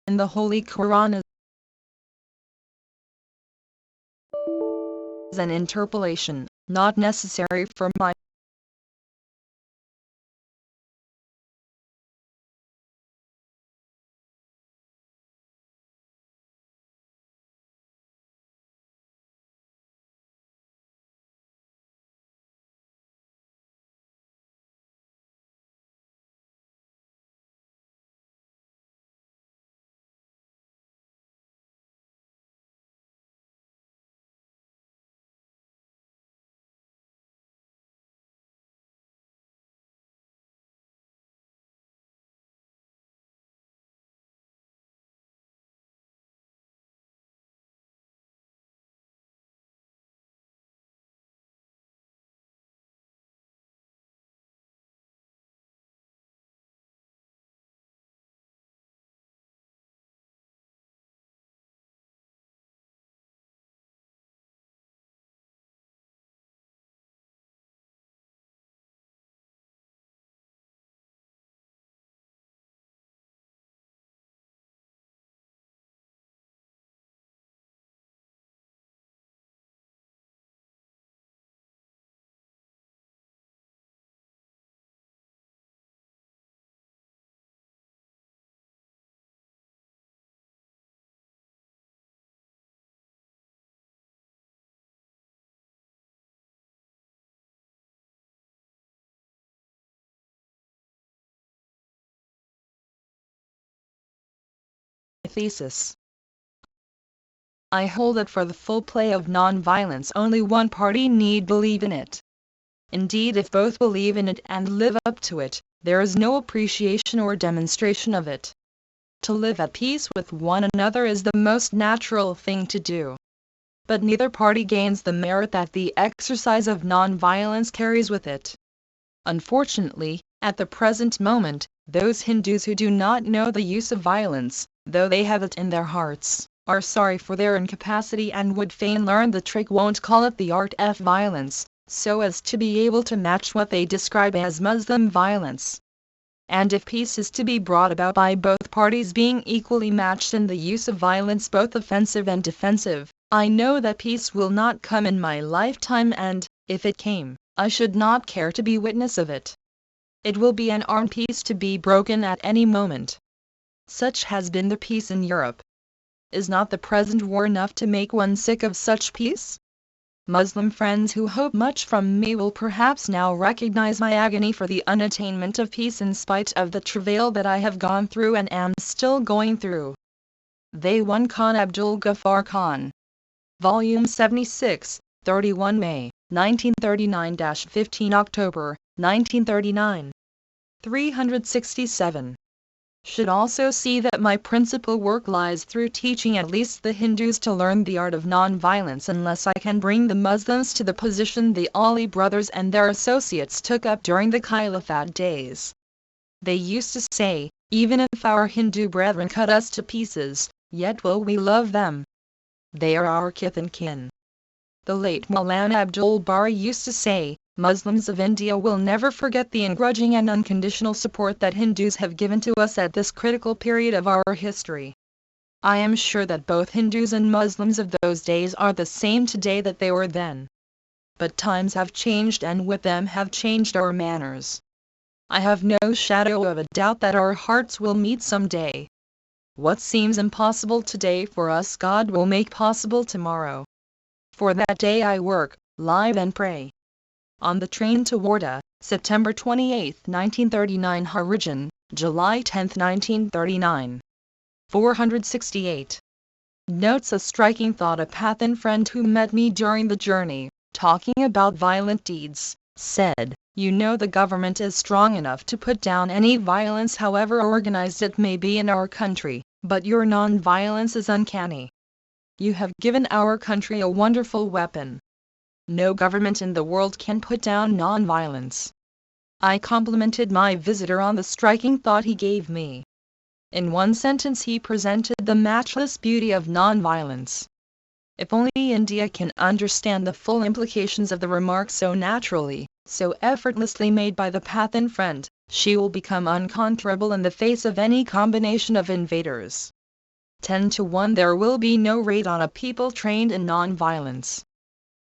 in the Holy Quran is an interpolation, not necessary for my thesis. I hold that for the full play of non-violence only one party need believe in it. Indeed, if both believe in it and live up to it, there is no appreciation or demonstration of it. To live at peace with one another is the most natural thing to do. But neither party gains the merit that the exercise of non-violence carries with it. Unfortunately, at the present moment, those Hindus who do not know the use of violence, though they have it in their hearts, are sorry for their incapacity and would fain learn the trick, won't call it the art of violence, so as to be able to match what they describe as Muslim violence. And if peace is to be brought about by both parties being equally matched in the use of violence, both offensive and defensive, I know that peace will not come in my lifetime, and, if it came, I should not care to be witness of it. It will be an armed peace to be broken at any moment. Such has been the peace in Europe. Is not the present war enough to make one sick of such peace? Muslim friends who hope much from me will perhaps now recognize my agony for the unattainment of peace in spite of the travail that I have gone through and am still going through. They one Khan Abdul Ghaffar Khan. Volume 76, 31 May, 1939-15 October, 1939. 367. Should also see that my principal work lies through teaching at least the Hindus to learn the art of non-violence, unless I can bring the Muslims to the position the Ali brothers and their associates took up during the Caliphate days. They used to say, even if our Hindu brethren cut us to pieces, yet will we love them. They are our kith and kin. The late Maulana Abdul Bari used to say, Muslims of India will never forget the ungrudging and unconditional support that Hindus have given to us at this critical period of our history. I am sure that both Hindus and Muslims of those days are the same today that they were then. But times have changed, and with them have changed our manners. I have no shadow of a doubt that our hearts will meet some day. What seems impossible today for us, God will make possible tomorrow. For that day I work, live and pray. On the train to Warda, September 28, 1939. Harijan, July 10, 1939. 468. Notes a striking thought. A Pathan friend who met me during the journey, talking about violent deeds, said, "You know the government is strong enough to put down any violence, however organized it may be in our country, but your non-violence is uncanny. You have given our country a wonderful weapon. No government in the world can put down non-violence." I complimented my visitor on the striking thought he gave me. In one sentence he presented the matchless beauty of non-violence. If only India can understand the full implications of the remark so naturally, so effortlessly made by the Pathan friend, she will become unconquerable in the face of any combination of invaders. 10 to 1 there will be no raid on a people trained in non-violence.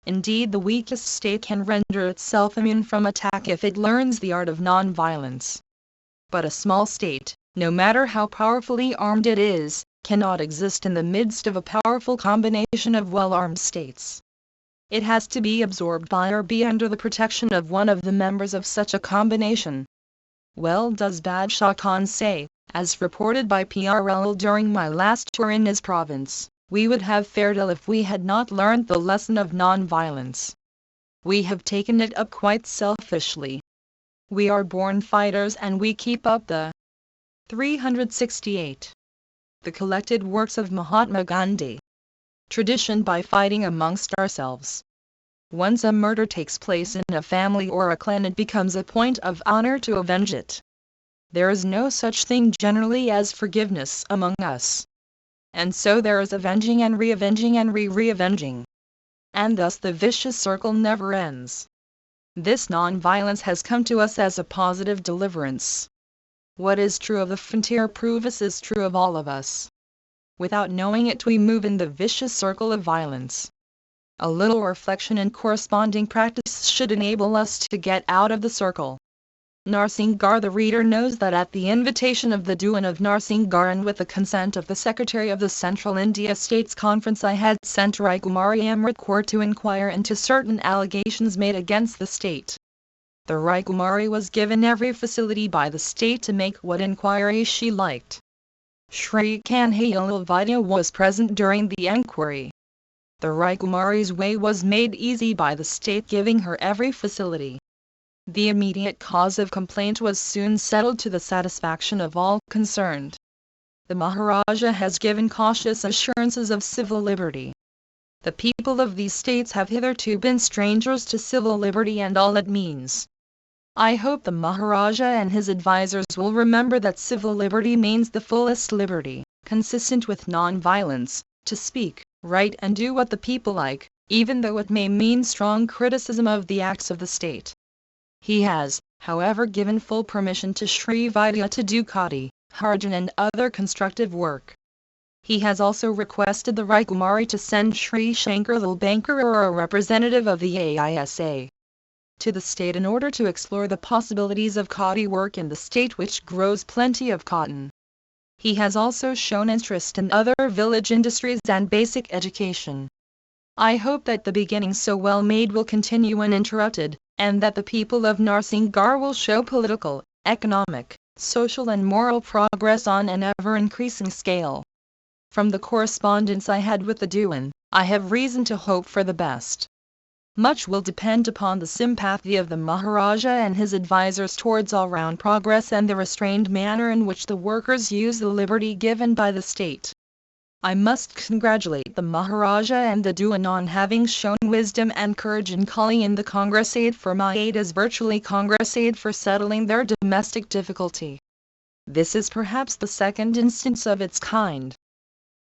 Indeed, the weakest state can render itself immune from attack if it learns the art of non-violence. But a small state, no matter how powerfully armed it is, cannot exist in the midst of a powerful combination of well-armed states. It has to be absorbed by or be under the protection of one of the members of such a combination. Well does Badshah Khan say, as reported by PRL during my last tour in his province, we would have fared ill if we had not learnt the lesson of non-violence. We have taken it up quite selfishly. We are born fighters and we keep up the 368. The collected works of Mahatma Gandhi. Tradition by fighting amongst ourselves. Once a murder takes place in a family or a clan, it becomes a point of honor to avenge it. There is no such thing generally as forgiveness among us. And so there is avenging and re-avenging and re-re-avenging. And thus the vicious circle never ends. This non-violence has come to us as a positive deliverance. What is true of the frontier province is true of all of us. Without knowing it, we move in the vicious circle of violence. A little reflection and corresponding practice should enable us to get out of the circle. Narsingar. The reader knows that at the invitation of the Dewan of Narsingar and with the consent of the Secretary of the Central India States Conference, I had sent Raikumari Amrit Kaur to inquire into certain allegations made against the state. The Raikumari was given every facility by the state to make what inquiry she liked. Shri Kanhayal Vidya was present during the enquiry. The Raikumari's way was made easy by the state giving her every facility. The immediate cause of complaint was soon settled to the satisfaction of all concerned. The Maharaja has given cautious assurances of civil liberty. The people of these states have hitherto been strangers to civil liberty and all it means. I hope the Maharaja and his advisers will remember that civil liberty means the fullest liberty, consistent with non-violence, to speak, write and do what the people like, even though it may mean strong criticism of the acts of the state. He has, however, given full permission to Sri Vidya to do Khadi, Harjan and other constructive work. He has also requested the Raikumari to send Sri Shankarlal Bankar or a representative of the AISA to the state in order to explore the possibilities of Khadi work in the state, which grows plenty of cotton. He has also shown interest in other village industries and basic education. I hope that the beginning so well made will continue uninterrupted, and that the people of Narsingar will show political, economic, social and moral progress on an ever-increasing scale. From the correspondence I had with the Dewan, I have reason to hope for the best. Much will depend upon the sympathy of the Maharaja and his advisers towards all-round progress and the restrained manner in which the workers use the liberty given by the state. I must congratulate the Maharaja and the Dewan on having shown wisdom and courage in calling in the Congress aid, for my aid is virtually Congress aid for settling their domestic difficulty. This is perhaps the second instance of its kind.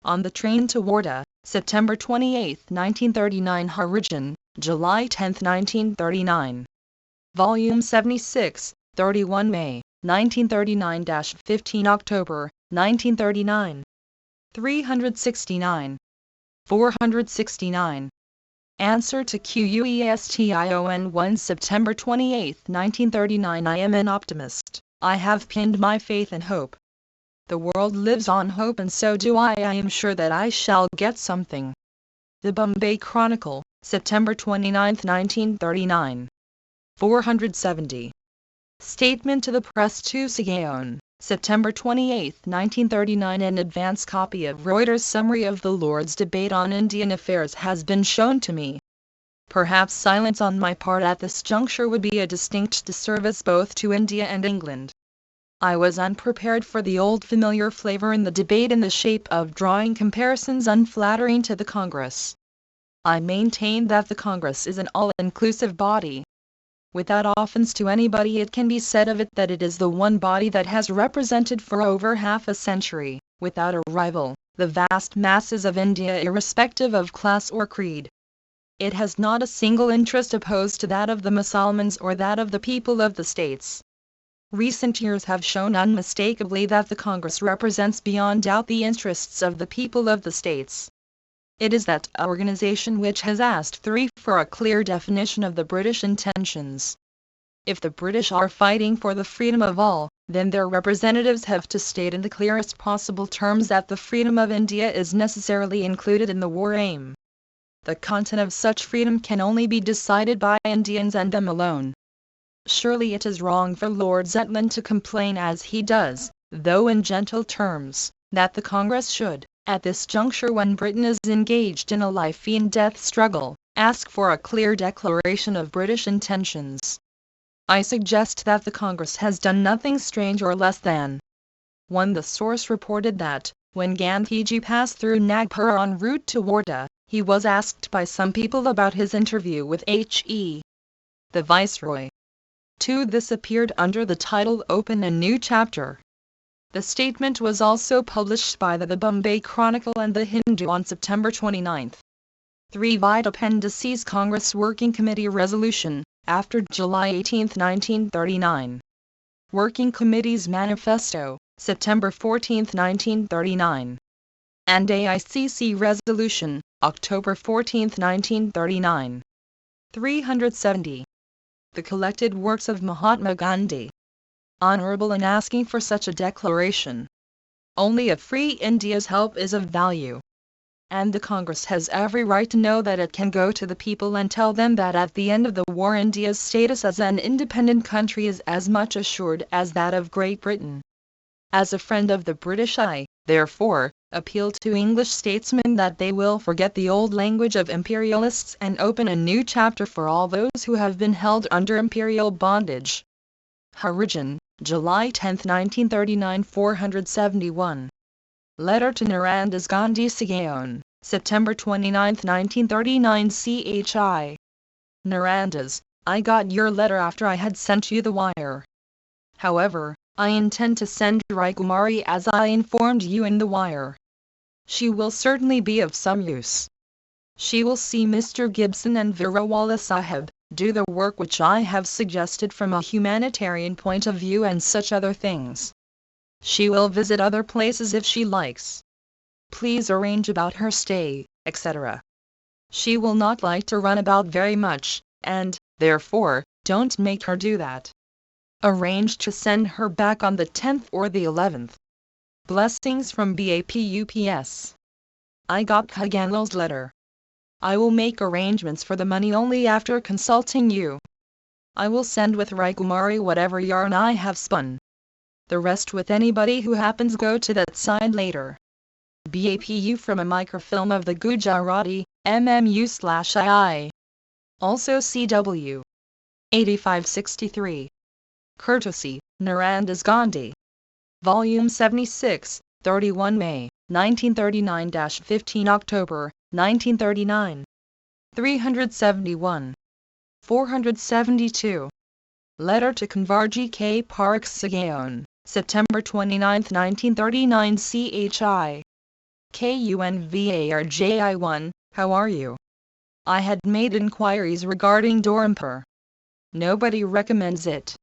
On the train to Wardha, September 28, 1939, Harijan, July 10, 1939. Volume 76, 31 May, 1939-15 October, 1939. 369. 469. Answer to Question 1 September 28, 1939. I am an optimist. I have pinned my faith and hope. The world lives on hope, and so do I. I am sure that I shall get something. The Bombay Chronicle, September 29, 1939. 470. Statement to the Press to Sigaon, September 28, 1939. An advance copy of Reuters' summary of the Lord's debate on Indian affairs has been shown to me. Perhaps silence on my part at this juncture would be a distinct disservice both to India and England. I was unprepared for the old familiar flavor in the debate in the shape of drawing comparisons unflattering to the Congress. I maintain that the Congress is an all-inclusive body. Without offense to anybody, it can be said of it that it is the one body that has represented for over half a century, without a rival, the vast masses of India, irrespective of class or creed. It has not a single interest opposed to that of the Musalmans or that of the people of the states. Recent years have shown unmistakably that the Congress represents beyond doubt the interests of the people of the states. It is that organization which has asked for a clear definition of the British intentions. If the British are fighting for the freedom of all, then their representatives have to state in the clearest possible terms that the freedom of India is necessarily included in the war aim. The content of such freedom can only be decided by Indians and them alone. Surely it is wrong for Lord Zetland to complain as he does, though in gentle terms, that the Congress should, at this juncture when Britain is engaged in a life-and-death struggle, ask for a clear declaration of British intentions. I suggest that the Congress has done nothing strange or less than 1. The source reported that, when Gandhiji passed through Nagpur en route to Wardha, he was asked by some people about his interview with H.E. the Viceroy. 2. This appeared under the title Open a New Chapter. The statement was also published by the Bombay Chronicle and the Hindu on September 29. 3. Vide Appendices Congress Working Committee Resolution, after July 18, 1939. Working Committee's Manifesto, September 14, 1939. And AICC Resolution, October 14, 1939. 370. The collected works of Mahatma Gandhi. Honorable in asking for such a declaration. Only a free India's help is of value. And the Congress has every right to know that it can go to the people and tell them that at the end of the war India's status as an independent country is as much assured as that of Great Britain. As a friend of the British I, therefore, appeal to English statesmen that they will forget the old language of imperialists and open a new chapter for all those who have been held under imperial bondage. Harijan, July 10, 1939 471. Letter to Narandas Gandhi Sigaon, September 29, 1939 CHI. Narandas, I got your letter after I had sent you the wire. However, I intend to send Raikumari as I informed you in the wire. She will certainly be of some use. She will see Mr. Gibson and Virawala Sahib, do the work which I have suggested from a humanitarian point of view and such other things. She will visit other places if she likes. Please arrange about her stay, etc. She will not like to run about very much, and, therefore, don't make her do that. Arrange to send her back on the 10th or the 11th. Blessings from BAPUPS. I got Kaganlal's letter. I will make arrangements for the money only after consulting you. I will send with Raikumari whatever yarn I have spun. The rest with anybody who happens go to that side later. BAPU from a microfilm of the Gujarati, MMU/II. Also CW. 8563. Courtesy, Narandas Gandhi. Volume 76, 31 May, 1939-15 October, 1939. 371. 472. Letter to Kanvarji K. Park Sigaon, September 29, 1939 CHI. KUNVARJI1, how are you? I had made inquiries regarding Dharampur. Nobody recommends it.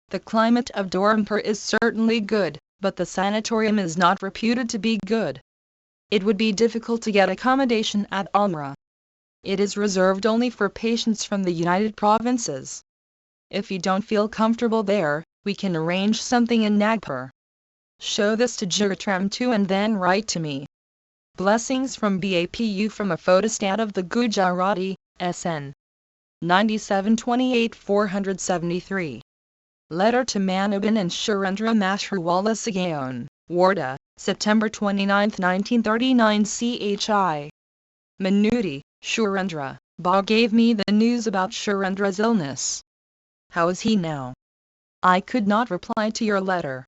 The climate of Dharampur is certainly good, but the sanatorium is not reputed to be good. It would be difficult to get accommodation at Almora. It is reserved only for patients from the United Provinces. If you don't feel comfortable there, we can arrange something in Nagpur. Show this to Jagatam too and then write to me. Blessings from BAPU from a photostat of the Gujarati, SN. 9728 473. Letter to Manubin and Surendra Mashruwala Sigaon, Wardha, September 29, 1939 CHI. Manuti, Surendra, Ba gave me the news about Surendra's illness. How is he now? I could not reply to your letter.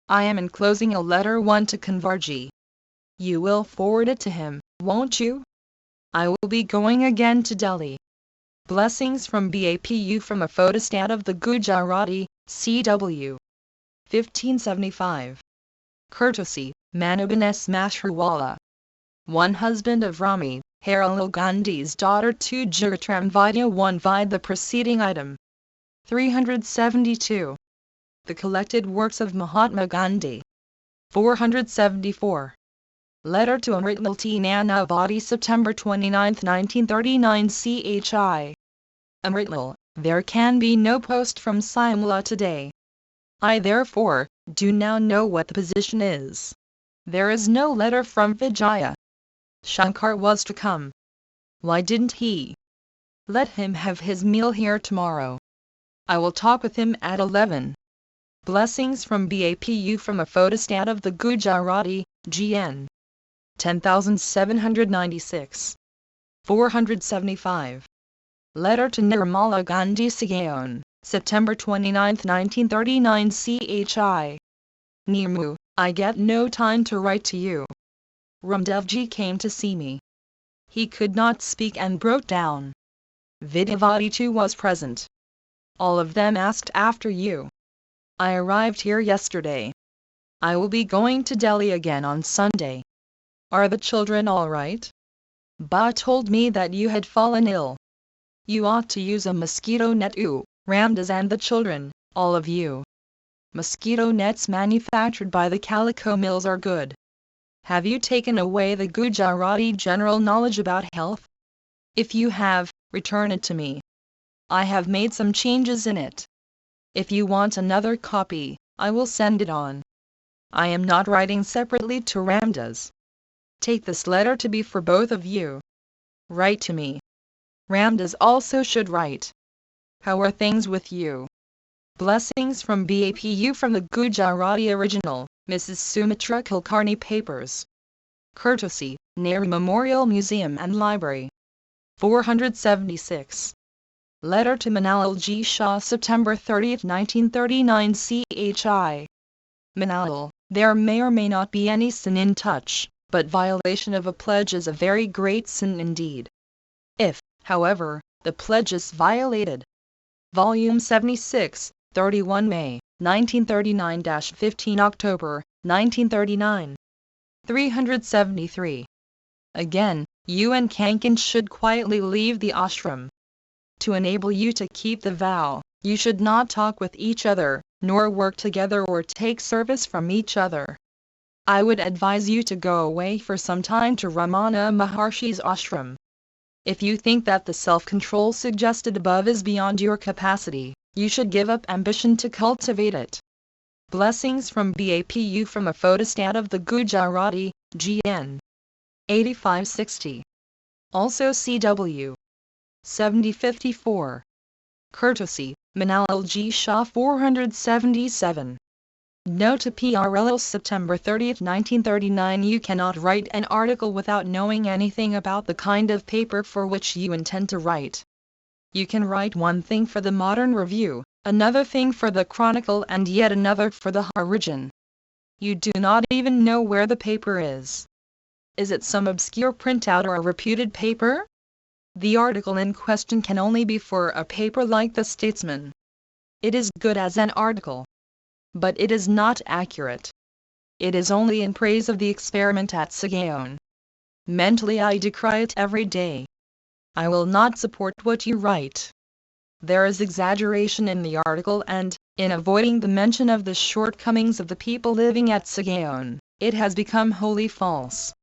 I am enclosing a letter one to Kanvarji. You will forward it to him, won't you? I will be going again to Delhi. Blessings from BAPU from a photostat of the Gujarati, CW. 1575. Courtesy, Manubin S. Mashruwala. One husband of Rami, Harilal Gandhi's daughter 2 Jagatam Vidya 1 Vide the preceding item. 372. The collected works of Mahatma Gandhi. 474. Letter to Amritlal Nanavati, September 29, 1939 CHI. Amritlal, there can be no post from Simla today. I therefore do now know what the position is. There is no letter from Vijaya. Shankar was to come. Why didn't he? Let him have his meal here tomorrow. I will talk with him at 11. Blessings from BAPU from a photostat of the Gujarati, GN. 10796. 475. Letter to Nirmala Gandhi Sagaon, September 29, 1939 CHI. Nirmu, I get no time to write to you. Ramdevji came to see me. He could not speak and broke down. Vidyavati too was present. All of them asked after you. I arrived here yesterday. I will be going to Delhi again on Sunday. Are the children all right? Ba told me that you had fallen ill. You ought to use a mosquito net. Ramdas and the children, all of you. Mosquito nets manufactured by the calico mills are good. Have you taken away the Gujarati general knowledge about health? If you have, return it to me. I have made some changes in it. If you want another copy, I will send it on. I am not writing separately to Ramdas. Take this letter to be for both of you. Write to me. Ramdas also should write. How are things with you? Blessings from BAPU from the Gujarati original, Mrs. Sumitra Kulkarni Papers. Courtesy, Nehru Memorial Museum and Library. 476. Letter to Manal G. Shah, September 30, 1939 CHI. Manal, there may or may not be any sin in touch, but violation of a pledge is a very great sin indeed. If, however, the pledge is violated. Volume 76, 31 May, 1939-15 October, 1939. 373. Again, you and Kankan should quietly leave the ashram. To enable you to keep the vow, you should not talk with each other, nor work together or take service from each other. I would advise you to go away for some time to Ramana Maharshi's ashram. If you think that the self-control suggested above is beyond your capacity, you should give up ambition to cultivate it. Blessings from BAPU from a photostat of the Gujarati, GN. 8560. Also CW. 7054. Courtesy, Manal G. Shah 477. Note to PRL September 30, 1939. You cannot write an article without knowing anything about the kind of paper for which you intend to write. You can write one thing for the Modern Review, another thing for the Chronicle and yet another for the Harijan. You do not even know where the paper is. Is it some obscure printout or a reputed paper? The article in question can only be for a paper like the Statesman. It is good as an article. But it is not accurate. It is only in praise of the experiment at Sagaon. Mentally I decry it every day. I will not support what you write. There is exaggeration in the article and, in avoiding the mention of the shortcomings of the people living at Sagaon, it has become wholly false.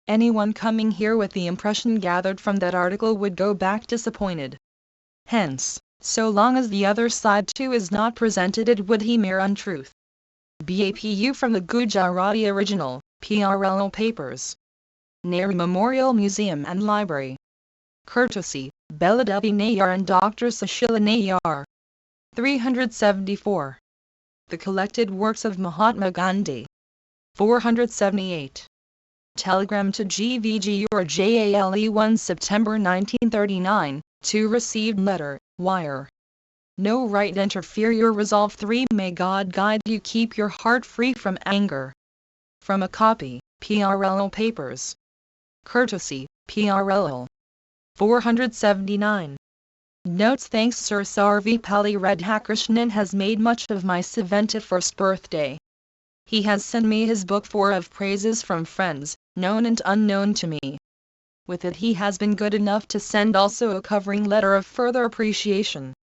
Anyone coming here with the impression gathered from that article would go back disappointed. Hence, so long as the other side too is not presented, it would be mere untruth. BAPU from the Gujarati original, PRL Papers. Nehru Memorial Museum and Library. Courtesy, Beladevi Nayar and Dr. Sushila Nayar. 374. The collected works of Mahatma Gandhi. 478. Telegram to GVG or JALE 1 September 1939, 2 received letter, wire. No right interfere your resolve. 3 May God guide you, keep your heart free from anger. From a copy, PRL Papers. Courtesy, PRL. 479. Notes. Thanks Sir Sarvepalli Radhakrishnan has made much of my 71st birthday. He has sent me his book 4 of praises from friends, known and unknown to me. With it he has been good enough to send also a covering letter of further appreciation.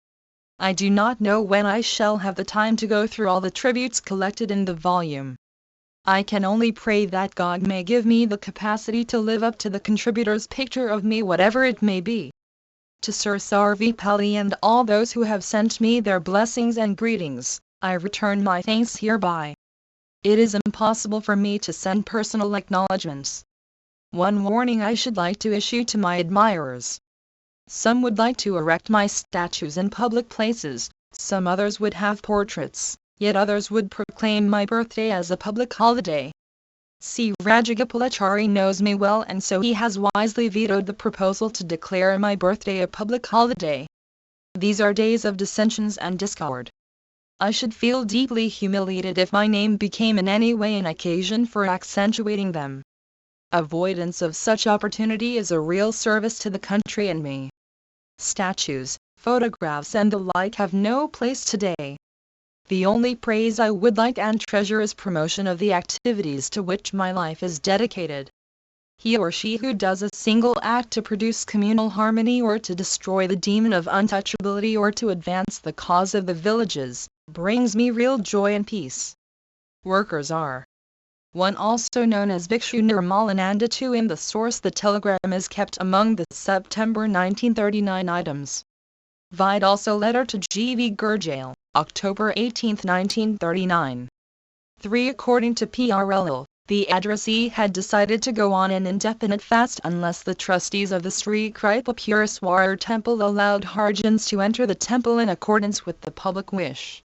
I do not know when I shall have the time to go through all the tributes collected in the volume. I can only pray that God may give me the capacity to live up to the contributor's picture of me, whatever it may be. To Sir Sarvepalli and all those who have sent me their blessings and greetings, I return my thanks hereby. It is impossible for me to send personal acknowledgments. One warning I should like to issue to my admirers. Some would like to erect my statues in public places, some others would have portraits, yet others would proclaim my birthday as a public holiday. C. Rajagopalachari knows me well, and so he has wisely vetoed the proposal to declare my birthday a public holiday. These are days of dissensions and discord. I should feel deeply humiliated if my name became in any way an occasion for accentuating them. Avoidance of such opportunity is a real service to the country and me. Statues, photographs and the like have no place today. The only praise I would like and treasure is promotion of the activities to which my life is dedicated. He or she who does a single act to produce communal harmony or to destroy the demon of untouchability or to advance the cause of the villages, brings me real joy and peace. Workers are. One also known as Bhikshu Nirmalananda 2 in the source. The telegram is kept among the September 1939 items. Vide also letter to G. V. Gurjail, October 18, 1939. 3. According to PRL, the addressee had decided to go on an indefinite fast unless the trustees of the Sri Kripa Pureswar temple allowed Harjans to enter the temple in accordance with the public wish.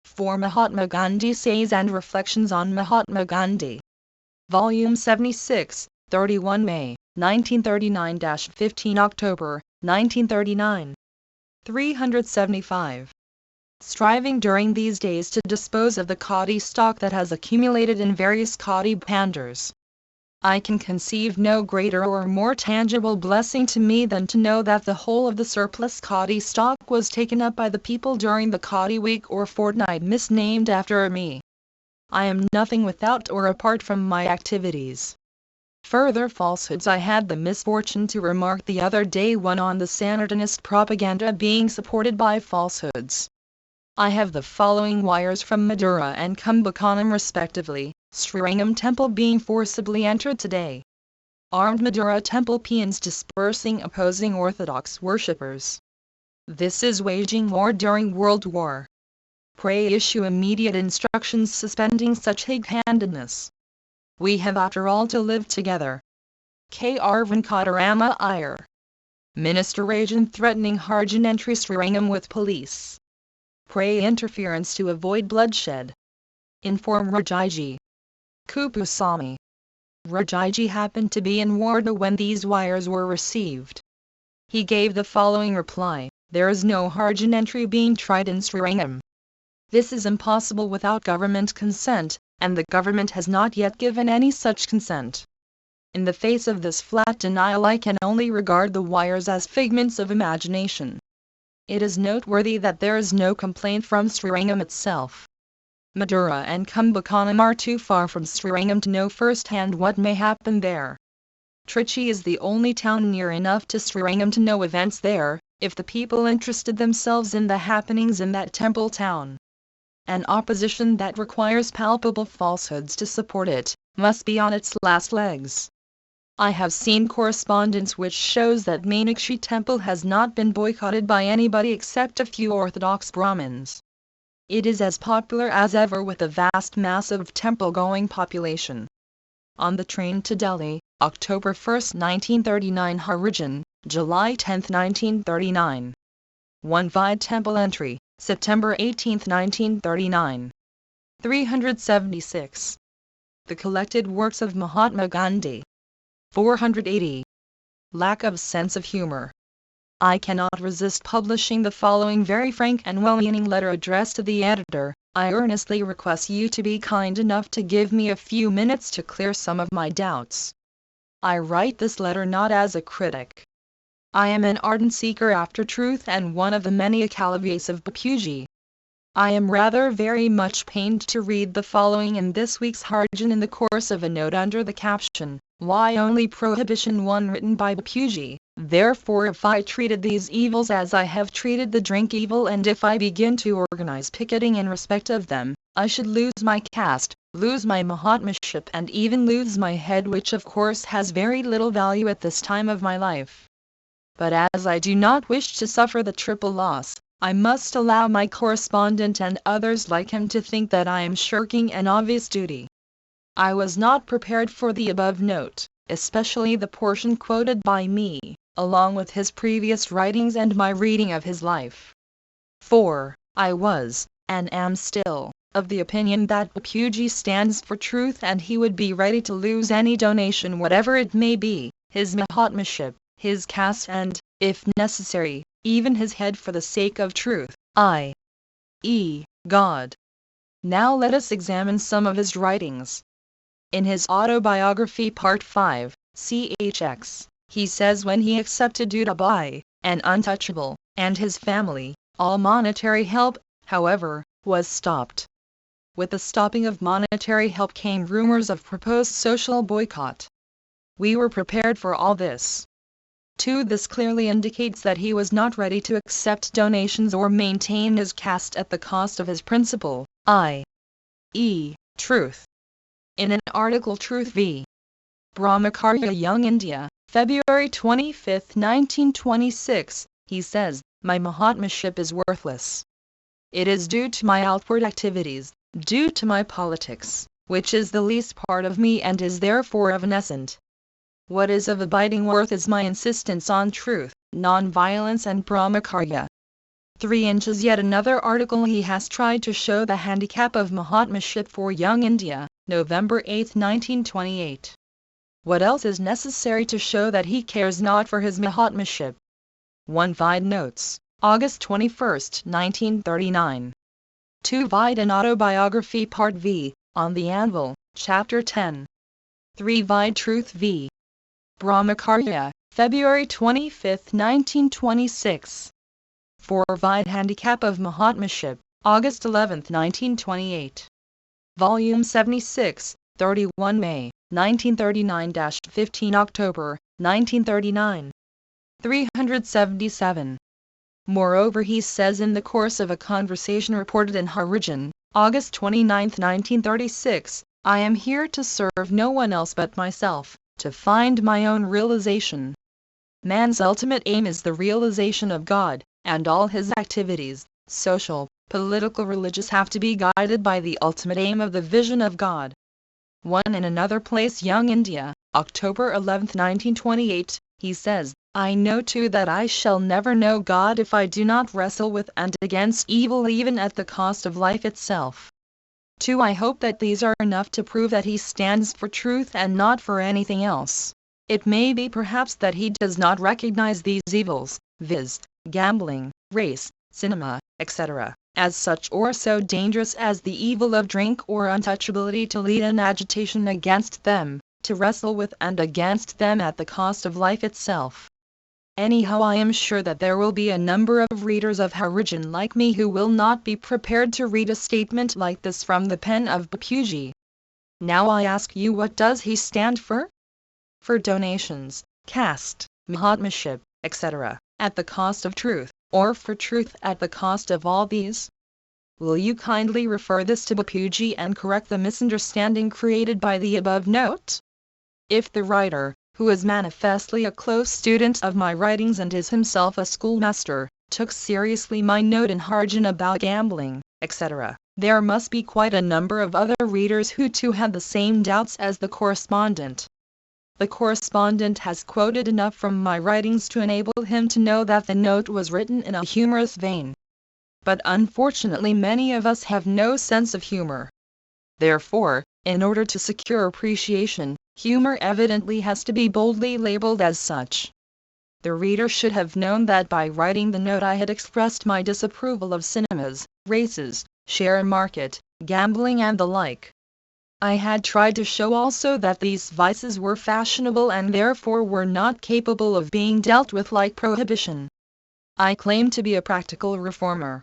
For Mahatma Gandhi Says and Reflections on Mahatma Gandhi. Volume 76, 31 May, 1939-15 October, 1939. 375. Striving during these days to dispose of the khadi stock that has accumulated in various khadi bhandars. I can conceive no greater or more tangible blessing to me than to know that the whole of the surplus khadi stock was taken up by the people during the khadi week or fortnight misnamed after me. I am nothing without or apart from my activities. Further falsehoods I had the misfortune to remark the other day, one on the Sanatanist propaganda being supported by falsehoods. I have the following wires from Madura and Kumbakonam respectively. Srirangam temple being forcibly entered today. Armed Madura temple peons dispersing opposing orthodox worshippers. This is waging war during World War. Pray issue immediate instructions suspending such hig-handedness. We have after all to live together. K.R. Venkatarama Iyer. Minister Agent threatening Harjan entry Srirangam with police. Pray interference to avoid bloodshed. Inform Rajiji. Kupusamy. Rajiji happened to be in Wardha when these wires were received. He gave the following reply: there is no Harjan entry being tried in Srirangam. This is impossible without government consent, and the government has not yet given any such consent. In the face of this flat denial I can only regard the wires as figments of imagination. It is noteworthy that there is no complaint from Srirangam itself. Madura and Kumbakonam are too far from Srirangam to know firsthand what may happen there. Trichy is the only town near enough to Srirangam to know events there, if the people interested themselves in the happenings in that temple town. An opposition that requires palpable falsehoods to support it, must be on its last legs. I have seen correspondence which shows that Meenakshi temple has not been boycotted by anybody except a few orthodox Brahmins. It is as popular as ever with a vast mass of temple-going population. On the train to Delhi, October 1, 1939 Harijan, July 10, 1939. 1 Vide temple entry, September 18, 1939. 376. The collected works of Mahatma Gandhi. 480. Lack of sense of humor. I cannot resist publishing the following very frank and well-meaning letter addressed to the editor. I earnestly request you to be kind enough to give me a few minutes to clear some of my doubts. I write this letter not as a critic. I am an ardent seeker after truth and one of the many Akalavyas of Bapuji. I am rather very much pained to read the following in this week's Harjan in the course of a note under the caption, Why Only Prohibition 1 written by Bapuji, Therefore, if I treated these evils as I have treated the drink evil, and if I begin to organize picketing in respect of them, I should lose my caste, lose my Mahatmaship, and even lose my head, which of course has very little value at this time of my life. But as I do not wish to suffer the triple loss, I must allow my correspondent and others like him to think that I am shirking an obvious duty. I was not prepared for the above note, especially the portion quoted by me, along with his previous writings and my reading of his life. For, I was, and am still, of the opinion that Bapuji stands for truth, and he would be ready to lose any donation whatever it may be, his Mahatmaship, his caste, and, if necessary, even his head for the sake of truth, i.e., God. Now let us examine some of his writings. In his autobiography Part 5, chx, he says when he accepted Dudabai, an untouchable, and his family, all monetary help, however, was stopped. With the stopping of monetary help came rumors of proposed social boycott. We were prepared for all this. 2. This clearly indicates that he was not ready to accept donations or maintain his caste at the cost of his principle, i.e., truth. In an article Truth v. Brahmacharya Young India, February 25, 1926, he says, "My Mahatmaship is worthless. It is due to my outward activities, due to my politics, which is the least part of me and is therefore evanescent. What is of abiding worth is my insistence on truth, non-violence and Brahmacharya." 3 inches Yet another article he has tried to show the handicap of Mahatmaship for Young India, November 8, 1928. What else is necessary to show that he cares not for his Mahatmaship? 1 Vide Notes, August 21, 1939. 2 Vide an Autobiography Part V, On the Anvil, Chapter 10. 3 Vide Truth v. Brahmacharya, February 25, 1926. 4 Vide Handicap of Mahatmaship, August 11, 1928. Volume 76, 31 May, 1939-15 October, 1939. 377. Moreover, he says in the course of a conversation reported in Harijan, August 29, 1936, "I am here to serve no one else but myself, to find my own realization." Man's ultimate aim is the realization of God, and all his activities, social, political, religious, have to be guided by the ultimate aim of the vision of God. 1 In another place, Young India, October 11, 1928, he says, "I know too that I shall never know God if I do not wrestle with and against evil even at the cost of life itself." 2 I hope that these are enough to prove that he stands for truth and not for anything else. It may be perhaps that he does not recognize these evils, viz., gambling, race, cinema, etc., as such or so dangerous as the evil of drink or untouchability to lead an agitation against them, to wrestle with and against them at the cost of life itself. Anyhow, I am sure that there will be a number of readers of Harijan like me who will not be prepared to read a statement like this from the pen of Bapuji. Now I ask you, what does he stand for? For donations, caste, Mahatmaship, etc., at the cost of truth, or for truth at the cost of all these? Will you kindly refer this to Bapuji and correct the misunderstanding created by the above note? If the writer, who is manifestly a close student of my writings and is himself a schoolmaster, took seriously my note in Harijan about gambling, etc., there must be quite a number of other readers who too had the same doubts as the correspondent. The correspondent has quoted enough from my writings to enable him to know that the note was written in a humorous vein. But unfortunately many of us have no sense of humor. Therefore, in order to secure appreciation, humor evidently has to be boldly labeled as such. The reader should have known that by writing the note I had expressed my disapproval of cinemas, races, share market, gambling and the like. I had tried to show also that these vices were fashionable and therefore were not capable of being dealt with like prohibition. I claim to be a practical reformer.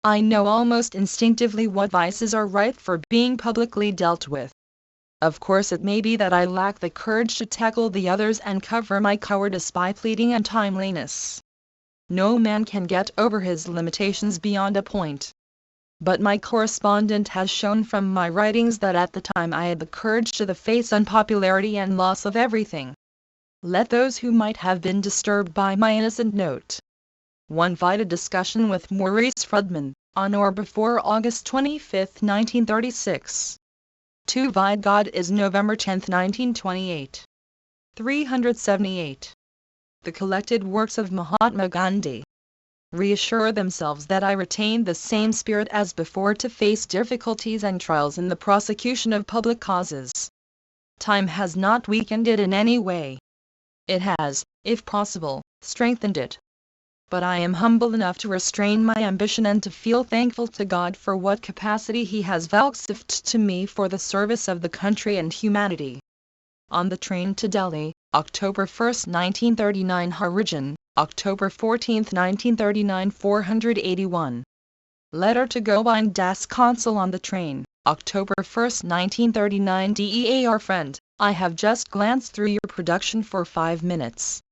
I know almost instinctively what vices are ripe for being publicly dealt with. Of course it may be that I lack the courage to tackle the others and cover my cowardice by pleading untimeliness. No man can get over his limitations beyond a point. But my correspondent has shown from my writings that at the time I had the courage to face unpopularity and loss of everything. Let those who might have been disturbed by my innocent note 1. Find a discussion with Maurice Friedman, on or before August 25, 1936. 2. Vide God is November 10, 1928. 378. The collected works of Mahatma Gandhi. Reassure themselves that I retain the same spirit as before to face difficulties and trials in the prosecution of public causes. Time has not weakened it in any way. It has, if possible, strengthened it. But I am humble enough to restrain my ambition and to feel thankful to God for what capacity He has vouchsafed to me for the service of the country and humanity. On the train to Delhi, October 1, 1939. Origin, October 14, 1939. 481. Letter to Govind Das Consul on the train, October 1, 1939. DEAR friend, I have just glanced through your production for 5 minutes.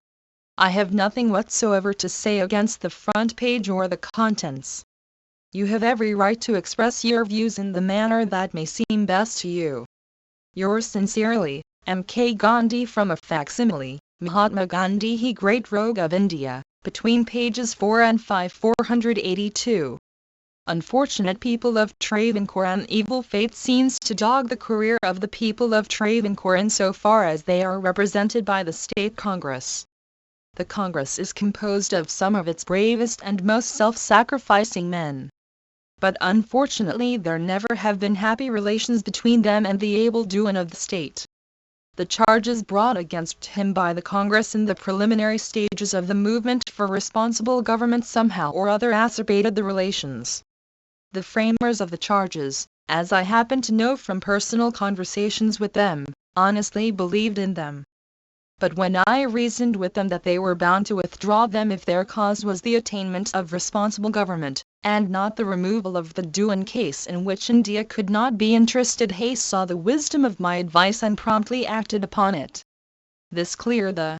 I have nothing whatsoever to say against the front page or the contents. You have every right to express your views in the manner that may seem best to you. Yours sincerely, M.K. Gandhi. From a facsimile, Mahatma Gandhi, he great rogue of India, between pages 4 and 5. 482. Unfortunate people of Travancore, an evil fate seems to dog the career of the people of Travancore in so far as they are represented by the State Congress. The Congress is composed of some of its bravest and most self-sacrificing men. But unfortunately there never have been happy relations between them and the able doing of the state. The charges brought against him by the Congress in the preliminary stages of the movement for responsible government somehow or other acerbated the relations. The framers of the charges, as I happen to know from personal conversations with them, honestly believed in them. But when I reasoned with them that they were bound to withdraw them if their cause was the attainment of responsible government, and not the removal of the Dewan case in which India could not be interested, they saw the wisdom of my advice and promptly acted upon it. This cleared the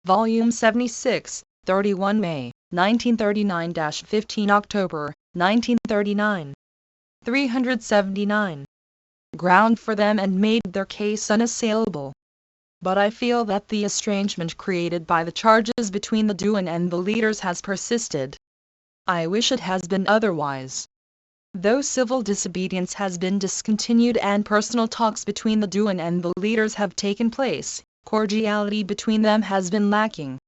Volume 76, 31 May, 1939-15 October, 1939. 379. Ground for them and made their case unassailable. But I feel that the estrangement created by the charges between the Dewan and the leaders has persisted. I wish it has been otherwise. Though civil disobedience has been discontinued and personal talks between the Dewan and the leaders have taken place, cordiality between them has been lacking.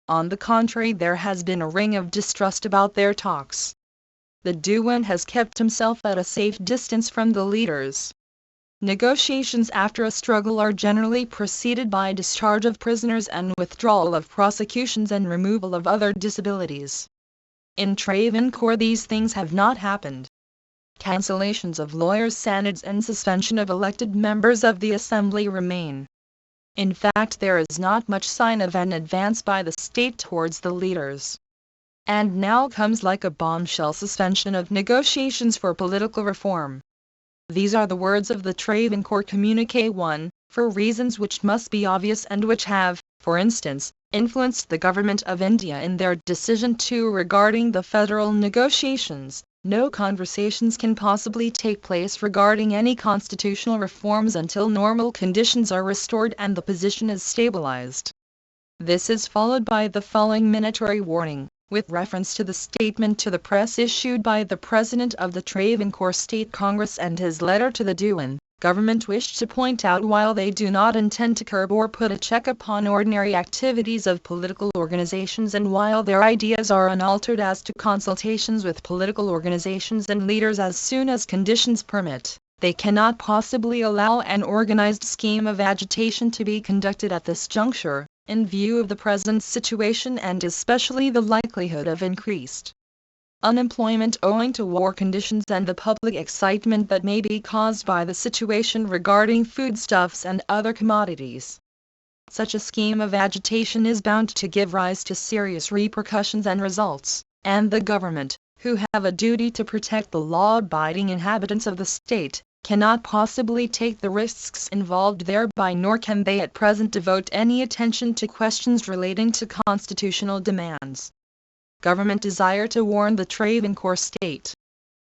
On the contrary, there has been a ring of distrust about their talks. The Dewan has kept himself at a safe distance from the leaders. Negotiations after a struggle are generally preceded by discharge of prisoners and withdrawal of prosecutions and removal of other disabilities. In Travancore these things have not happened. Cancellations of lawyers' synods and suspension of elected members of the Assembly remain. In fact, there is not much sign of an advance by the state towards the leaders. And now comes like a bombshell suspension of negotiations for political reform. These are the words of the Travancore Communiqué 1, for reasons which must be obvious and which have, for instance, influenced the Government of India in their decision regarding the federal negotiations. No conversations can possibly take place regarding any constitutional reforms until normal conditions are restored and the position is stabilized. This is followed by the following minatory warning, with reference to the statement to the press issued by the President of the Travancore State Congress and his letter to the Dewan. Government wished to point out while they do not intend to curb or put a check upon ordinary activities of political organizations and while their ideas are unaltered as to consultations with political organizations and leaders as soon as conditions permit, they cannot possibly allow an organized scheme of agitation to be conducted at this juncture, in view of the present situation and especially the likelihood of increased unemployment owing to war conditions and the public excitement that may be caused by the situation regarding foodstuffs and other commodities. Such a scheme of agitation is bound to give rise to serious repercussions and results, and the government, who have a duty to protect the law-abiding inhabitants of the state, cannot possibly take the risks involved thereby, nor can they at present devote any attention to questions relating to constitutional demands. Government desire to warn the Travancore state.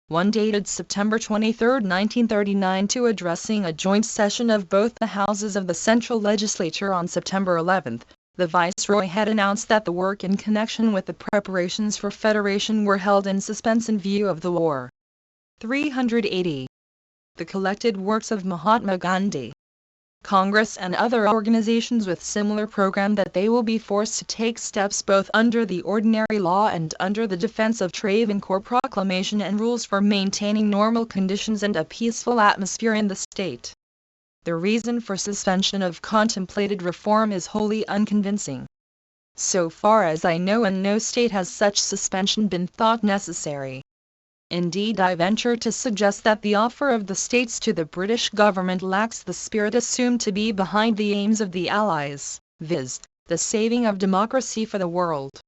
One dated September 23, 1939, to addressing a joint session of both the houses of the Central Legislature on September 11, the Viceroy had announced that the work in connection with the preparations for federation were held in suspense in view of the war. 380. The collected works of Mahatma Gandhi. Congress and other organizations with similar program that they will be forced to take steps both under the ordinary law and under the Defense of Travancore Proclamation and rules for maintaining normal conditions and a peaceful atmosphere in the state. The reason for suspension of contemplated reform is wholly unconvincing. So far as I know, in no state has such suspension been thought necessary. Indeed, I venture to suggest that the offer of the states to the British government lacks the spirit assumed to be behind the aims of the Allies, viz., the saving of democracy for the world.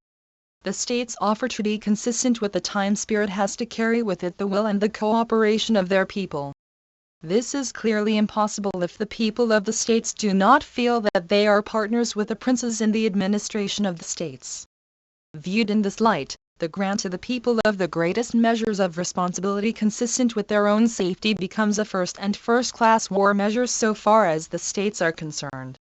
The states' offer to be consistent with the time spirit has to carry with it the will and the cooperation of their people. This is clearly impossible if the people of the states do not feel that they are partners with the princes in the administration of the states. Viewed in this light, the grant to the people of the greatest measures of responsibility consistent with their own safety becomes a first-class war measure so far as the states are concerned.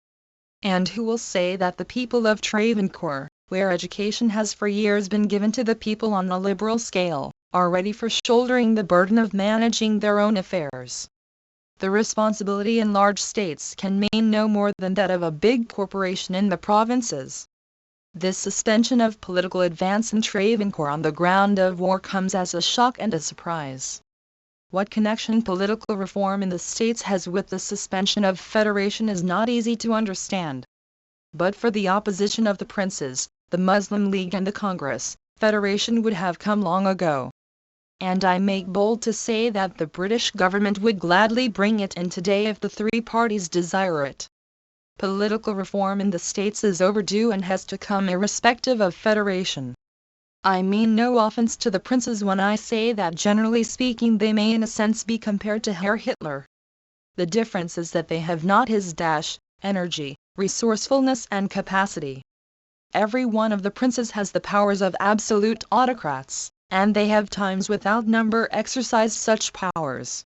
And who will say that the people of Travancore, where education has for years been given to the people on a liberal scale, are ready for shouldering the burden of managing their own affairs? The responsibility in large states can mean no more than that of a big corporation in the provinces. This suspension of political advance in Travancore on the ground of war comes as a shock and a surprise. What connection political reform in the states has with the suspension of federation is not easy to understand. But for the opposition of the princes, the Muslim League and the Congress, federation would have come long ago. And I make bold to say that the British government would gladly bring it in today if the three parties desire it. Political reform in the states is overdue and has to come irrespective of federation. I mean no offense to the princes when I say that generally speaking they may in a sense be compared to Herr Hitler. The difference is that they have not his energy, resourcefulness and capacity. Every one of the princes has the powers of absolute autocrats, and they have times without number exercised such powers.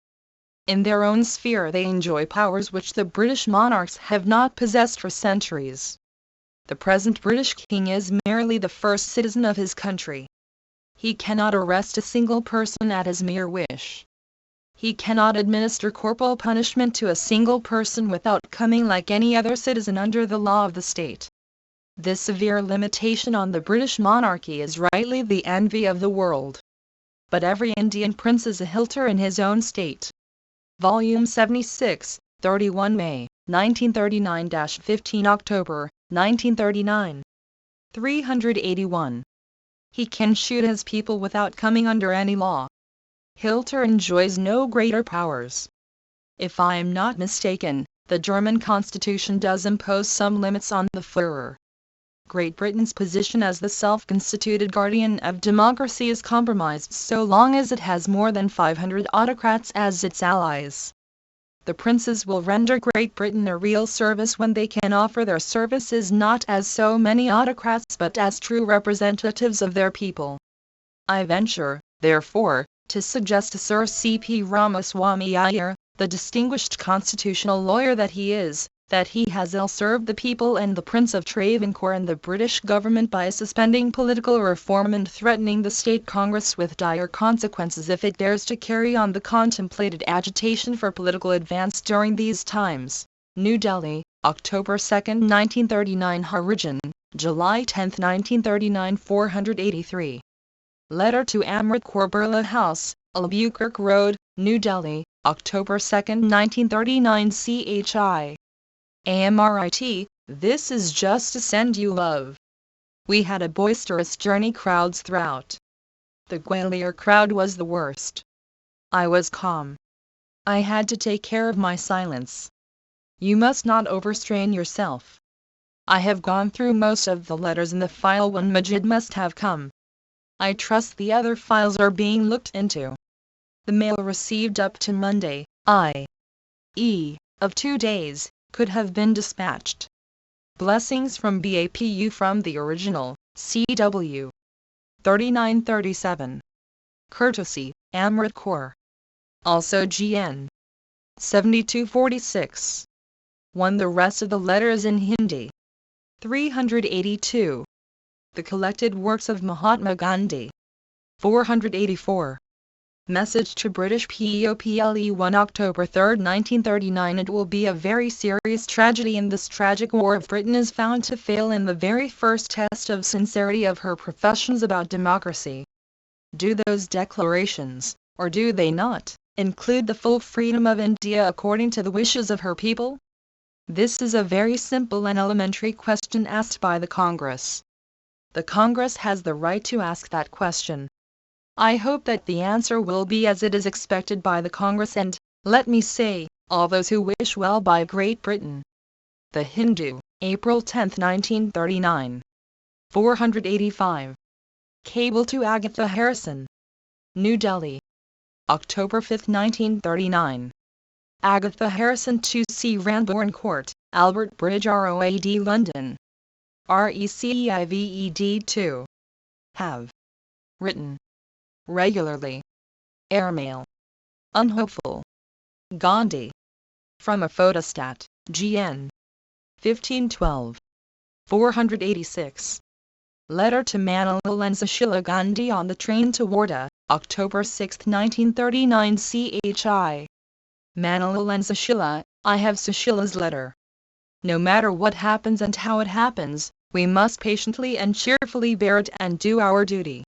In their own sphere they enjoy powers which the British monarchs have not possessed for centuries. The present British king is merely the first citizen of his country. He cannot arrest a single person at his mere wish. He cannot administer corporal punishment to a single person without coming like any other citizen under the law of the state. This severe limitation on the British monarchy is rightly the envy of the world. But every Indian prince is a Hilter in his own state. Volume 76, 31 May, 1939-15 October, 1939. 381. He can shoot his people without coming under any law. Hilter enjoys no greater powers. If I am not mistaken, the German constitution does impose some limits on the Führer. Great Britain's position as the self-constituted guardian of democracy is compromised so long as it has more than 500 autocrats as its allies. The princes will render Great Britain a real service when they can offer their services not as so many autocrats but as true representatives of their people. I venture, therefore, to suggest to Sir C.P. Ramaswamy Iyer, the distinguished constitutional lawyer that he is, that he has ill-served the people and the Prince of Travancore and the British government by suspending political reform and threatening the State Congress with dire consequences if it dares to carry on the contemplated agitation for political advance during these times. New Delhi, October 2, 1939. Harijan, July 10, 1939. 483. Letter to Amrit Kaur Birla House, Albuquerque Road, New Delhi, October 2, 1939. CHI. Amrit, this is just to send you love. We had a boisterous journey, crowds throughout. The Gwalior crowd was the worst. I was calm. I had to take care of my silence. You must not overstrain yourself. I have gone through most of the letters in the file. One Majid must have come. I trust the other files are being looked into. The mail received up to Monday, i.e., of 2 days, could have been dispatched. Blessings from BAPU from the original, CW. 3937. Courtesy, Amrit Kaur. Also GN. 7246. 1. The rest of the letters in Hindi. 382. The collected works of Mahatma Gandhi. 484. Message to British People 1 October 3, 1939. It will be a very serious tragedy in this tragic war if Britain is found to fail in the very first test of sincerity of her professions about democracy. Do those declarations, or do they not, include the full freedom of India according to the wishes of her people? This is a very simple and elementary question asked by the Congress. The Congress has the right to ask that question. I hope that the answer will be as it is expected by the Congress and, let me say, all those who wish well by Great Britain. The Hindu, April 10, 1939. 485. Cable to Agatha Harrison. New Delhi. October 5, 1939. Agatha Harrison to C. Ranborne Court, Albert Bridge Road, London. RECEIVED 2. Have. Written. Regularly. Airmail. Unhopeful. Gandhi. From a photostat, GN. 1512. 486. Letter to Manilal and Sushila Gandhi on the train to Wardha, October 6, 1939 CHI. Manilal and Sushila, I have Sushila's letter. No matter what happens and how it happens, we must patiently and cheerfully bear it and do our duty.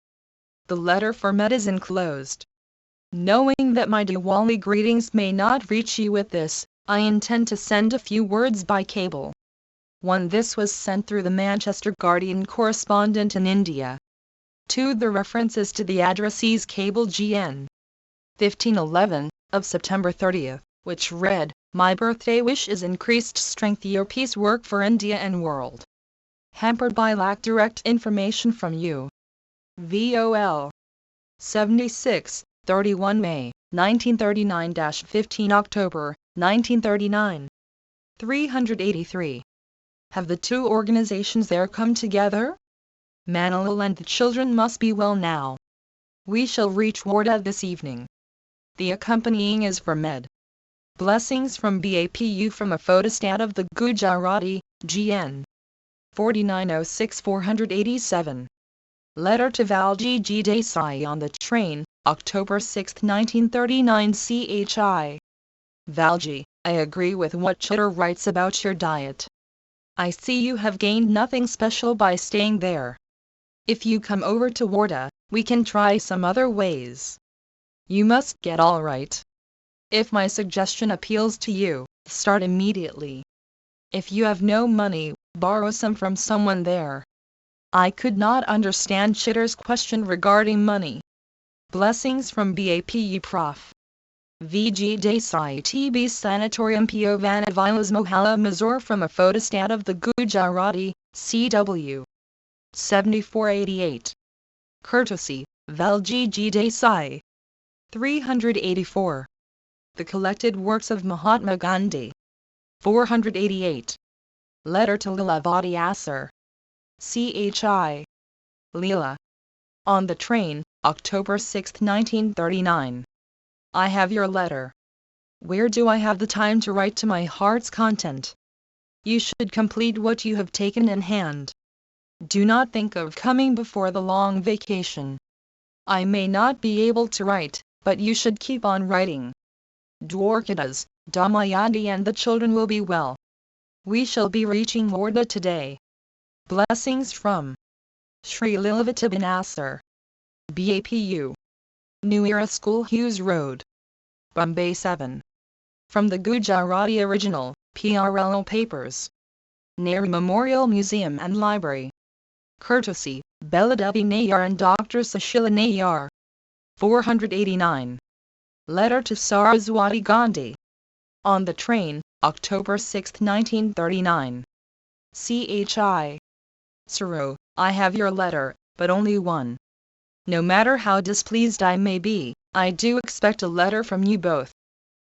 The letter format is enclosed. Knowing that my Diwali greetings may not reach you with this, I intend to send a few words by cable. 1. This was sent through the Manchester Guardian correspondent in India. 2. The reference is to the addressee's cable GN. 1511, of September 30th, which read, My birthday wish is increased strength your peace work for India and world. Hampered by lack direct information from you. VOL. 76, 31 May, 1939-15 October, 1939. 383. Have the two organizations there come together? Manilal and the children must be well now. We shall reach Wardha this evening. The accompanying is for Med. Blessings from BAPU from a photostat of the Gujarati, GN. 4906-487. Letter to Valji G. Desai on the train, October 6, 1939 CHI. Valji, I agree with what Chitter writes about your diet. I see you have gained nothing special by staying there. If you come over to Wardha, we can try some other ways. You must get all right. If my suggestion appeals to you, start immediately. If you have no money, borrow some from someone there. I could not understand Chitter's question regarding money. Blessings from BAPU Prof. VG Desai TB Sanatorium PO Vanavilas Mohalla Mazur from a photostat of the Gujarati, CW. 7488. Courtesy, Valji G. Desai. 384. The collected works of Mahatma Gandhi. 488. Letter to Leelavati Asar. CHI. Leela. On the train, October 6, 1939. I have your letter. Where do I have the time to write to my heart's content? You should complete what you have taken in hand. Do not think of coming before the long vacation. I may not be able to write, but you should keep on writing. Dwarkadas, Damayadi and the children will be well. We shall be reaching Wardha today. Blessings from Sri Leelavati Asar. BAPU. New Era School Hughes Road. Bombay 7. From the Gujarati Original, PRLO Papers. Nehru Memorial Museum and Library. Courtesy, Beladevi Nayar and Dr. Sushila Nayar. 489. Letter to Saraswati Gandhi. On the train, October 6, 1939. CHI. Saru, I have your letter, but only one. No matter how displeased I may be, I do expect a letter from you both.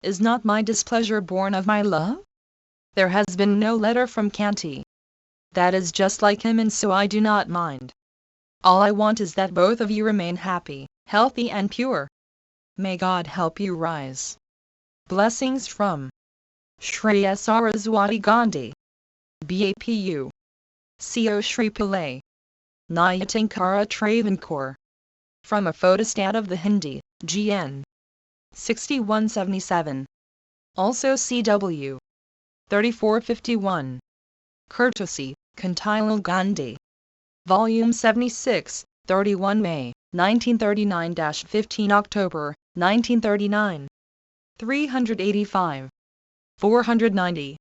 Is not my displeasure born of my love? There has been no letter from Gandhi. That is just like him, and so I do not mind. All I want is that both of you remain happy, healthy and pure. May God help you rise. Blessings from Shri Saraswati Gandhi, BAPU, CO Shri Pillai, Nyatankara Travancore. From a photostat of the Hindi, GN 6177. Also CW 3451. Courtesy, Kantilal Gandhi. Volume 76, 31 May, 1939-15 October, 1939. 385. 490.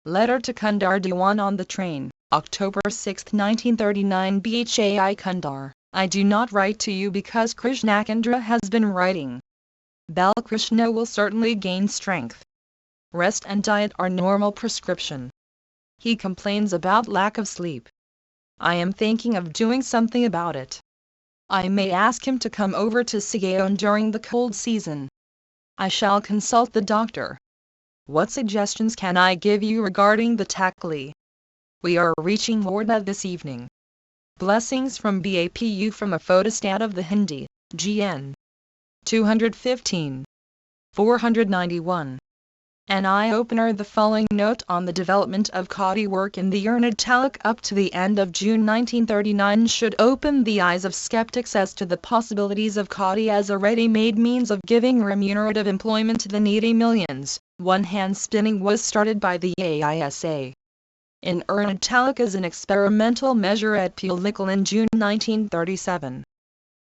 Letter to Kundar Diwan on the train, October 6, 1939 Bhai Kundar. I do not write to you because Krishnachandra has been writing. Balkrishna will certainly gain strength. Rest and diet are normal prescription. He complains about lack of sleep. I am thinking of doing something about it. I may ask him to come over to Sigaon during the cold season. I shall consult the doctor. What suggestions can I give you regarding the Takli? We are reaching Warda this evening. Blessings from BAPU from a photostat of the Hindi, GN 215. 491. An eye-opener. The following note on the development of khadi work in the Urnad Taluk up to the end of June 1939 should open the eyes of skeptics as to the possibilities of khadi as a ready-made means of giving remunerative employment to the needy millions. One hand spinning was started by the AISA in Urnad Taluk as an experimental measure at Pulikal in June 1937.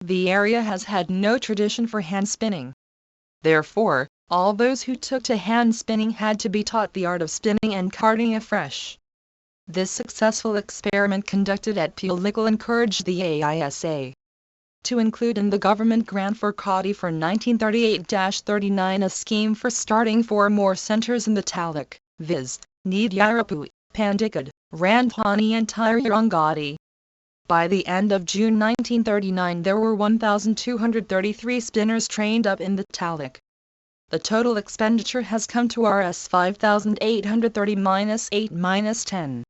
The area has had no tradition for hand spinning. Therefore, all those who took to hand spinning had to be taught the art of spinning and carding afresh. This successful experiment conducted at Pulikal encouraged the AISA to include in the government grant for khadi for 1938-39 a scheme for starting 4 more centers in the Taluk, viz., Nedyarapu, Pandikad, Randpani and Tirangadi. By the end of June 1939 there were 1,233 spinners trained up in the Taluk. The total expenditure has come to Rs 5,830-8-10.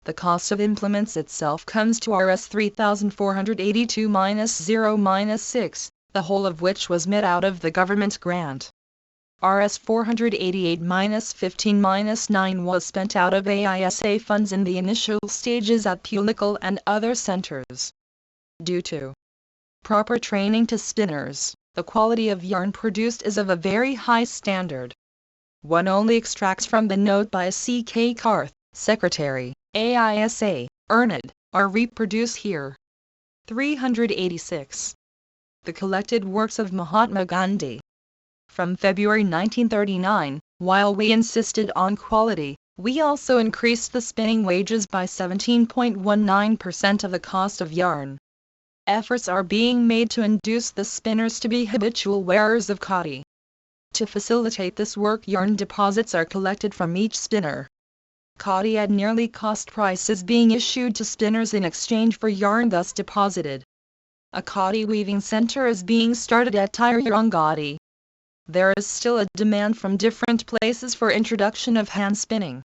The cost of implements itself comes to Rs 3,482-0-6, the whole of which was met out of the government grant. Rs 488-15-9 was spent out of AISA funds in the initial stages at Pulikal and other centers. Due to proper training to spinners, the quality of yarn produced is of a very high standard. One only extracts from the note by C.K. Karth, Secretary, AISA, Urnad, are reproduced here. 386. The collected works of Mahatma Gandhi. From February 1939, while we insisted on quality, we also increased the spinning wages by 17.19% of the cost of yarn. Efforts are being made to induce the spinners to be habitual wearers of khadi. To facilitate this work, yarn deposits are collected from each spinner. Khadi at nearly cost price is being issued to spinners in exchange for yarn thus deposited. A khadi weaving center is being started at Tirangadi. There is still a demand from different places for introduction of hand spinning.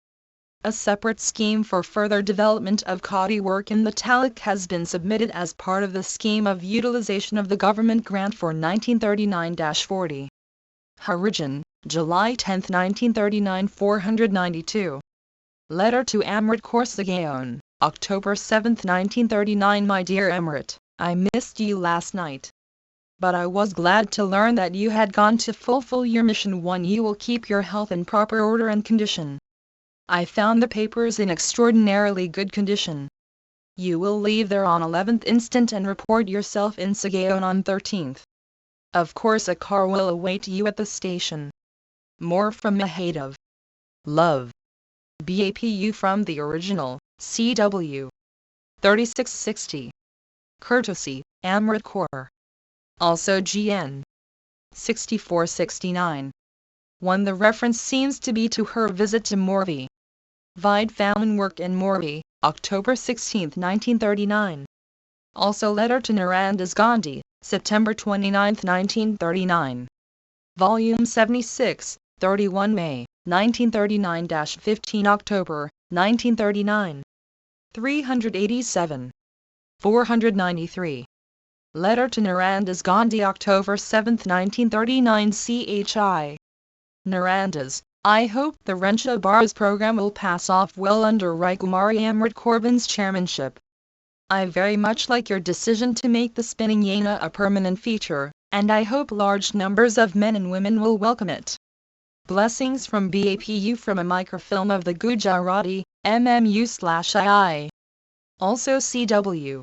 A separate scheme for further development of khadi work in the Taluk has been submitted as part of the scheme of utilization of the government grant for 1939-40. Harijan, July 10, 1939 492. Letter to Amrit Kaur Sigaon, October 7, 1939 My dear Amrit, I missed you last night. But I was glad to learn that you had gone to fulfill your mission. 1. You will keep your health in proper order and condition. I found the papers in extraordinarily good condition. You will leave there on 11th instant and report yourself in Sigaon on 13th. Of course a car will await you at the station. More from Mahadov. Love. BAPU from the original, CW 3660. Courtesy, Amrit Kaur. Also GN 6469. 1. The reference seems to be to her visit to Morbi. Vide Famine Work in Morbi, October 16, 1939. Also letter to Narandas Gandhi, September 29, 1939. Volume 76, 31 May, 1939-15 October, 1939. 387. 493. Letter to Narandas Gandhi, October 7, 1939 CHI. Narandas, I hope the Renshaw Bars program will pass off well under Rai Kumari Amrit Corbin's chairmanship. I very much like your decision to make the spinning yana a permanent feature, and I hope large numbers of men and women will welcome it. Blessings from BAPU from a microfilm of the Gujarati, MMU/II. Also CW.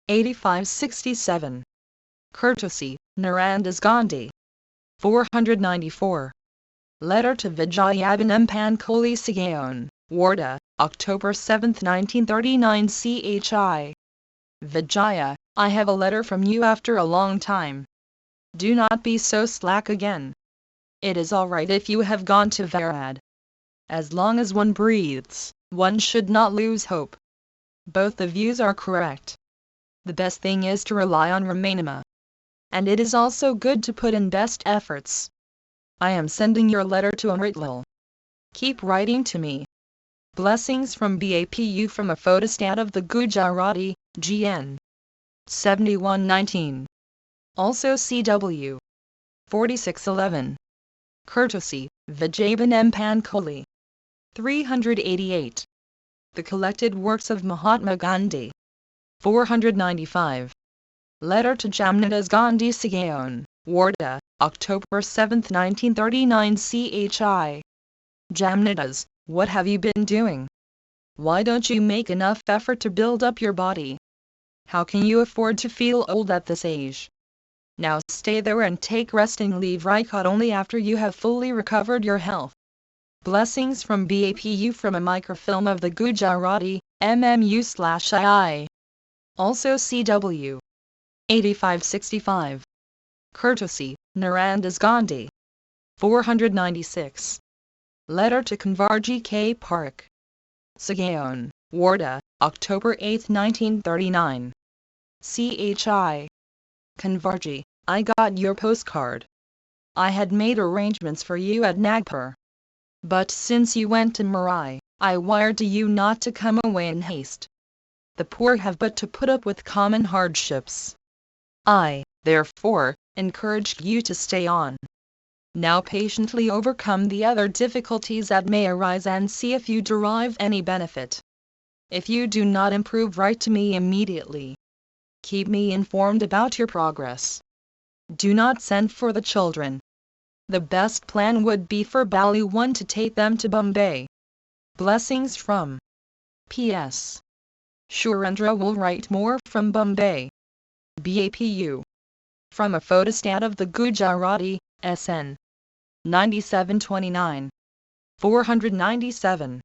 8567. Courtesy, Narandas Gandhi. 494. Letter to Vijayabanam Pankoli Sigaon, Warda, October 7, 1939 CHI. Vijaya, I have a letter from you after a long time. Do not be so slack again. It is all right if you have gone to Varad. As long as one breathes, one should not lose hope. Both the views are correct. The best thing is to rely on Ramanama. And it is also good to put in best efforts. I am sending your letter to Amritlal. Keep writing to me. Blessings from BAPU from a photostat of the Gujarati, GN. 7119. Also CW. 4611. Courtesy, Vijayabanam Pankoli. 388. The Collected Works of Mahatma Gandhi. 495. Letter to Jamnadas Gandhi Sigaon, Warda, October 7, 1939 CHI. Jamnadas, what have you been doing? Why don't you make enough effort to build up your body? How can you afford to feel old at this age? Now stay there and take rest and leave Raikot only after you have fully recovered your health. Blessings from BAPU from a microfilm of the Gujarati, MMU/II. Also CW. 8565. Courtesy, Narandas Gandhi. 496. Letter to Kanvarji K. Park. Sigaon, Warda, October 8, 1939. CHI. Kanvarji, I got your postcard. I had made arrangements for you at Nagpur. But since you went to Marai, I wired to you not to come away in haste. The poor have but to put up with common hardships. I, therefore, encouraged you to stay on. Now patiently overcome the other difficulties that may arise and see if you derive any benefit. If you do not improve, write to me immediately. Keep me informed about your progress. Do not send for the children. The best plan would be for Bali 1 to take them to Bombay. Blessings from P.S. Shurendra will write more from Bombay. BAPU. From a photostat of the Gujarati, SN. 9729. 497.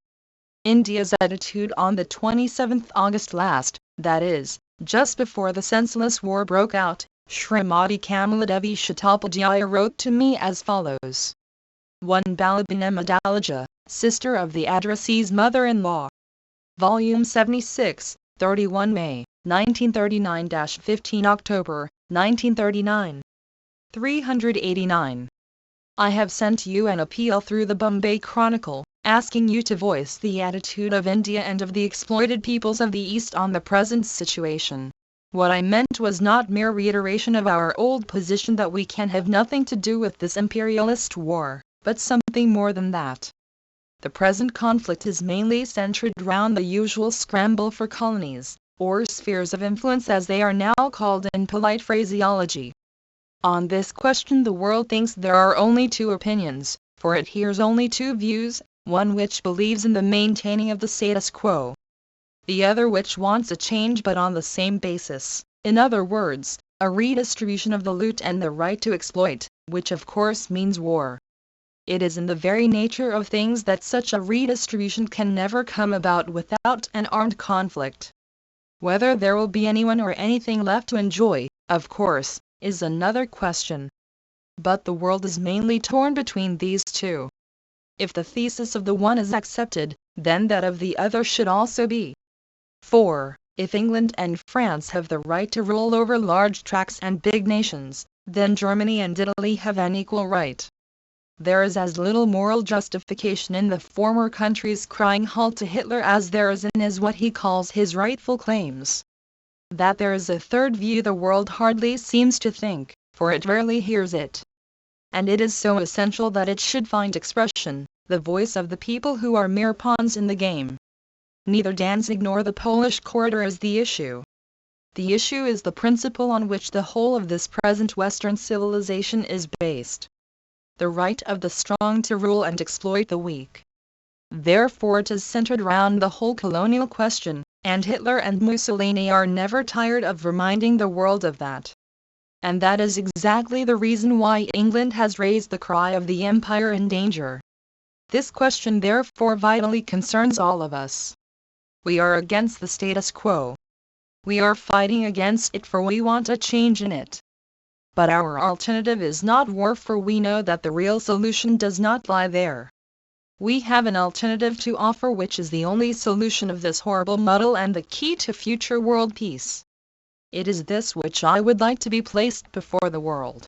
India's attitude on the 27th August last, that is, just before the senseless war broke out, Srimati Kamaladevi Chattopadhyaya wrote to me as follows. 1 Balabhanama Dalaja, sister of the addressee's mother-in-law. Volume 76, 31 May, 1939-15 October, 1939. 389. I have sent you an appeal through the Bombay Chronicle, asking you to voice the attitude of India and of the exploited peoples of the East on the present situation. What I meant was not mere reiteration of our old position that we can have nothing to do with this imperialist war, but something more than that. The present conflict is mainly centered round the usual scramble for colonies, or spheres of influence as they are now called in polite phraseology. On this question the world thinks there are only two opinions, for it hears only two views, one which believes in the maintaining of the status quo, the other which wants a change but on the same basis, in other words, a redistribution of the loot and the right to exploit, which of course means war. It is in the very nature of things that such a redistribution can never come about without an armed conflict. Whether there will be anyone or anything left to enjoy, of course, is another question. But the world is mainly torn between these two. If the thesis of the one is accepted, then that of the other should also be. 4. If England and France have the right to rule over large tracts and big nations, then Germany and Italy have an equal right. There is as little moral justification in the former countries crying halt to Hitler as there is in what he calls his rightful claims. That there is a third view the world hardly seems to think, for it rarely hears it. And it is so essential that it should find expression, the voice of the people who are mere pawns in the game. Neither Danzig nor the Polish quarter is the issue. The issue is the principle on which the whole of this present Western civilization is based. The right of the strong to rule and exploit the weak. Therefore it is centered round the whole colonial question, and Hitler and Mussolini are never tired of reminding the world of that. And that is exactly the reason why England has raised the cry of the empire in danger. This question therefore vitally concerns all of us. We are against the status quo. We are fighting against it for we want a change in it. But our alternative is not war, for we know that the real solution does not lie there. We have an alternative to offer which is the only solution of this horrible muddle and the key to future world peace. It is this which I would like to be placed before the world.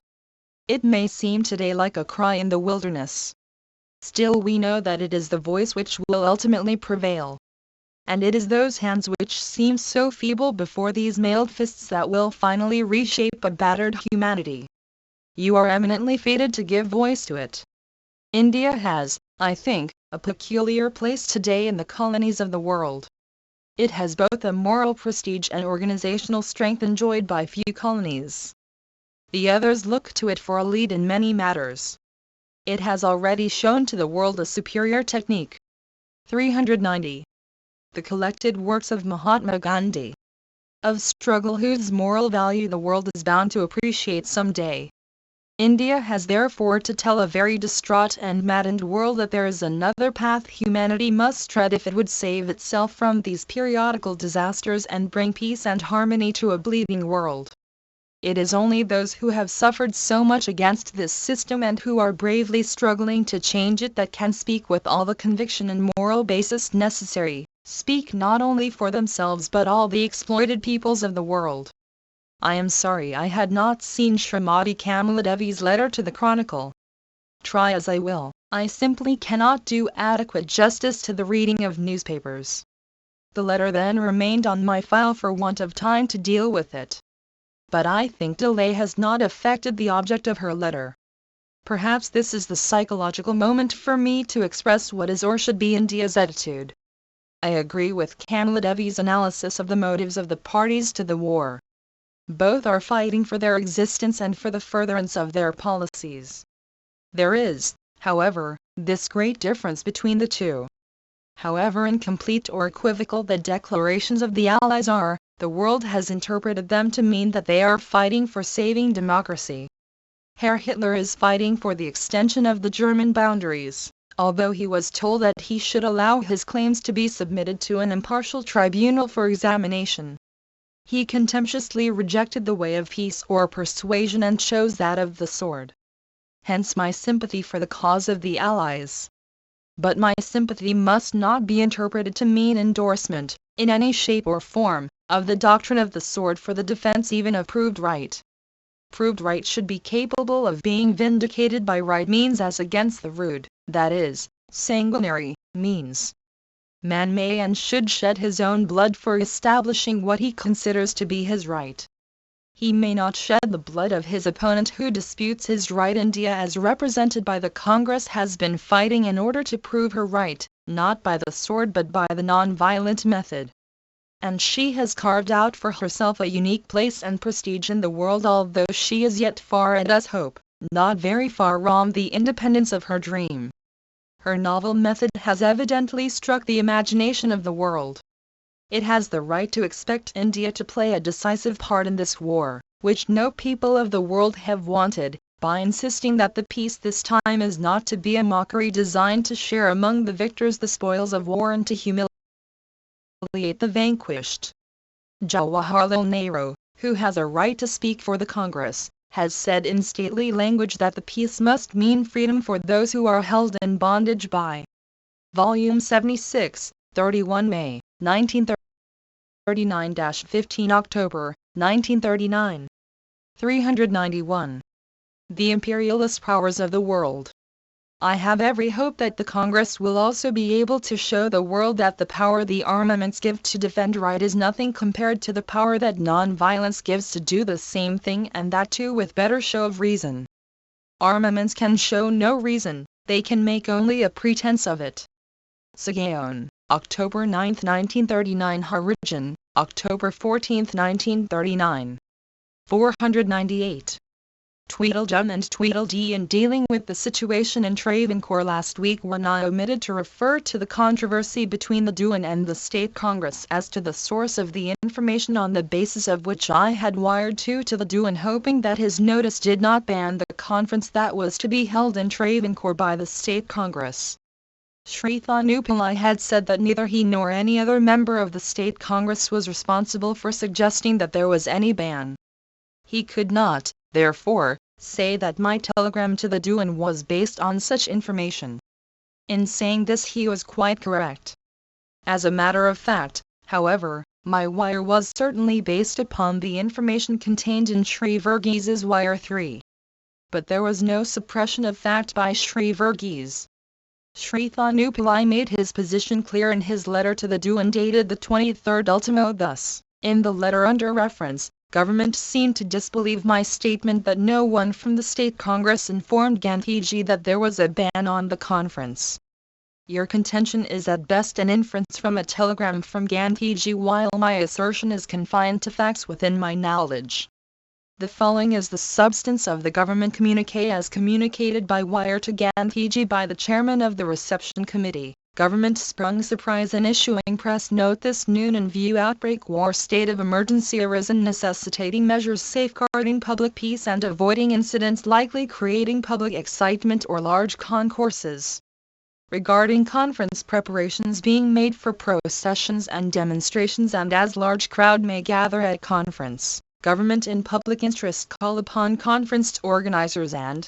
It may seem today like a cry in the wilderness. Still we know that it is the voice which will ultimately prevail. And it is those hands which seem so feeble before these mailed fists that will finally reshape a battered humanity. You are eminently fated to give voice to it. India has, I think, a peculiar place today in the colonies of the world. It has both a moral prestige and organizational strength enjoyed by few colonies. The others look to it for a lead in many matters. It has already shown to the world a superior technique. 390. The collected works of Mahatma Gandhi. Of struggle whose moral value the world is bound to appreciate some day. India has therefore to tell a very distraught and maddened world that there is another path humanity must tread if it would save itself from these periodical disasters and bring peace and harmony to a bleeding world. It is only those who have suffered so much against this system and who are bravely struggling to change it that can speak with all the conviction and moral basis necessary, speak not only for themselves but all the exploited peoples of the world. I am sorry I had not seen Shrimati Kamaladevi's letter to the Chronicle. Try as I will, I simply cannot do adequate justice to the reading of newspapers. The letter then remained on my file for want of time to deal with it. But I think delay has not affected the object of her letter. Perhaps this is the psychological moment for me to express what is or should be India's attitude. I agree with Kamaladevi's analysis of the motives of the parties to the war. Both are fighting for their existence and for the furtherance of their policies. There is, however, this great difference between the two. However incomplete or equivocal the declarations of the Allies are, the world has interpreted them to mean that they are fighting for saving democracy. Herr Hitler is fighting for the extension of the German boundaries, although he was told that he should allow his claims to be submitted to an impartial tribunal for examination. He contemptuously rejected the way of peace or persuasion and chose that of the sword. Hence my sympathy for the cause of the Allies. But my sympathy must not be interpreted to mean endorsement, in any shape or form, of the doctrine of the sword for the defense even of proved right. Proved right should be capable of being vindicated by right means as against the rude, that is, sanguinary, means. Man may and should shed his own blood for establishing what he considers to be his right. He may not shed the blood of his opponent who disputes his right. India as represented by the Congress has been fighting in order to prove her right, not by the sword but by the non-violent method. And she has carved out for herself a unique place and prestige in the world, although she is yet far, and us hope, not very far from the independence of her dream. Her novel method has evidently struck the imagination of the world. It has the right to expect India to play a decisive part in this war, which no people of the world have wanted, by insisting that the peace this time is not to be a mockery designed to share among the victors the spoils of war and to humiliate the vanquished. Jawaharlal Nehru, who has a right to speak for the Congress, has said in stately language that the peace must mean freedom for those who are held in bondage by. Volume 76, 31 May, 1939-15 October, 1939. 391. the imperialist powers of the world. I have every hope that the Congress will also be able to show the world that the power the armaments give to defend right is nothing compared to the power that non-violence gives to do the same thing, and that too with better show of reason. Armaments can show no reason, they can make only a pretense of it. Sagayon, October 9, 1939. Origin, October 14, 1939. 498. Tweedledum and Tweedledee in dealing with the situation in Travancore last week when I omitted to refer to the controversy between the Duan and the State Congress as to the source of the information on the basis of which I had wired to the Duan, hoping that his notice did not ban the conference that was to be held in Travancore by the State Congress. Sri Thanupalai had said that neither he nor any other member of the State Congress was responsible for suggesting that there was any ban. He could not, therefore, say that my telegram to the Duan was based on such information. In saying this he was quite correct. As a matter of fact, however, my wire was certainly based upon the information contained in Sri Verghese's Wire 3. But there was no suppression of fact by Sri Verghese. Sri Thanupalai made his position clear in his letter to the Duan dated the 23rd ultimo thus, in the letter under reference, government seemed to disbelieve my statement that no one from the State Congress informed Gandhiji that there was a ban on the conference. Your contention is at best an inference from a telegram from Gandhiji, while my assertion is confined to facts within my knowledge. The following is the substance of the government communiqué as communicated by wire to Gandhiji by the chairman of the reception committee. Government sprung surprise in issuing press note this noon in view outbreak war state of emergency arisen necessitating measures safeguarding public peace and avoiding incidents likely creating public excitement or large concourses. Regarding conference preparations being made for processions and demonstrations and as large crowd may gather at conference, government in public interest call upon conference organizers and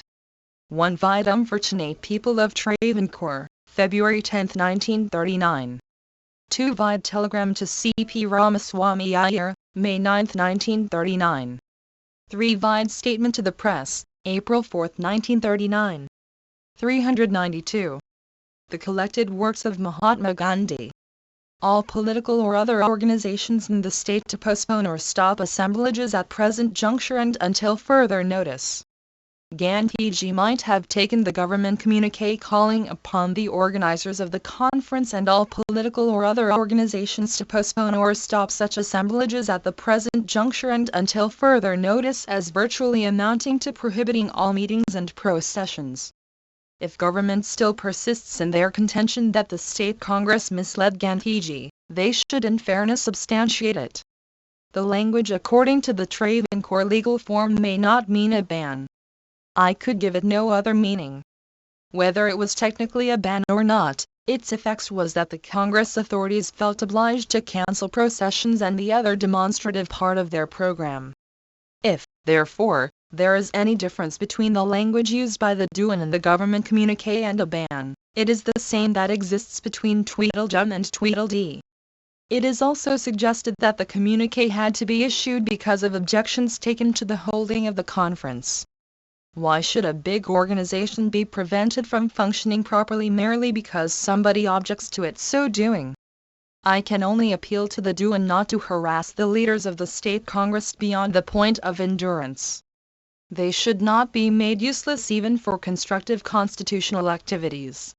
1. Vide unfortunate people of Travancore, February 10, 1939. 2. Vide telegram to C.P. Ramaswamy Iyer, May 9, 1939. 3. Vide statement to the press, April 4, 1939. 392. The collected works of Mahatma Gandhi. All political or other organizations in the state to postpone or stop assemblages at present juncture and until further notice. Gandhiji might have taken the government communiqué calling upon the organizers of the conference and all political or other organizations to postpone or stop such assemblages at the present juncture and until further notice as virtually amounting to prohibiting all meetings and processions. If government still persists in their contention that the State Congress misled Gandhiji, they should in fairness substantiate it. The language according to the Travancore legal form may not mean a ban. I could give it no other meaning. Whether it was technically a ban or not, its effects was that the Congress authorities felt obliged to cancel processions and the other demonstrative part of their program. If, therefore, there is any difference between the language used by the Duan and the government communiqué and a ban, it is the same that exists between Tweedledum and Tweedledee. It is also suggested that the communiqué had to be issued because of objections taken to the holding of the conference. Why should a big organization be prevented from functioning properly merely because somebody objects to it so doing? I can only appeal to the Duan not to harass the leaders of the State Congress beyond the point of endurance. They should not be made useless even for constructive constitutional activities.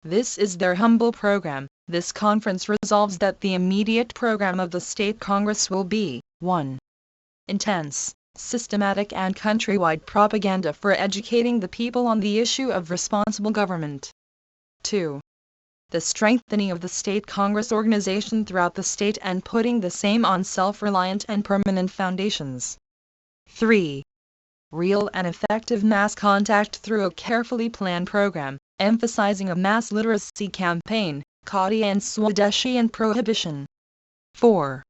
This is their humble program. This conference resolves that the immediate program of the State Congress will be 1. Intense, systematic and countrywide propaganda for educating the people on the issue of responsible government. 2. The strengthening of the State Congress organization throughout the state and putting the same on self-reliant and permanent foundations. 3. Real and effective mass contact through a carefully planned program, emphasizing a mass literacy campaign, Khadi and Swadeshi and prohibition. 4.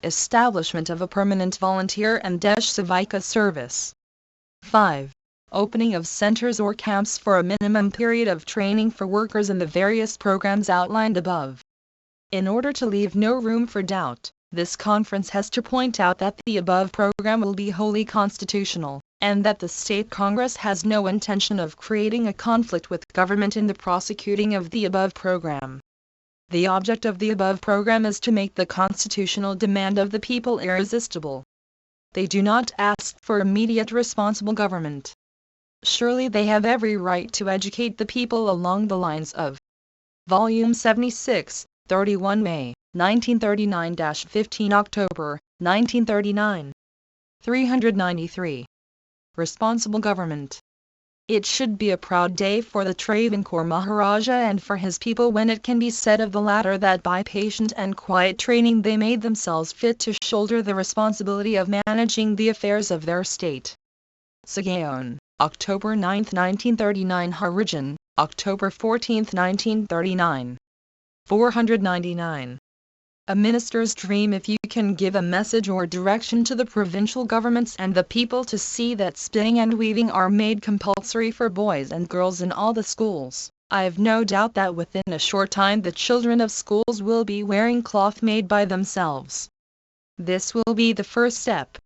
Establishment of a permanent volunteer and Desh Savika service. 5. Opening of centers or camps for a minimum period of training for workers in the various programs outlined above. In order to leave no room for doubt, this conference has to point out that the above program will be wholly constitutional, and that the State Congress has no intention of creating a conflict with government in the prosecuting of the above program. The object of the above program is to make the constitutional demand of the people irresistible. They do not ask for immediate responsible government. Surely they have every right to educate the people along the lines of Volume 76, 31 May, 1939-15 October, 1939. 393. Responsible Government. It should be a proud day for the Travancore Maharaja and for his people when it can be said of the latter that by patient and quiet training they made themselves fit to shoulder the responsibility of managing the affairs of their state. Sagaon, October 9, 1939. Harijan, October 14, 1939. 499. A minister's dream. If you can give a message or direction to the provincial governments and the people to see that spinning and weaving are made compulsory for boys and girls in all the schools, I have no doubt that within a short time the children of schools will be wearing cloth made by themselves. This will be the first step.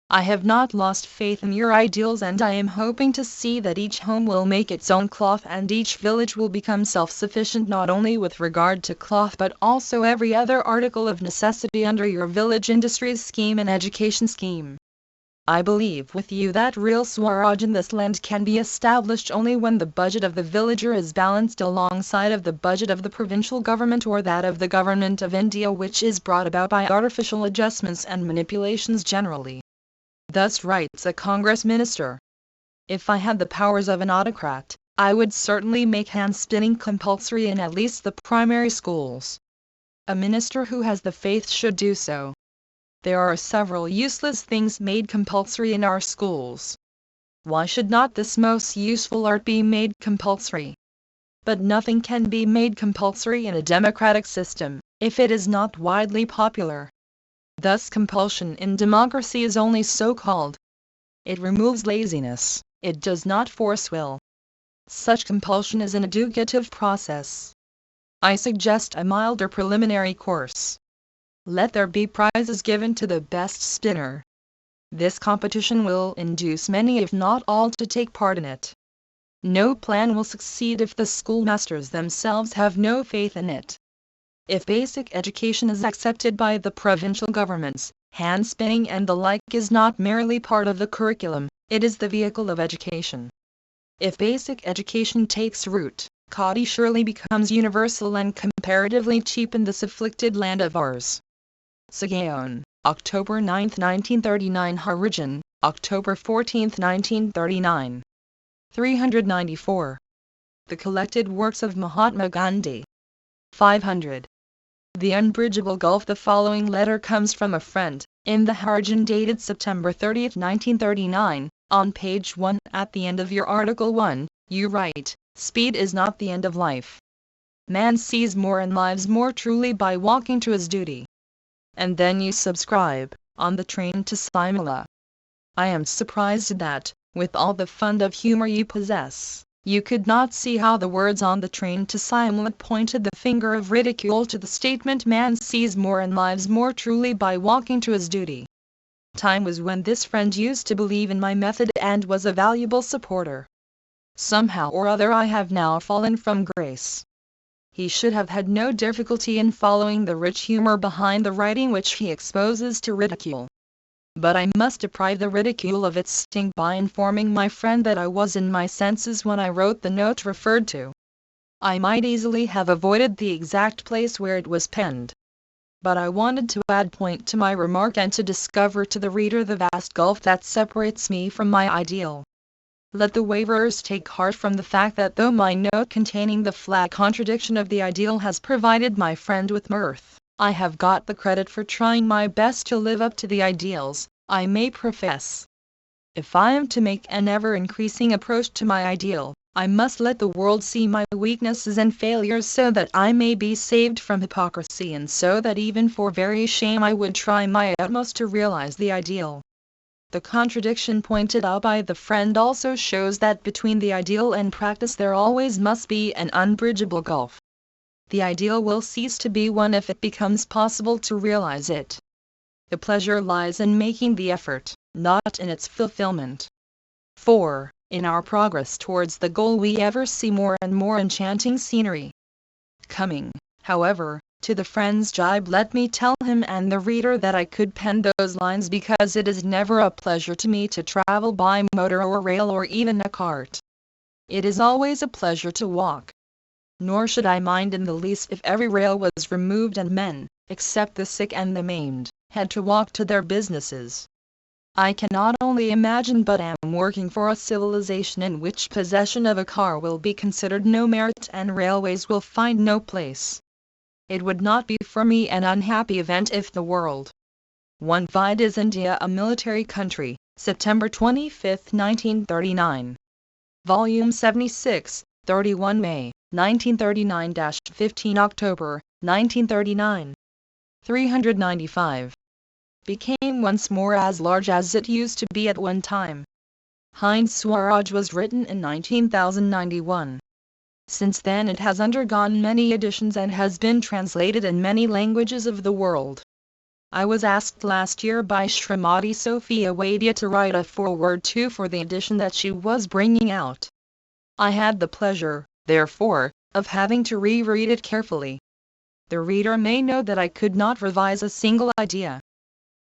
I have not lost faith in your ideals, and I am hoping to see that each home will make its own cloth and each village will become self-sufficient not only with regard to cloth but also every other article of necessity under your village industries scheme and education scheme. I believe with you that real Swaraj in this land can be established only when the budget of the villager is balanced alongside of the budget of the provincial government or that of the government of India, which is brought about by artificial adjustments and manipulations generally. Thus writes a Congress minister. If I had the powers of an autocrat, I would certainly make hand-spinning compulsory in at least the primary schools. A minister who has the faith should do so. There are several useless things made compulsory in our schools. Why should not this most useful art be made compulsory? But nothing can be made compulsory in a democratic system, if it is not widely popular. Thus compulsion in democracy is only so called. It removes laziness, it does not force will. Such compulsion is an educative process. I suggest a milder preliminary course. Let there be prizes given to the best spinner. This competition will induce many if not all to take part in it. No plan will succeed if the schoolmasters themselves have no faith in it. If basic education is accepted by the provincial governments, hand-spinning and the like is not merely part of the curriculum, it is the vehicle of education. If basic education takes root, khadi surely becomes universal and comparatively cheap in this afflicted land of ours. Sagaon, October 9, 1939. Harijan, October 14, 1939. 394. The collected works of Mahatma Gandhi. 500. The Unbridgeable Gulf. The following letter comes from a friend, in the Harijan dated September 30, 1939, on page 1. At the end of your article 1, you write, "Speed is not the end of life. Man sees more and lives more truly by walking to his duty." And then you subscribe, "On the train to Simla." I am surprised that, with all the fund of humor you possess, you could not see how the words "on the train to Simla" pointed the finger of ridicule to the statement "man sees more and lives more truly by walking to his duty." Time was when this friend used to believe in my method and was a valuable supporter. Somehow or other I have now fallen from grace. He should have had no difficulty in following the rich humor behind the writing which he exposes to ridicule. But I must deprive the ridicule of its sting by informing my friend that I was in my senses when I wrote the note referred to. I might easily have avoided the exact place where it was penned. But I wanted to add point to my remark and to discover to the reader the vast gulf that separates me from my ideal. Let the waverers take heart from the fact that though my note containing the flat contradiction of the ideal has provided my friend with mirth, I have got the credit for trying my best to live up to the ideals I may profess. If I am to make an ever-increasing approach to my ideal, I must let the world see my weaknesses and failures so that I may be saved from hypocrisy, and so that even for very shame I would try my utmost to realize the ideal. The contradiction pointed out by the friend also shows that between the ideal and practice there always must be an unbridgeable gulf. The ideal will cease to be one if it becomes possible to realize it. The pleasure lies in making the effort, not in its fulfillment. 4. In our progress towards the goal we ever see more and more enchanting scenery. Coming, however, to the friend's jibe, let me tell him and the reader that I could pen those lines because it is never a pleasure to me to travel by motor or rail or even a cart. It is always a pleasure to walk. Nor should I mind in the least if every rail was removed and men, except the sick and the maimed, had to walk to their businesses. I can not only imagine but am working for a civilization in which possession of a car will be considered no merit and railways will find no place. It would not be for me an unhappy event if the world. 1. Wide is India a military country, September 25, 1939. Volume 76, 31 May, 1939-15 October, 1939. 395. Became once more as large as it used to be at one time. Hind Swaraj was written in 19,091. Since then it has undergone many editions and has been translated in many languages of the world. I was asked last year by Srimati Sophia Wadia to write a foreword too for the edition that she was bringing out. I had the pleasure, therefore, of having to reread it carefully. The reader may know that I could not revise a single idea.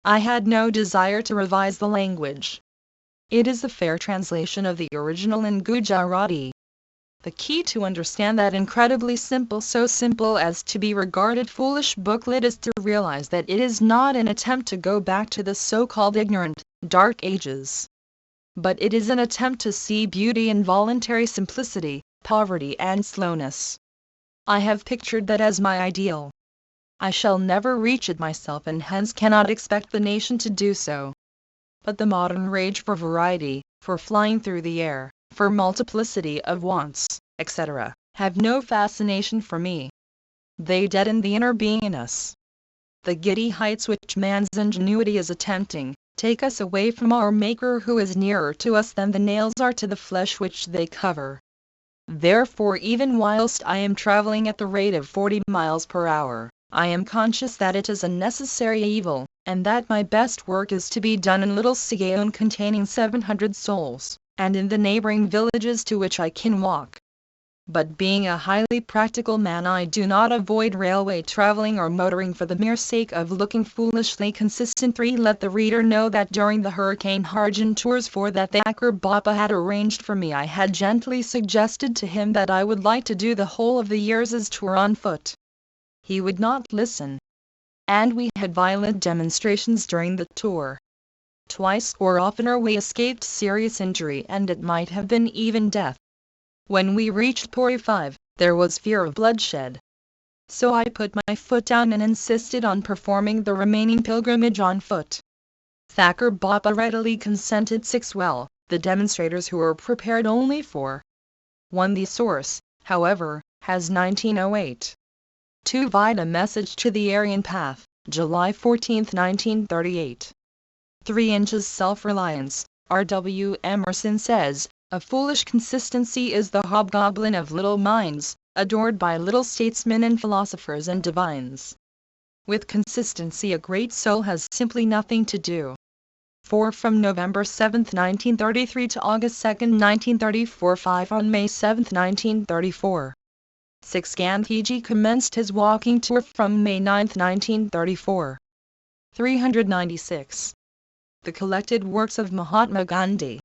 I had no desire to revise the language. It is a fair translation of the original in Gujarati. The key to understand that incredibly simple, so simple as to be regarded foolish booklet is to realize that it is not an attempt to go back to the so-called ignorant, dark ages. But it is an attempt to see beauty in voluntary simplicity, poverty and slowness. I have pictured that as my ideal. I shall never reach it myself and hence cannot expect the nation to do so. But the modern rage for variety, for flying through the air, for multiplicity of wants, etc., have no fascination for me. They deaden the inner being in us. The giddy heights which man's ingenuity is attempting, take us away from our Maker who is nearer to us than the nails are to the flesh which they cover. Therefore even whilst I am travelling at the rate of 40 miles per hour, I am conscious that it is a necessary evil, and that my best work is to be done in little Sigaon containing 700 souls, and in the neighbouring villages to which I can walk. But being a highly practical man I do not avoid railway travelling or motoring for the mere sake of looking foolishly consistent. 3. Let the reader know that during the Hurricane Harjan tours for that Thakur Bappa had arranged for me I had gently suggested to him that I would like to do the whole of the year's tour on foot. He would not listen. And we had violent demonstrations during the tour. Twice or oftener we escaped serious injury and it might have been even death. When we reached Puri 5, there was fear of bloodshed. So I put my foot down and insisted on performing the remaining pilgrimage on foot. Thakur Bappa readily consented. 6. Well, the demonstrators who were prepared only for 1. The source, however, has 1908. 2. Vida Message to the Aryan Path, July 14, 1938. 3 inches self-reliance, R.W. Emerson says, a foolish consistency is the hobgoblin of little minds, adored by little statesmen and philosophers and divines. With consistency a great soul has simply nothing to do. 4. From November 7, 1933 to August 2, 1934. 5. On May 7, 1934. 6. Gandhiji commenced his walking tour from May 9, 1934. 396. The collected works of Mahatma Gandhi.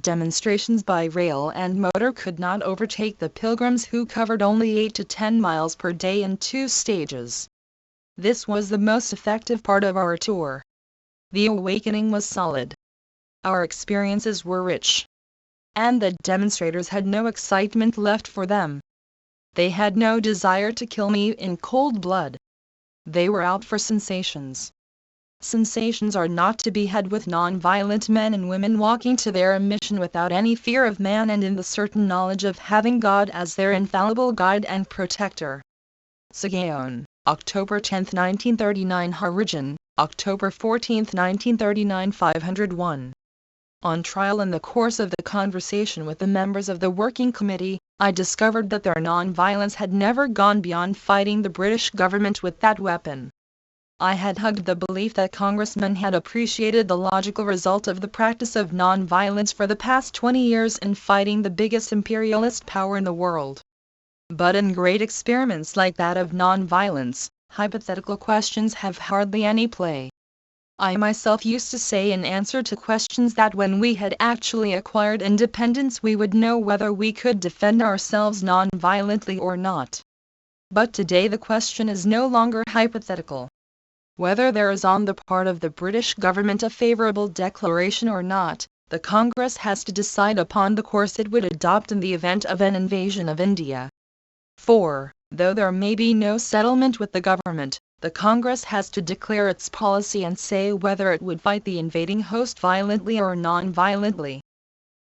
Demonstrations by rail and motor could not overtake the pilgrims who covered only 8 to 10 miles per day in 2 stages. This was the most effective part of our tour. The awakening was solid. Our experiences were rich. And the demonstrators had no excitement left for them. They had no desire to kill me in cold blood. They were out for sensations. Sensations are not to be had with non-violent men and women walking to their mission without any fear of man and in the certain knowledge of having God as their infallible guide and protector. Sigaon, October 10, 1939. Harijan, October 14, 1939. 501. On trial in the course of the conversation with the members of the working committee, I discovered that their non-violence had never gone beyond fighting the British government with that weapon. I had hugged the belief that congressmen had appreciated the logical result of the practice of non-violence for the past 20 years in fighting the biggest imperialist power in the world. But in great experiments like that of non-violence, hypothetical questions have hardly any play. I myself used to say in answer to questions that when we had actually acquired independence we would know whether we could defend ourselves non-violently or not. But today the question is no longer hypothetical. Whether there is on the part of the British government a favourable declaration or not, the Congress has to decide upon the course it would adopt in the event of an invasion of India. For, though there may be no settlement with the government, the Congress has to declare its policy and say whether it would fight the invading host violently or non-violently.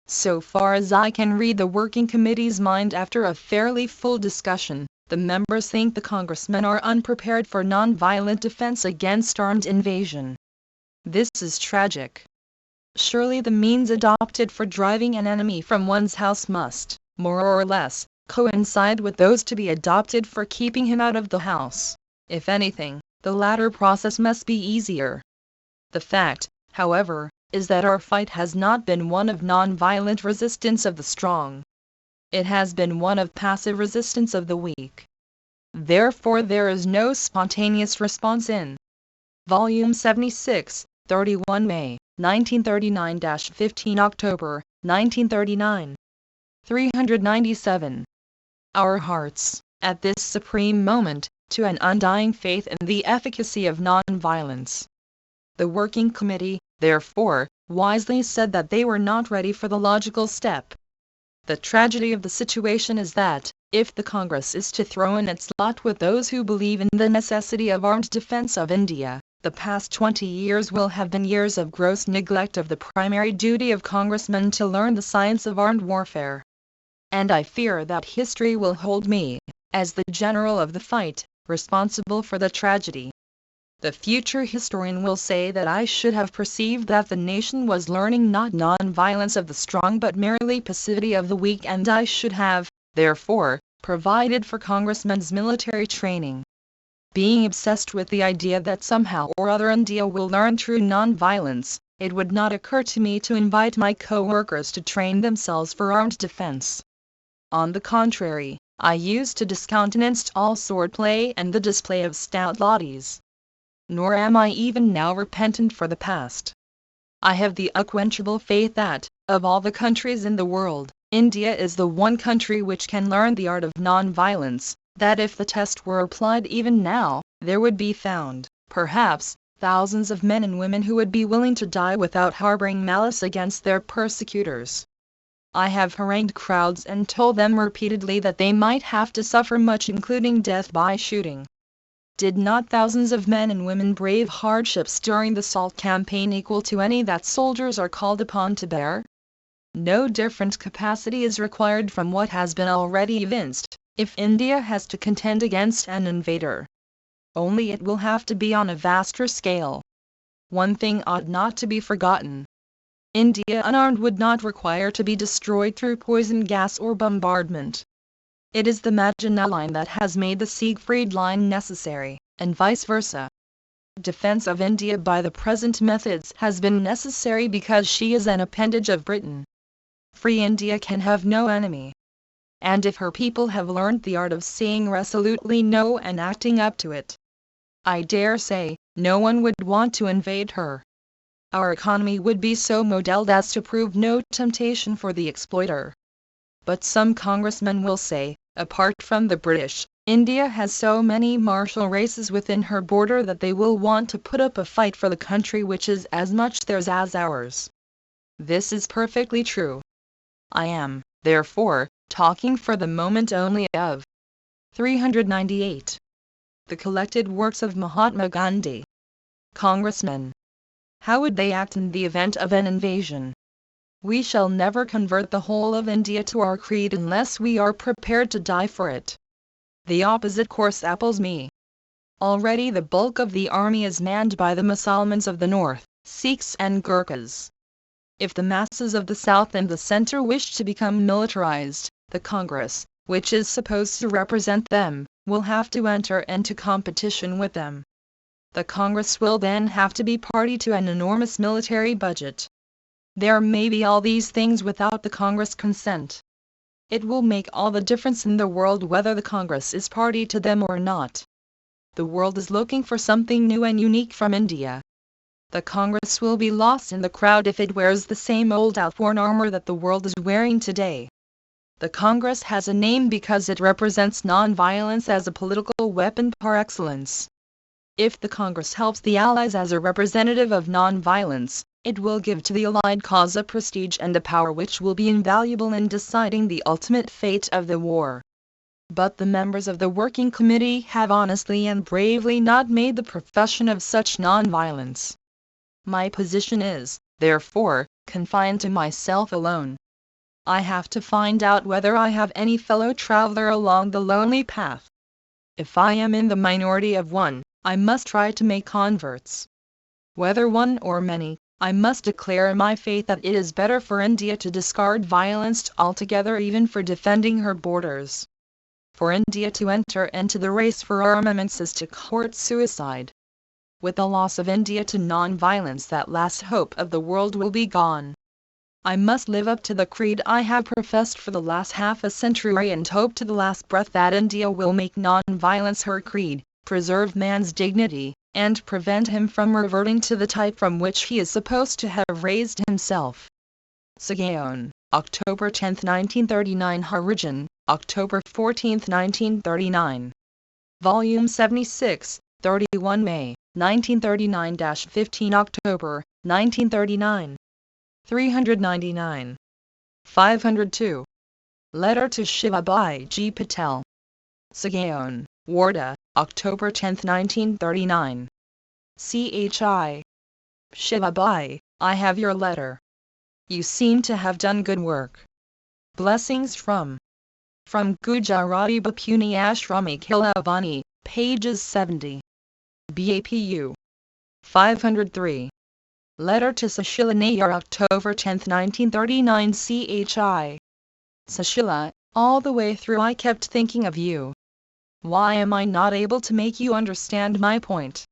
So far as I can read the Working Committee's mind after a fairly full discussion, the members think the congressmen are unprepared for non-violent defense against armed invasion. This is tragic. Surely the means adopted for driving an enemy from one's house must, more or less, coincide with those to be adopted for keeping him out of the house. If anything, the latter process must be easier. The fact, however, is that our fight has not been one of non-violent resistance of the strong. It has been one of passive resistance of the weak. Therefore there is no spontaneous response in Volume 76, 31 May, 1939-15 October, 1939. 397. Our hearts, at this supreme moment, to an undying faith in the efficacy of non-violence. The Working Committee, therefore, wisely said that they were not ready for the logical step. The tragedy of the situation is that, if the Congress is to throw in its lot with those who believe in the necessity of armed defense of India, the past 20 years will have been years of gross neglect of the primary duty of congressmen to learn the science of armed warfare. And I fear that history will hold me, as the general of the fight, responsible for the tragedy. The future historian will say that I should have perceived that the nation was learning not non-violence of the strong but merely passivity of the weak, and I should have, therefore, provided for congressmen's military training. Being obsessed with the idea that somehow or other India will learn true non-violence, it would not occur to me to invite my co-workers to train themselves for armed defense. On the contrary, I used to discountenance all swordplay and the display of stout laudis. Nor am I even now repentant for the past. I have the unquenchable faith that, of all the countries in the world, India is the one country which can learn the art of non-violence, that if the test were applied even now, there would be found, perhaps, thousands of men and women who would be willing to die without harboring malice against their persecutors. I have harangued crowds and told them repeatedly that they might have to suffer much, including death by shooting. Did not thousands of men and women brave hardships during the Salt campaign equal to any that soldiers are called upon to bear? No different capacity is required from what has been already evinced, if India has to contend against an invader. Only it will have to be on a vaster scale. One thing ought not to be forgotten. India unarmed would not require to be destroyed through poison gas or bombardment. It is the Maginot Line that has made the Siegfried Line necessary, and vice versa. Defense of India by the present methods has been necessary because she is an appendage of Britain. Free India can have no enemy. And if her people have learned the art of saying resolutely no and acting up to it, I dare say, no one would want to invade her. Our economy would be so modelled as to prove no temptation for the exploiter. But some congressmen will say, apart from the British, India has so many martial races within her border that they will want to put up a fight for the country which is as much theirs as ours. This is perfectly true. I am, therefore, talking for the moment only of 398. The collected works of Mahatma Gandhi. Congressmen. How would they act in the event of an invasion? We shall never convert the whole of India to our creed unless we are prepared to die for it. The opposite course appals me. Already the bulk of the army is manned by the Musalmans of the north, Sikhs and Gurkhas. If the masses of the south and the centre wish to become militarized, the Congress, which is supposed to represent them, will have to enter into competition with them. The Congress will then have to be party to an enormous military budget. There may be all these things without the Congress consent. It will make all the difference in the world whether the Congress is party to them or not. The world is looking for something new and unique from India. The Congress will be lost in the crowd if it wears the same old outworn armor that the world is wearing today. The Congress has a name because it represents non-violence as a political weapon par excellence. If the Congress helps the Allies as a representative of non-violence, it will give to the Allied cause a prestige and a power which will be invaluable in deciding the ultimate fate of the war. But the members of the Working Committee have honestly and bravely not made the profession of such non-violence. My position is, therefore, confined to myself alone. I have to find out whether I have any fellow traveler along the lonely path. If I am in the minority of one, I must try to make converts. Whether one or many, I must declare my faith that it is better for India to discard violence altogether even for defending her borders. For India to enter into the race for armaments is to court suicide. With the loss of India to non-violence, that last hope of the world will be gone. I must live up to the creed I have professed for the last half a century and hope to the last breath that India will make non-violence her creed, preserve man's dignity, and prevent him from reverting to the type from which he is supposed to have raised himself. Sagaon, October 10, 1939. Origin, October 14, 1939. Volume 76, 31 May, 1939-15 October, 1939. 399. 502. Letter to Shivabai G. Patel. Sagaon, Wardha, October 10, 1939. CHI. Shivabai, I have your letter. You seem to have done good work. Blessings from Gujarati Bapuni Ashrami Kilavani, pages 70. BAPU. 503. Letter to Sushila Nayar, October 10, 1939. CHI. Sushila, all the way through I kept thinking of you. Why am I not able to make you understand my point?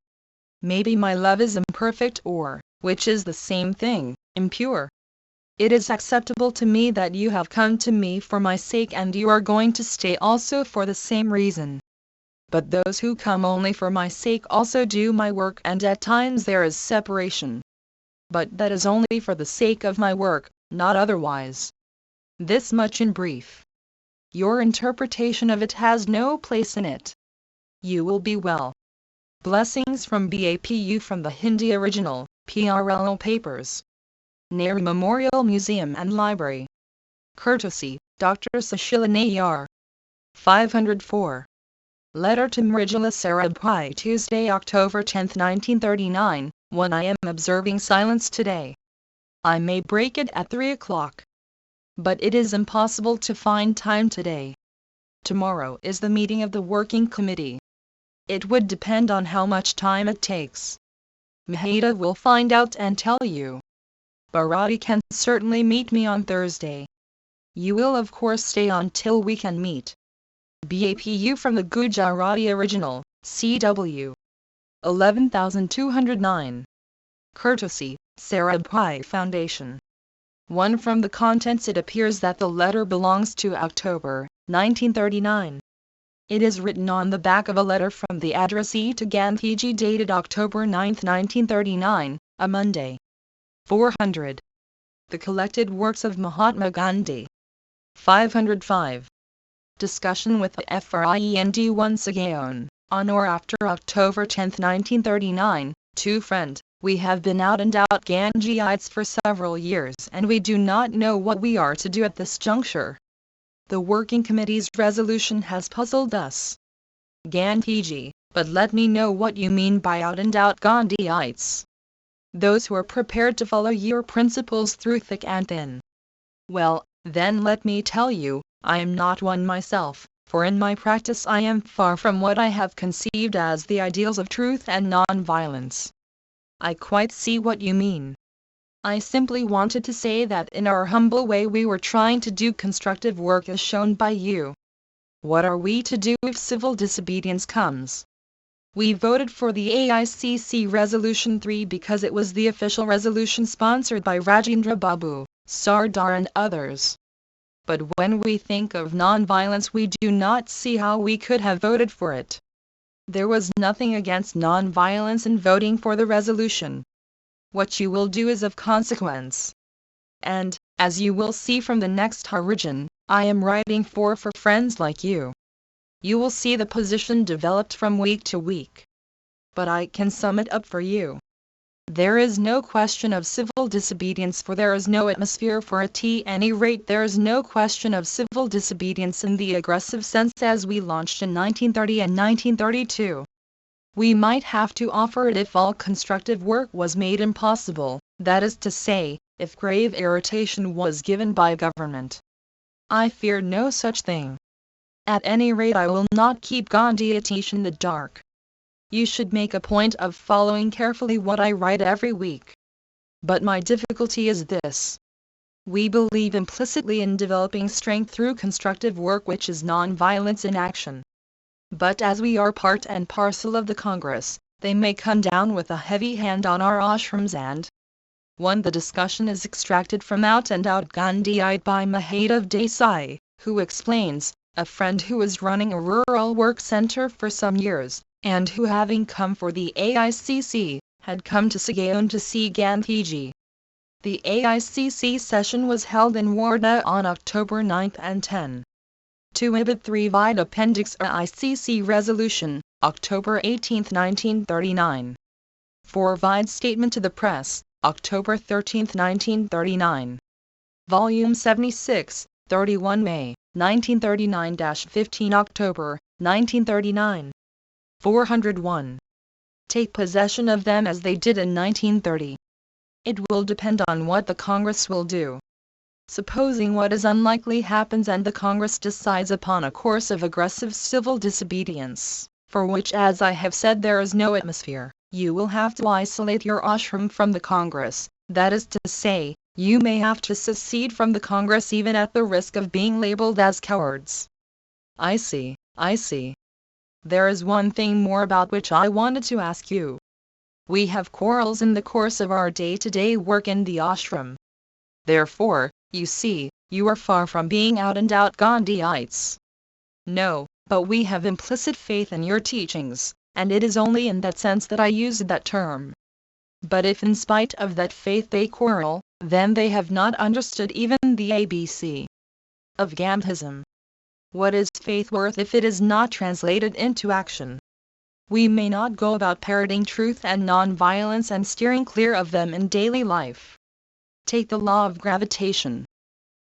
Maybe my love is imperfect or, which is the same thing, impure. It is acceptable to me that you have come to me for my sake and you are going to stay also for the same reason. But those who come only for my sake also do my work, and at times there is separation. But that is only for the sake of my work, not otherwise. This much in brief. Your interpretation of it has no place in it. You will be well. Blessings from BAPU from the Hindi original, PRL papers. Nehru Memorial Museum and Library. Courtesy, Dr. Sushila Nayar. 504. Letter to Mridula Sarabhai, Tuesday, October 10, 1939, when I am observing silence today. I may break it at 3 o'clock. But it is impossible to find time today. Tomorrow is the meeting of the Working Committee. It would depend on how much time it takes. Maheda will find out and tell you. Bharati can certainly meet me on Thursday. You will of course stay on till we can meet. BAPU from the Gujarati original, CW. 11209. Courtesy, Sarabhai Foundation. 1 From the contents it appears that the letter belongs to October, 1939. It is written on the back of a letter from the addressee to Gandhiji dated October 9, 1939, a Monday. 400. The collected works of Mahatma Gandhi. 505. Discussion with the FRIEND 1 Sagaon, on or after October 10, 1939, to friend. We have been out and out Gandhiites for several years and we do not know what we are to do at this juncture. The Working Committee's resolution has puzzled us. Gandhiji, but let me know what you mean by out and out Gandhiites. Those who are prepared to follow your principles through thick and thin. Well, then let me tell you, I am not one myself, for in my practice I am far from what I have conceived as the ideals of truth and non-violence. I quite see what you mean. I simply wanted to say that in our humble way we were trying to do constructive work as shown by you. What are we to do if civil disobedience comes? We voted for the AICC Resolution 3 because it was the official resolution sponsored by Rajendra Babu, Sardar and others. But when we think of non-violence, we do not see how we could have voted for it. There was nothing against non-violence in voting for the resolution. What you will do is of consequence. And, as you will see from the next Harijan, I am writing for friends like you. You will see the position developed from week to week. But I can sum it up for you. There is no question of civil disobedience, for there is no atmosphere for it. At any rate, there is no question of civil disobedience in the aggressive sense as we launched in 1930 and 1932. We might have to offer it if all constructive work was made impossible, that is to say, if grave irritation was given by government. I fear no such thing. At any rate, I will not keep Gandhi Atish in the dark. You should make a point of following carefully what I write every week. But my difficulty is this. We believe implicitly in developing strength through constructive work, which is non-violence in action. But as we are part and parcel of the Congress, they may come down with a heavy hand on our ashrams and 1. The discussion is extracted from Out and Out Gandhiite by Mahadev Desai, who explains, a friend who was running a rural work center for some years, and who, having come for the AICC, had come to Sagaon to see Gandhiji. The AICC session was held in Wardha on October 9 and 10. 2. Ibid 3 Vide Appendix AICC Resolution, October 18, 1939. 4 Vide Statement to the Press, October 13, 1939. Volume 76, 31 May, 1939-15 October, 1939. 401. Take possession of them as they did in 1930. It will depend on what the Congress will do. Supposing what is unlikely happens and the Congress decides upon a course of aggressive civil disobedience, for which, as I have said, there is no atmosphere, you will have to isolate your ashram from the Congress, that is to say, you may have to secede from the Congress even at the risk of being labeled as cowards. I see. There is one thing more about which I wanted to ask you. We have quarrels in the course of our day-to-day work in the ashram. Therefore, you see, you are far from being out-and-out Gandhiites. No, but we have implicit faith in your teachings, and it is only in that sense that I use that term. But if in spite of that faith they quarrel, then they have not understood even the ABC of Gandhism. What is faith worth if it is not translated into action? We may not go about parroting truth and non-violence and steering clear of them in daily life. Take the law of gravitation.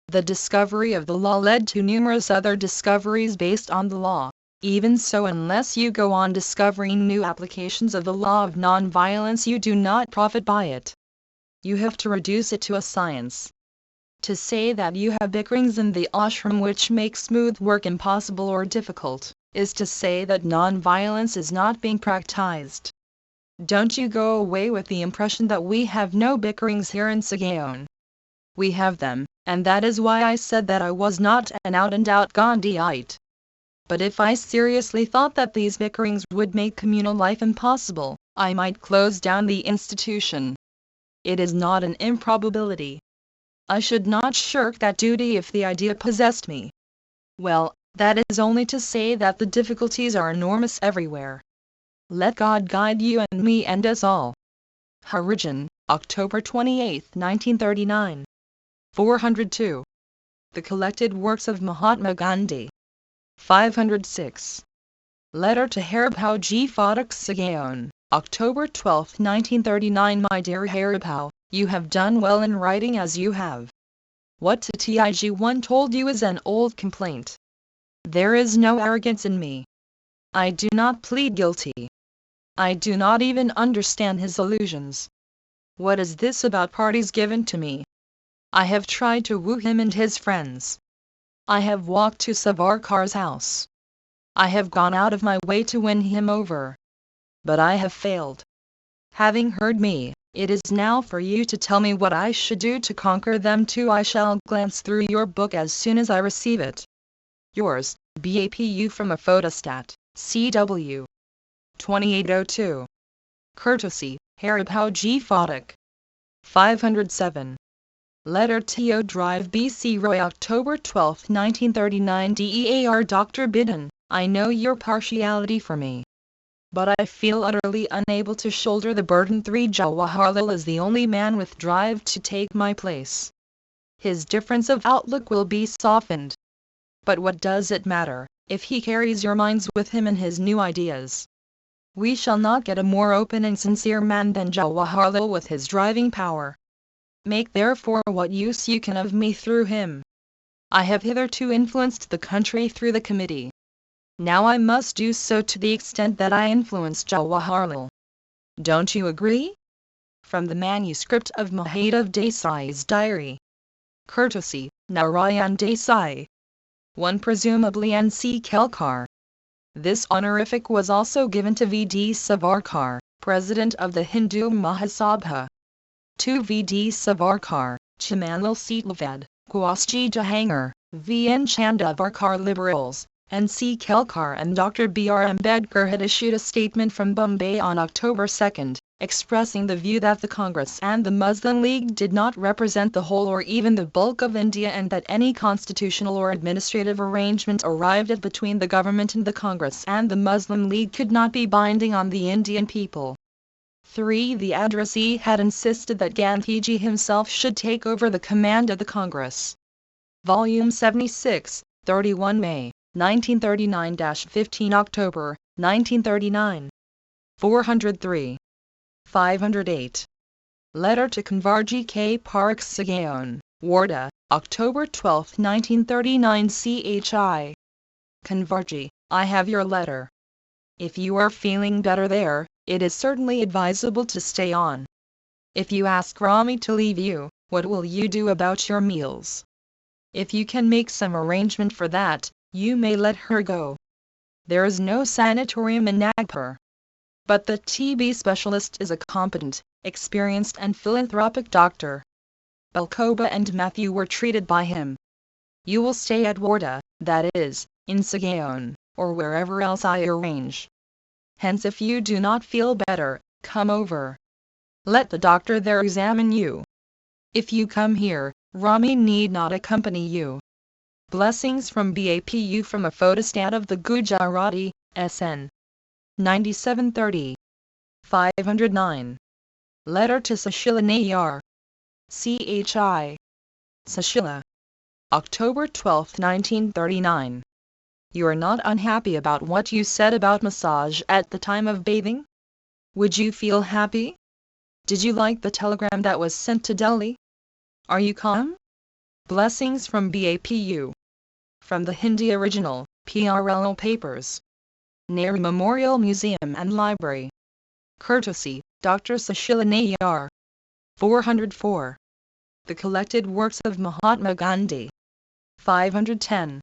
The discovery of the law led to numerous other discoveries based on the law. Even so, unless you go on discovering new applications of the law of non-violence, you do not profit by it. You have to reduce it to a science. To say that you have bickerings in the ashram which make smooth work impossible or difficult, is to say that non-violence is not being practiced. Don't you go away with the impression that we have no bickerings here in Sagaon. We have them, and that is why I said that I was not an out-and-out Gandhiite. But if I seriously thought that these bickerings would make communal life impossible, I might close down the institution. It is not an improbability. I should not shirk that duty if the idea possessed me. Well, that is only to say that the difficulties are enormous everywhere. Let God guide you and me and us all. Harijan, October 28, 1939. 402. The Collected Works of Mahatma Gandhi. 506. Letter to Haribhau G. Phatak Sagaon, October 12, 1939. My dear Haribhau, you have done well in writing as you have. What TIG1 told you is an old complaint. There is no arrogance in me. I do not plead guilty. I do not even understand his allusions. What is this about parties given to me? I have tried to woo him and his friends. I have walked to Savarkar's house. I have gone out of my way to win him over. But I have failed. Having heard me, it is now for you to tell me what I should do to conquer them too. I shall glance through your book as soon as I receive it. Yours, BAPU from a photostat, CW. 2802. Courtesy, Haribhau G. Phatak. 507. Letter to Drive BC Roy October 12, 1939 DEAR Dr. Bidden, I know your partiality for me, but I feel utterly unable to shoulder the burden. 3 Jawaharlal is the only man with drive to take my place. His difference of outlook will be softened. But what does it matter, if he carries your minds with him in his new ideas? We shall not get a more open and sincere man than Jawaharlal with his driving power. Make therefore what use you can of me through him. I have hitherto influenced the country through the committee. Now I must do so to the extent that I influence Jawaharlal. Don't you agree? From the manuscript of Mahadev Desai's diary. Courtesy, Narayan Desai. 1 Presumably N.C. Kelkar. This honorific was also given to V.D. Savarkar, President of the Hindu Mahasabha. 2 V.D. Savarkar, Chimanlal Setalvad, Kwasji Jahangir, V.N. Chandavarkar Liberals, N.C. Kelkar and Dr. B.R. Ambedkar had issued a statement from Bombay on October 2, expressing the view that the Congress and the Muslim League did not represent the whole or even the bulk of India, and that any constitutional or administrative arrangement arrived at between the government and the Congress and the Muslim League could not be binding on the Indian people. 3. The addressee had insisted that Gandhiji himself should take over the command of the Congress. Volume 76, 31 May, 1939-15 October, 1939. 403. 508. Letter to Kanvarji K. Parakh Sagaon, Warda, October 12, 1939 CHI. Kanvarji, I have your letter. If you are feeling better there, it is certainly advisable to stay on. If you ask Rami to leave you, what will you do about your meals? If you can make some arrangement for that, you may let her go. There is no sanatorium in Nagpur. But the TB specialist is a competent, experienced and philanthropic doctor. Belkoba and Matthew were treated by him. You will stay at Warda, that is, in Sagaon, or wherever else I arrange. Hence if you do not feel better, come over. Let the doctor there examine you. If you come here, Rami need not accompany you. Blessings from BAPU from a photostat of the Gujarati, SN. 9730. 509. Letter to Sushila Nayar. CHI. Sushila. October 12, 1939. You are not unhappy about what you said about massage at the time of bathing? Would you feel happy? Did you like the telegram that was sent to Delhi? Are you calm? Blessings from BAPU. From the Hindi original, PRLO papers. Nehru Memorial Museum and Library. Courtesy, Dr. Sushila Nayar. 404. The collected works of Mahatma Gandhi. 510.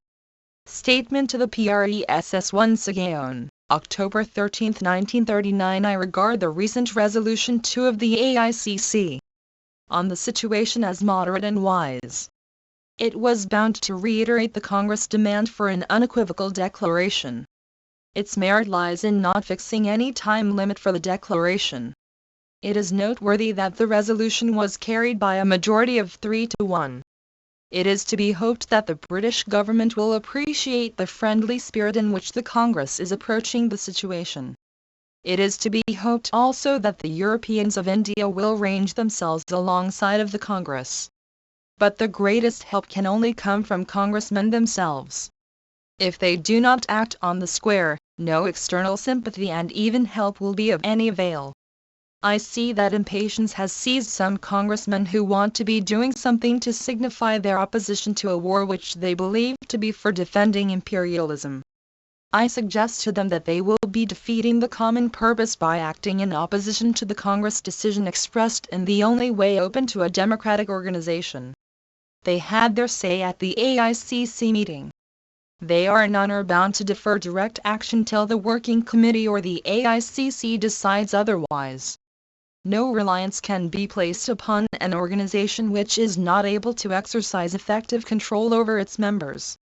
Statement to the PRESS1 Sagaon, October 13, 1939. I regard the recent Resolution 2 of the AICC on the situation as moderate and wise. It was bound to reiterate the Congress demand for an unequivocal declaration. Its merit lies in not fixing any time limit for the declaration. It is noteworthy that the resolution was carried by a majority of 3-1. It is to be hoped that the British government will appreciate the friendly spirit in which the Congress is approaching the situation. It is to be hoped also that the Europeans of India will range themselves alongside of the Congress. But the greatest help can only come from Congressmen themselves. If they do not act on the square, no external sympathy and even help will be of any avail. I see that impatience has seized some congressmen who want to be doing something to signify their opposition to a war which they believe to be for defending imperialism. I suggest to them that they will be defeating the common purpose by acting in opposition to the Congress decision expressed in the only way open to a democratic organization. They had their say at the AICC meeting. They are in honor bound to defer direct action till the Working Committee or the AICC decides otherwise. No reliance can be placed upon an organization which is not able to exercise effective control over its members.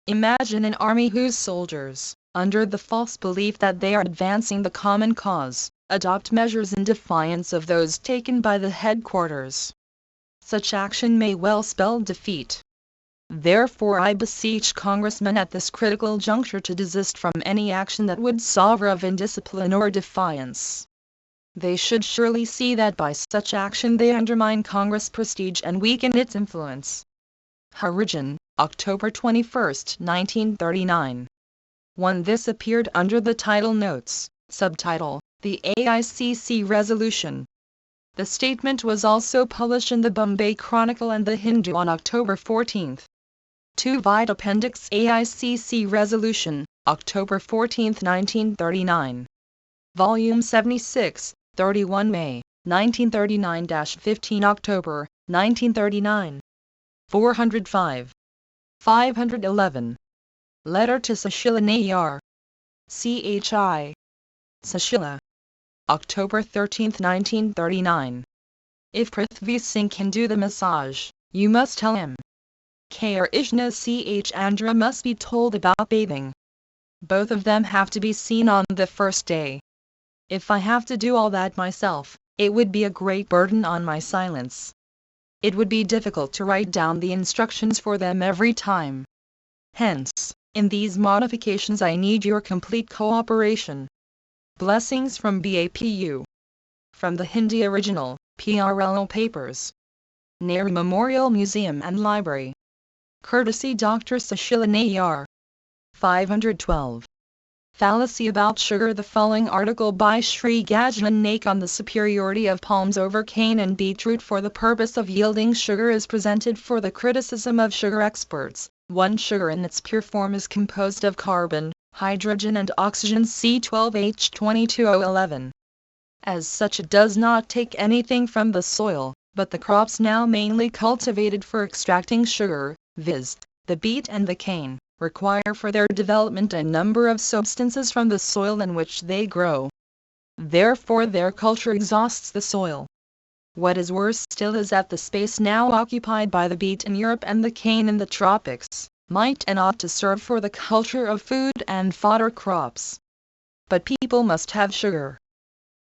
Imagine an army whose soldiers, under the false belief that they are advancing the common cause, adopt measures in defiance of those taken by the headquarters. Such action may well spell defeat. Therefore I beseech congressmen at this critical juncture to desist from any action that would savor of indiscipline or defiance. They should surely see that by such action they undermine Congress' prestige and weaken its influence. Origin, October 21, 1939. 1. This appeared under the title Notes, subtitle, The AICC Resolution. The statement was also published in the Bombay Chronicle and the Hindu on October 14. 2. Vide Appendix AICC Resolution, October 14, 1939. Volume 76, 31 May, 1939-15 October, 1939. 405. 511. Letter to Sushila Nayar. CHI. Sushila. October 13, 1939. If Prithvi Singh can do the massage, you must tell him. K. Ishna Ch. Andra must be told about bathing. Both of them have to be seen on the first day. If I have to do all that myself, it would be a great burden on my silence. It would be difficult to write down the instructions for them every time. Hence, in these modifications I need your complete cooperation. Blessings from BAPU. From the Hindi original, PRLO Papers. Nehru Memorial Museum and Library. Courtesy Dr. Sushila Nayar. 512. Fallacy about sugar. The following article by Sri Gajlan Naik on the superiority of palms over cane and beetroot for the purpose of yielding sugar is presented for the criticism of sugar experts. 1. Sugar in its pure form is composed of carbon, hydrogen and oxygen C12H22O11. As such it does not take anything from the soil, but the crops now mainly cultivated for extracting sugar, viz., the beet and the cane, require for their development a number of substances from the soil in which they grow. Therefore their culture exhausts the soil. What is worse still is that the space now occupied by the beet in Europe and the cane in the tropics, might and ought to serve for the culture of food and fodder crops. But people must have sugar.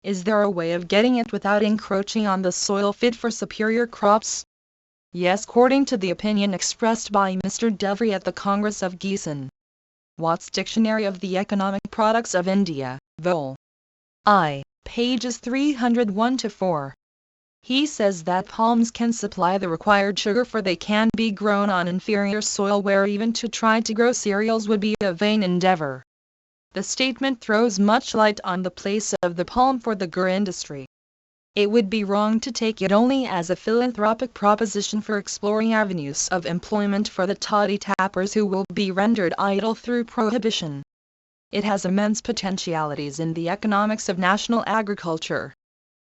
Is there a way of getting it without encroaching on the soil fit for superior crops? Yes, according to the opinion expressed by Mr. Devry at the Congress of Gießen. Watt's Dictionary of the Economic Products of India, Vol. I, pages 301-4. He says that palms can supply the required sugar for they can be grown on inferior soil where even to try to grow cereals would be a vain endeavor. The statement throws much light on the place of the palm for the gur industry. It would be wrong to take it only as a philanthropic proposition for exploring avenues of employment for the toddy tappers who will be rendered idle through prohibition. It has immense potentialities in the economics of national agriculture.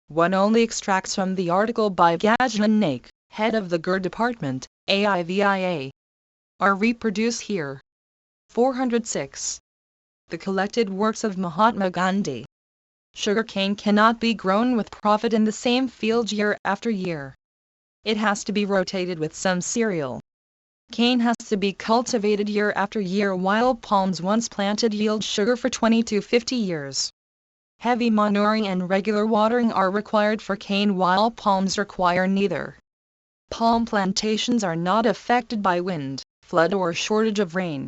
One only extracts from the article by Gajlan Naik, head of the Gur Department, AIVIA. Are reproduced here. 406. The collected works of Mahatma Gandhi. Sugarcane cannot be grown with profit in the same field year after year. It has to be rotated with some cereal. Cane has to be cultivated year after year while palms once planted yield sugar for 20 to 50 years. Heavy manuring and regular watering are required for cane while palms require neither. Palm plantations are not affected by wind, flood or shortage of rain.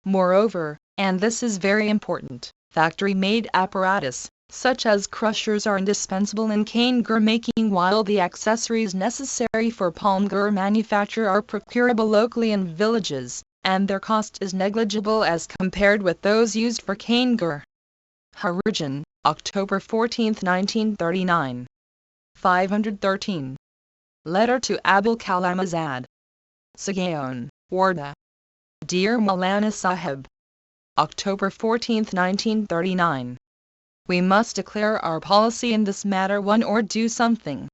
Moreover, and this is very important, factory-made apparatus, such as crushers are indispensable in cane gur making while the accessories necessary for palm gur manufacture are procurable locally in villages, and their cost is negligible as compared with those used for cane gur. Origin, October 14, 1939. 513. Letter to Abul Kalam Azad. Sagaon, Warda. Dear Maulana Sahib. October 14, 1939. We must declare our policy in this matter one or do something.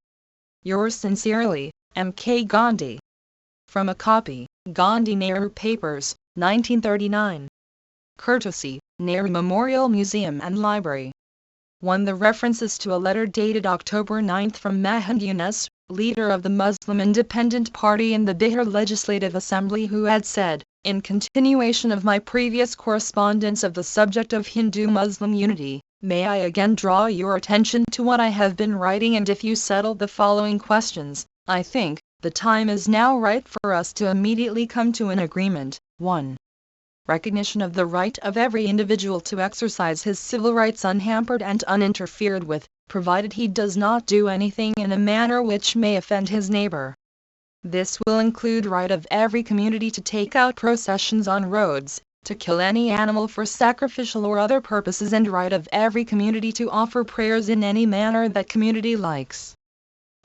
Yours sincerely, M.K. Gandhi. From a copy, Gandhi Nehru Papers, 1939. Courtesy, Nehru Memorial Museum and Library. 1. The references to a letter dated October 9 from Mahmoud Yunus, leader of the Muslim Independent Party in the Bihar Legislative Assembly who had said, In continuation of my previous correspondence of the subject of Hindu-Muslim unity, may I again draw your attention to what I have been writing, and if you settle the following questions, I think the time is now right for us to immediately come to an agreement. 1. Recognition of the right of every individual to exercise his civil rights unhampered and uninterfered with, provided he does not do anything in a manner which may offend his neighbor. This will include right of every community to take out processions on roads, to kill any animal for sacrificial or other purposes, and right of every community to offer prayers in any manner that community likes.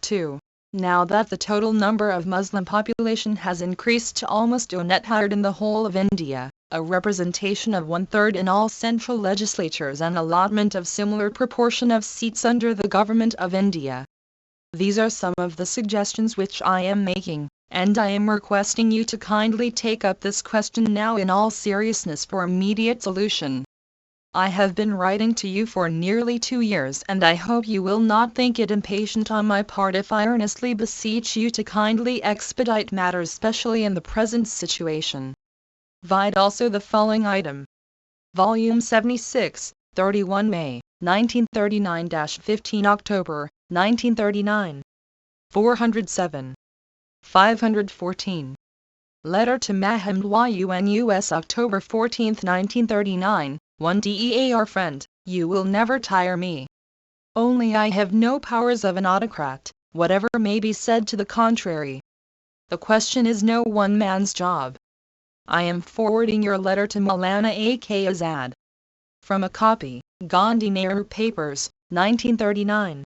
2. Now that the total number of Muslim population has increased to almost a net hundred in the whole of India, a representation of 1/3 in all central legislatures, and allotment of similar proportion of seats under the government of India. These are some of the suggestions which I am making, and I am requesting you to kindly take up this question now in all seriousness for immediate solution. I have been writing to you for nearly 2 years, and I hope you will not think it impatient on my part if I earnestly beseech you to kindly expedite matters, especially in the present situation. Vide also the following item. Volume 76, 31 May, 1939-15 October, 1939. 407. 514. Letter to Mahmoud Yun US October 14, 1939. 1 DEAR friend, you will never tire me. Only I have no powers of an autocrat, whatever may be said to the contrary. The question is no one man's job. I am forwarding your letter to Maulana A.K. Azad. From a copy, Gandhi Nehru Papers, 1939.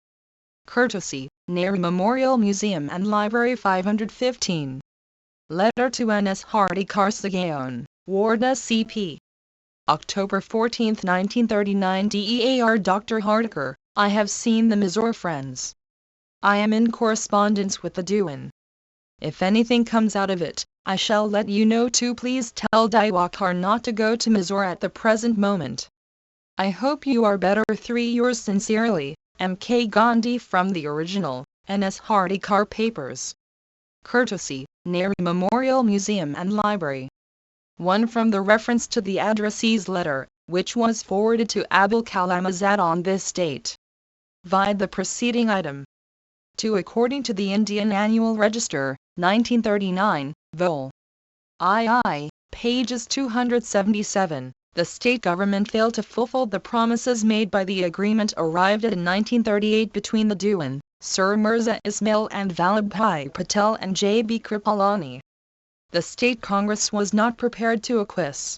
Courtesy, Nehru Memorial Museum and Library 515. Letter to N.S. Hardy Karsagaon, Warda C.P. October 14, 1939 DEAR Dr. Hardikar, I have seen the Mysore friends. I am in correspondence with the Dewan. If anything comes out of it, I shall let you know too. Please tell Diwakar not to go to Mysore at the present moment. I hope you are better. 3 Yours sincerely, M.K. Gandhi. From the original, N.S. Hardikar Papers. Courtesy, Nehru Memorial Museum and Library. 1 From the reference to the addressee's letter, which was forwarded to Abul Kalam Azad on this date. Vide the preceding item. 2 According to the Indian Annual Register, 1939, Vol. II, pages 277, the state government failed to fulfill the promises made by the agreement arrived at in 1938 between the Dewan, Sir Mirza Ismail and Vallabhbhai Patel and J.B. Kripalani. The State Congress was not prepared to acquiesce.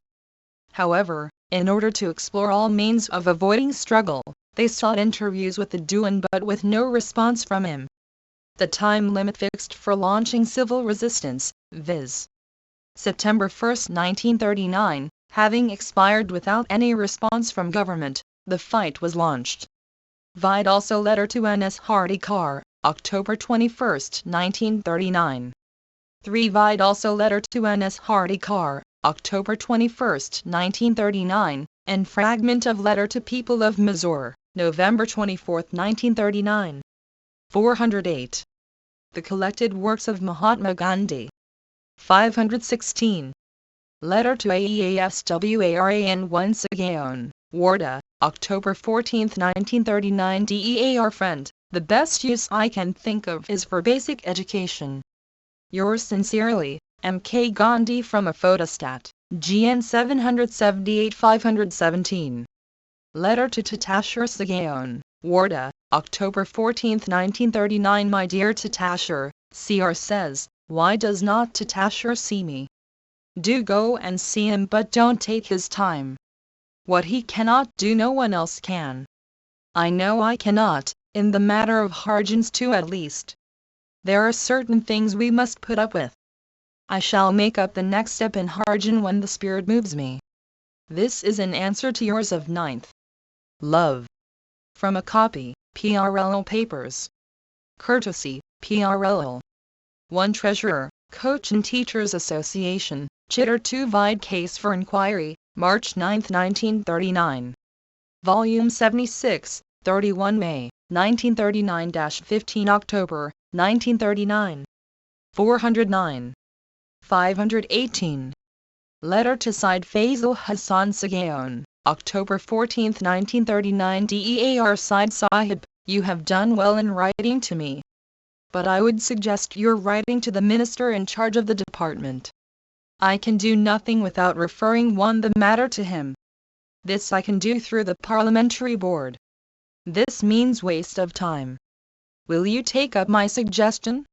However, in order to explore all means of avoiding struggle, they sought interviews with the Dewan but with no response from him. The time limit fixed for launching civil resistance, viz. September 1, 1939, having expired without any response from government, the fight was launched. Vide also letter to N.S. Hardikar, October 21, 1939. 3 Vide also letter to N.S. Hardikar, October 21, 1939, and fragment of letter to people of Mysore, November 24, 1939. 408. The collected works of Mahatma Gandhi. 516. Letter to AEASWARAN once again, Warda, October 14, 1939 DEAR friend, the best use I can think of is for basic education. Yours sincerely, M.K. Gandhi. From a photostat, GN 778-517. Letter to Tatashar Sagaon, Warda, October 14, 1939 My dear Tatashar, CR says, why does not Tatashar see me? Do go and see him, but don't take his time. What he cannot do no one else can. I know I cannot, in the matter of Harjans too at least. There are certain things we must put up with. I shall make up the next step in Harjan when the spirit moves me. This is an answer to yours of 9th. Love. From a copy, PRL Papers. Courtesy, PRL. 1 Treasurer, Coach and Teachers Association, Chitter 2 Vide Case for Inquiry, March 9, 1939. Volume 76, 31 May, 1939-15 October, 1939. 409. 518. Letter to Syed Faisal Hassan Sagaon, October 14, 1939. DEAR Syed Sahib, you have done well in writing to me. But I would suggest your writing to the minister in charge of the department. I can do nothing without referring the matter to him. This I can do through the parliamentary board. This means waste of time. Will you take up my suggestion?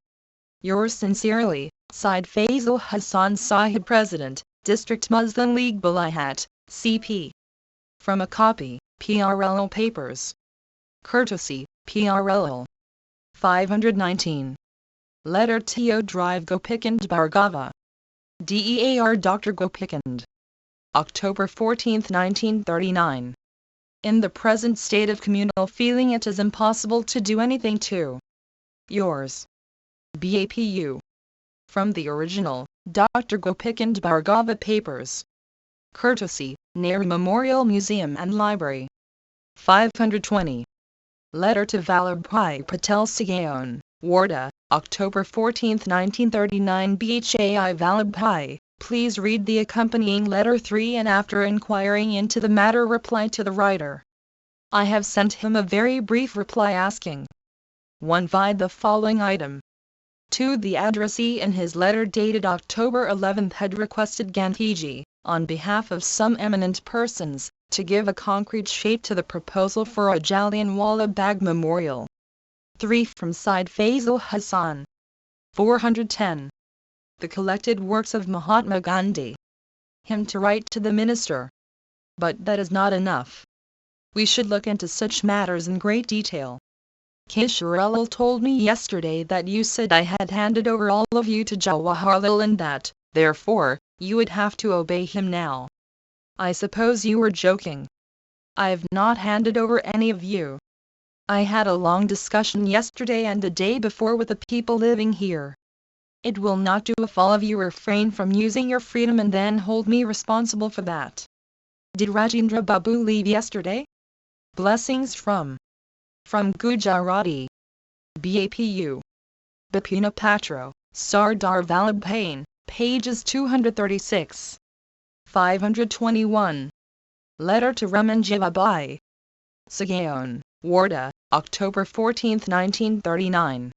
Yours sincerely, Syed Faisal Hassan Sahib, President, District Muslim League Balihat, CP. From a copy, PRL Papers. Courtesy, PRL. 519. Letter to Drive Gopikand Bhargava. DEAR Dr. Gopikand. October 14, 1939. In the present state of communal feeling it is impossible to do anything to. Yours. BAPU. From the original, Dr. Gopikand Bhargava Papers. Courtesy, Nehru Memorial Museum and Library. 520. Letter to Vallabhbhai Patel Sagaon, Warda, October 14, 1939. Bhai Vallabhbhai, please read the accompanying letter 3 and after inquiring into the matter reply to the writer. I have sent him a very brief reply asking 1. Vide the following item. 2. The addressee in his letter dated October 11 had requested Gandhiji, on behalf of some eminent persons, to give a concrete shape to the proposal for a Jallianwala Bagh memorial. 3. From Syed Faisal Hassan. 410. The collected works of Mahatma Gandhi. Him to write to the minister. But that is not enough. We should look into such matters in great detail. Kishorelal told me yesterday that you said I had handed over all of you to Jawaharlal and that, therefore, you would have to obey him now. I suppose you were joking. I have not handed over any of you. I had a long discussion yesterday and the day before with the people living here. It will not do if all of you refrain from using your freedom and then hold me responsible for that. Did Rajendra Babu leave yesterday? Blessings from Gujarati. BAPU. Bipina Patro, Sardar Vallabhbhai, pages 236. 521. Letter to Ramanji Babai. Sagaon, Warda, October 14, 1939.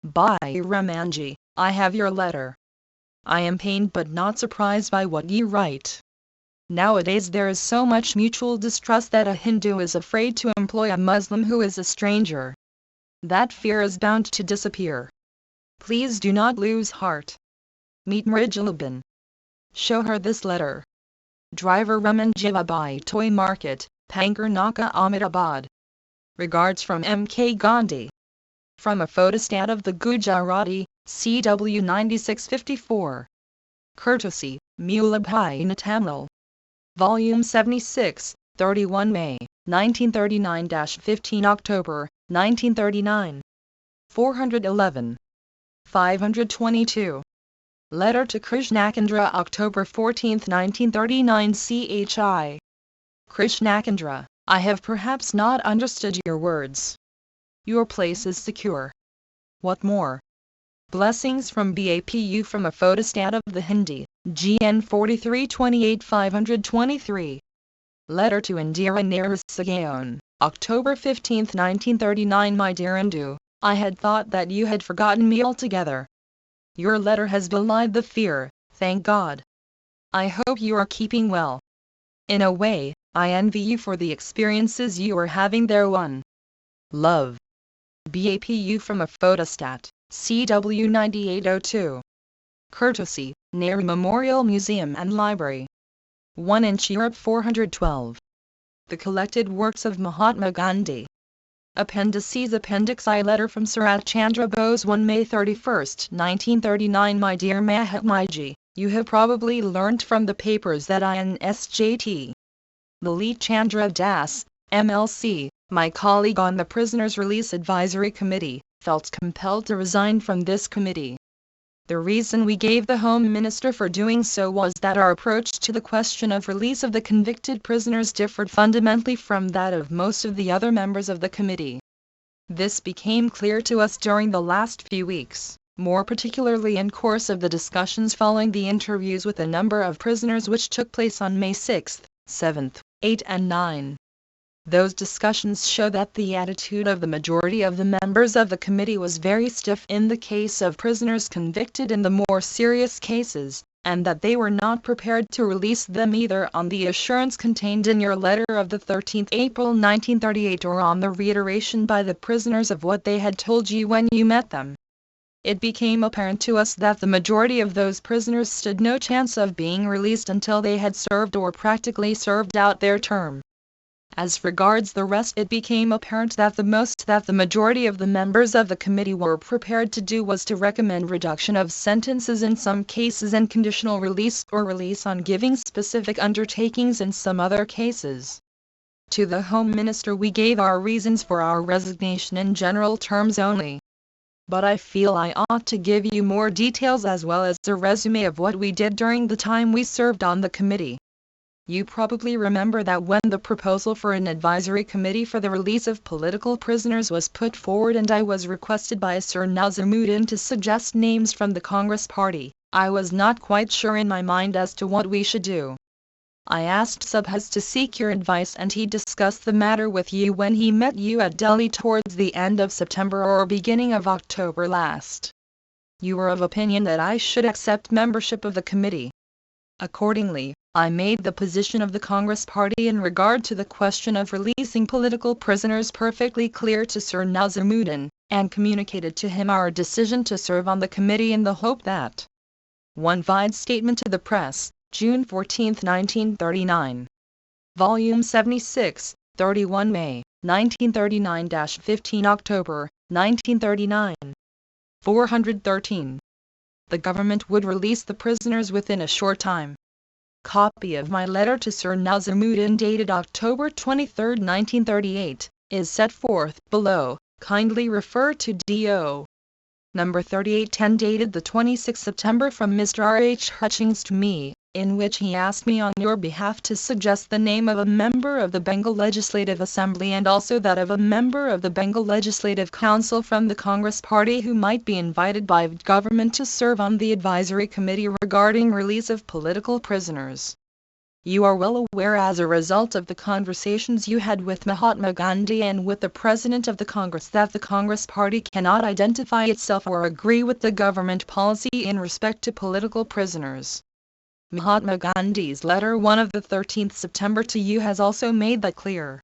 By Ramanji, I have your letter. I am pained but not surprised by what you write. Nowadays there is so much mutual distrust that a Hindu is afraid to employ a Muslim who is a stranger. That fear is bound to disappear. Please do not lose heart. Meet Mrijalabin. Show her this letter. Driver Ramanji Babai, Toy Market, Pankar Naka, Ahmedabad. Regards from M.K. Gandhi. From a photostat of the Gujarati, CW 9654. Courtesy, Mulabhai Natamil. Volume 76, 31 May, 1939-15 October, 1939. 411. 522. Letter to Krishnakandra, October 14, 1939. CHI. Krishnakandra, I have perhaps not understood your words. Your place is secure. What more? Blessings from BAPU. From a photostat of the Hindi, GN 4328 523. Letter to Indira Nehru Sagaon, October 15, 1939. My dear Indu, I had thought that you had forgotten me altogether. Your letter has belied the fear, thank God. I hope you are keeping well. In a way, I envy you for the experiences you are having there. 1. Love. BAPU. From a photostat, CW 9802. Courtesy, Nehru Memorial Museum and Library. 1 inch Europe 412. The collected works of Mahatma Gandhi. Appendices. Appendix I. Letter from Sarat Chandra Bose, 1 May 31, 1939. My dear Mahatmaji, you have probably learnt from the papers that I and SJT. Lalit Chandra Das, MLC, my colleague on the Prisoners Release Advisory Committee, felt compelled to resign from this committee. The reason we gave the Home Minister for doing so was that our approach to the question of release of the convicted prisoners differed fundamentally from that of most of the other members of the committee. This became clear to us during the last few weeks. more particularly in course of the discussions following the interviews with a number of prisoners which took place on May 6, 7, 8 and 9. Those discussions show that the attitude of the majority of the members of the committee was very stiff in the case of prisoners convicted in the more serious cases, and that they were not prepared to release them either on the assurance contained in your letter of the 13th April 1938 or on the reiteration by the prisoners of what they had told you when you met them. It became apparent to us that the majority of those prisoners stood no chance of being released until they had served or practically served out their term. As regards the rest, it became apparent that the most that the majority of the members of the committee were prepared to do was to recommend reduction of sentences in some cases and conditional release or release on giving specific undertakings in some other cases. To the Home Minister we gave our reasons for our resignation in general terms only. But I feel I ought to give you more details as well as a resume of what we did during the time we served on the committee. You probably remember that when the proposal for an advisory committee for the release of political prisoners was put forward and I was requested by Sir Nazimuddin to suggest names from the Congress Party, I was not quite sure in my mind as to what we should do. I asked Subhas to seek your advice and he discussed the matter with you when he met you at Delhi towards the end of September or beginning of October last. You were of opinion that I should accept membership of the committee. Accordingly, I made the position of the Congress Party in regard to the question of releasing political prisoners perfectly clear to Sir Nazimuddin, and communicated to him our decision to serve on the committee in the hope that one vide statement to the press, June 14, 1939. Volume 76, 31 May, 1939-15 October, 1939. 413. The government would release the prisoners within a short time. Copy of my letter to Sir Nazimuddin dated October 23, 1938, is set forth below. Kindly refer to D.O. Number 3810 dated the 26th September from Mr. R. H. Hutchings to me, in which he asked me on your behalf to suggest the name of a member of the Bengal Legislative Assembly and also that of a member of the Bengal Legislative Council from the Congress Party who might be invited by government to serve on the advisory committee regarding release of political prisoners. You are well aware as a result of the conversations you had with Mahatma Gandhi and with the President of the Congress that the Congress Party cannot identify itself or agree with the government policy in respect to political prisoners. Mahatma Gandhi's letter 1 of the 13th September to you has also made that clear.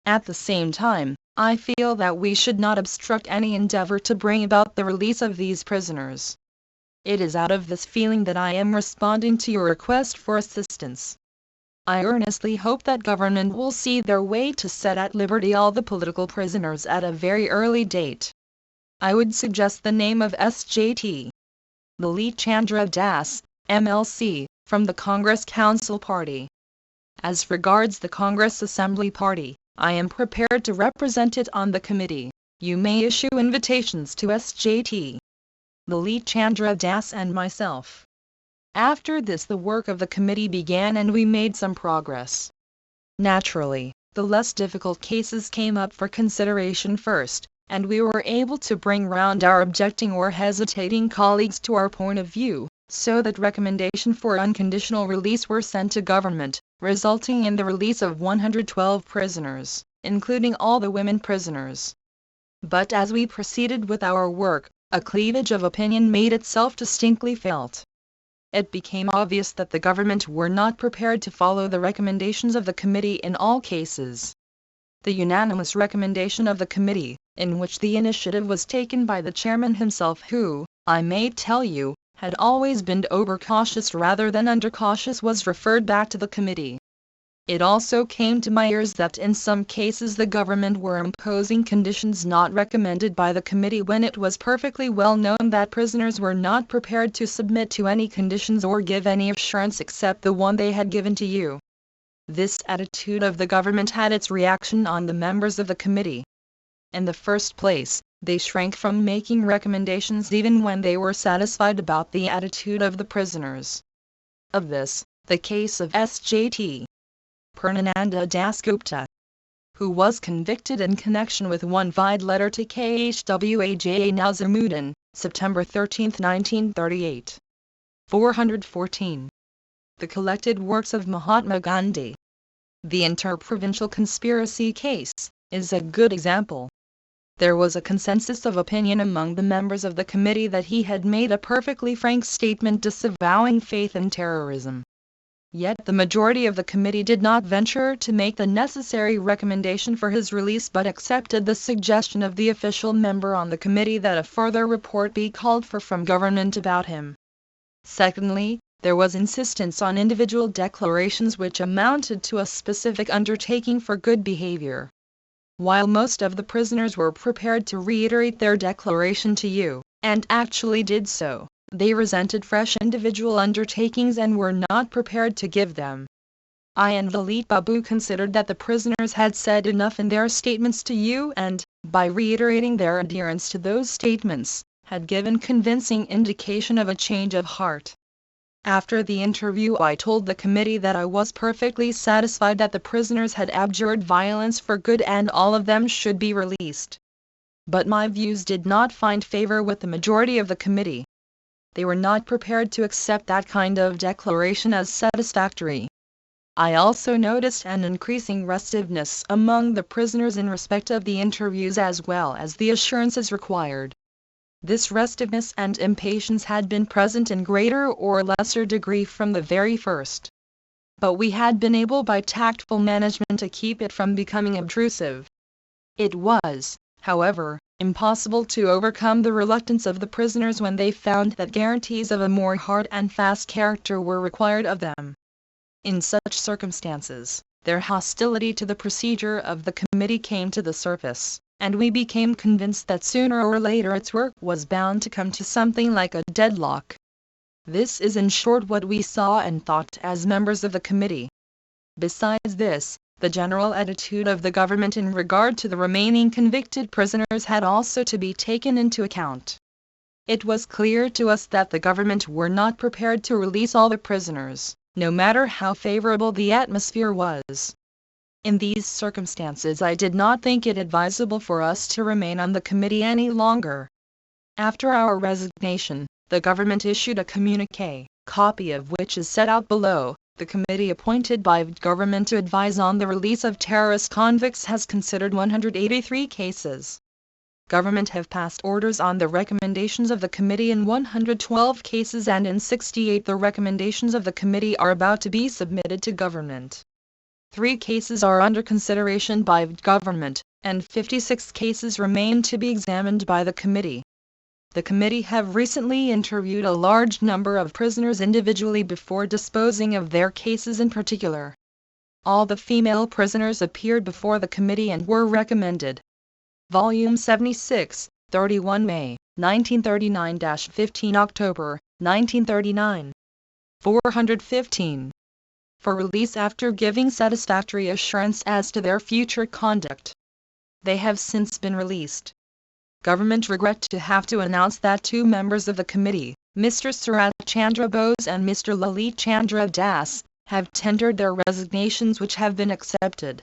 At the same time, I feel that we should not obstruct any endeavor to bring about the release of these prisoners. It is out of this feeling that I am responding to your request for assistance. I earnestly hope that government will see their way to set at liberty all the political prisoners at a very early date. I would suggest the name of S.J.T. Lalit Chandra Das, MLC, from the Congress Council Party. As regards the Congress Assembly Party, I am prepared to represent it on the committee. You may issue invitations to S.J.T. Lalit Chandra Das and myself. After this the work of the committee began and we made some progress. Naturally, the less difficult cases came up for consideration first, and we were able to bring round our objecting or hesitating colleagues to our point of view, so that recommendation for unconditional release were sent to government, resulting in the release of 112 prisoners, including all the women prisoners. But as we proceeded with our work, a cleavage of opinion made itself distinctly felt. It became obvious that the government were not prepared to follow the recommendations of the committee in all cases. The unanimous recommendation of the committee, in which the initiative was taken by the chairman himself who, I may tell you, had always been overcautious rather than undercautious, was referred back to the committee. It also came to my ears that in some cases the government were imposing conditions not recommended by the committee when it was perfectly well known that prisoners were not prepared to submit to any conditions or give any assurance except the one they had given to you. This attitude of the government had its reaction on the members of the committee. In the first place, they shrank from making recommendations even when they were satisfied about the attitude of the prisoners. Of this, the case of S.J.T. Purnananda Dasgupta, who was convicted in connection with one vide letter to Khwaja Nazimuddin, September 13, 1938. 414. The collected works of Mahatma Gandhi. The inter-provincial conspiracy case is a good example. There was a consensus of opinion among the members of the committee that he had made a perfectly frank statement disavowing faith in terrorism. Yet the majority of the committee did not venture to make the necessary recommendation for his release but accepted the suggestion of the official member on the committee that a further report be called for from government about him. Secondly, there was insistence on individual declarations which amounted to a specific undertaking for good behavior. While most of the prisoners were prepared to reiterate their declaration to you, and actually did so, they resented fresh individual undertakings and were not prepared to give them. I and Lalit Babu considered that the prisoners had said enough in their statements to you and, by reiterating their adherence to those statements, had given convincing indication of a change of heart. After the interview I told the committee that I was perfectly satisfied that the prisoners had abjured violence for good and all of them should be released. But my views did not find favor with the majority of the committee. They were not prepared to accept that kind of declaration as satisfactory. I also noticed an increasing restiveness among the prisoners in respect of the interviews as well as the assurances required. This restiveness and impatience had been present in greater or lesser degree from the very first. But we had been able by tactful management to keep it from becoming obtrusive. It was, however, impossible to overcome the reluctance of the prisoners when they found that guarantees of a more hard and fast character were required of them. In such circumstances, their hostility to the procedure of the committee came to the surface, and we became convinced that sooner or later its work was bound to come to something like a deadlock. This is in short what we saw and thought as members of the committee. Besides this, the general attitude of the government in regard to the remaining convicted prisoners had also to be taken into account. It was clear to us that the government were not prepared to release all the prisoners, no matter how favorable the atmosphere was. In these circumstances I did not think it advisable for us to remain on the committee any longer. After our resignation, the government issued a communiqué, copy of which is set out below. The committee appointed by the government to advise on the release of terrorist convicts has considered 183 cases. Government have passed orders on the recommendations of the committee in 112 cases and in 68 the recommendations of the committee are about to be submitted to government. 3 cases are under consideration by the government, and 56 cases remain to be examined by the committee. The committee have recently interviewed a large number of prisoners individually before disposing of their cases in particular. All the female prisoners appeared before the committee and were recommended. Volume 76, 31 May, 1939-15 October, 1939. 415. For release after giving satisfactory assurance as to their future conduct. They have since been released. Government regret to have to announce that 2 members of the committee, Mr. Sarat Chandra Bose and Mr. Lalit Chandra Das, have tendered their resignations which have been accepted.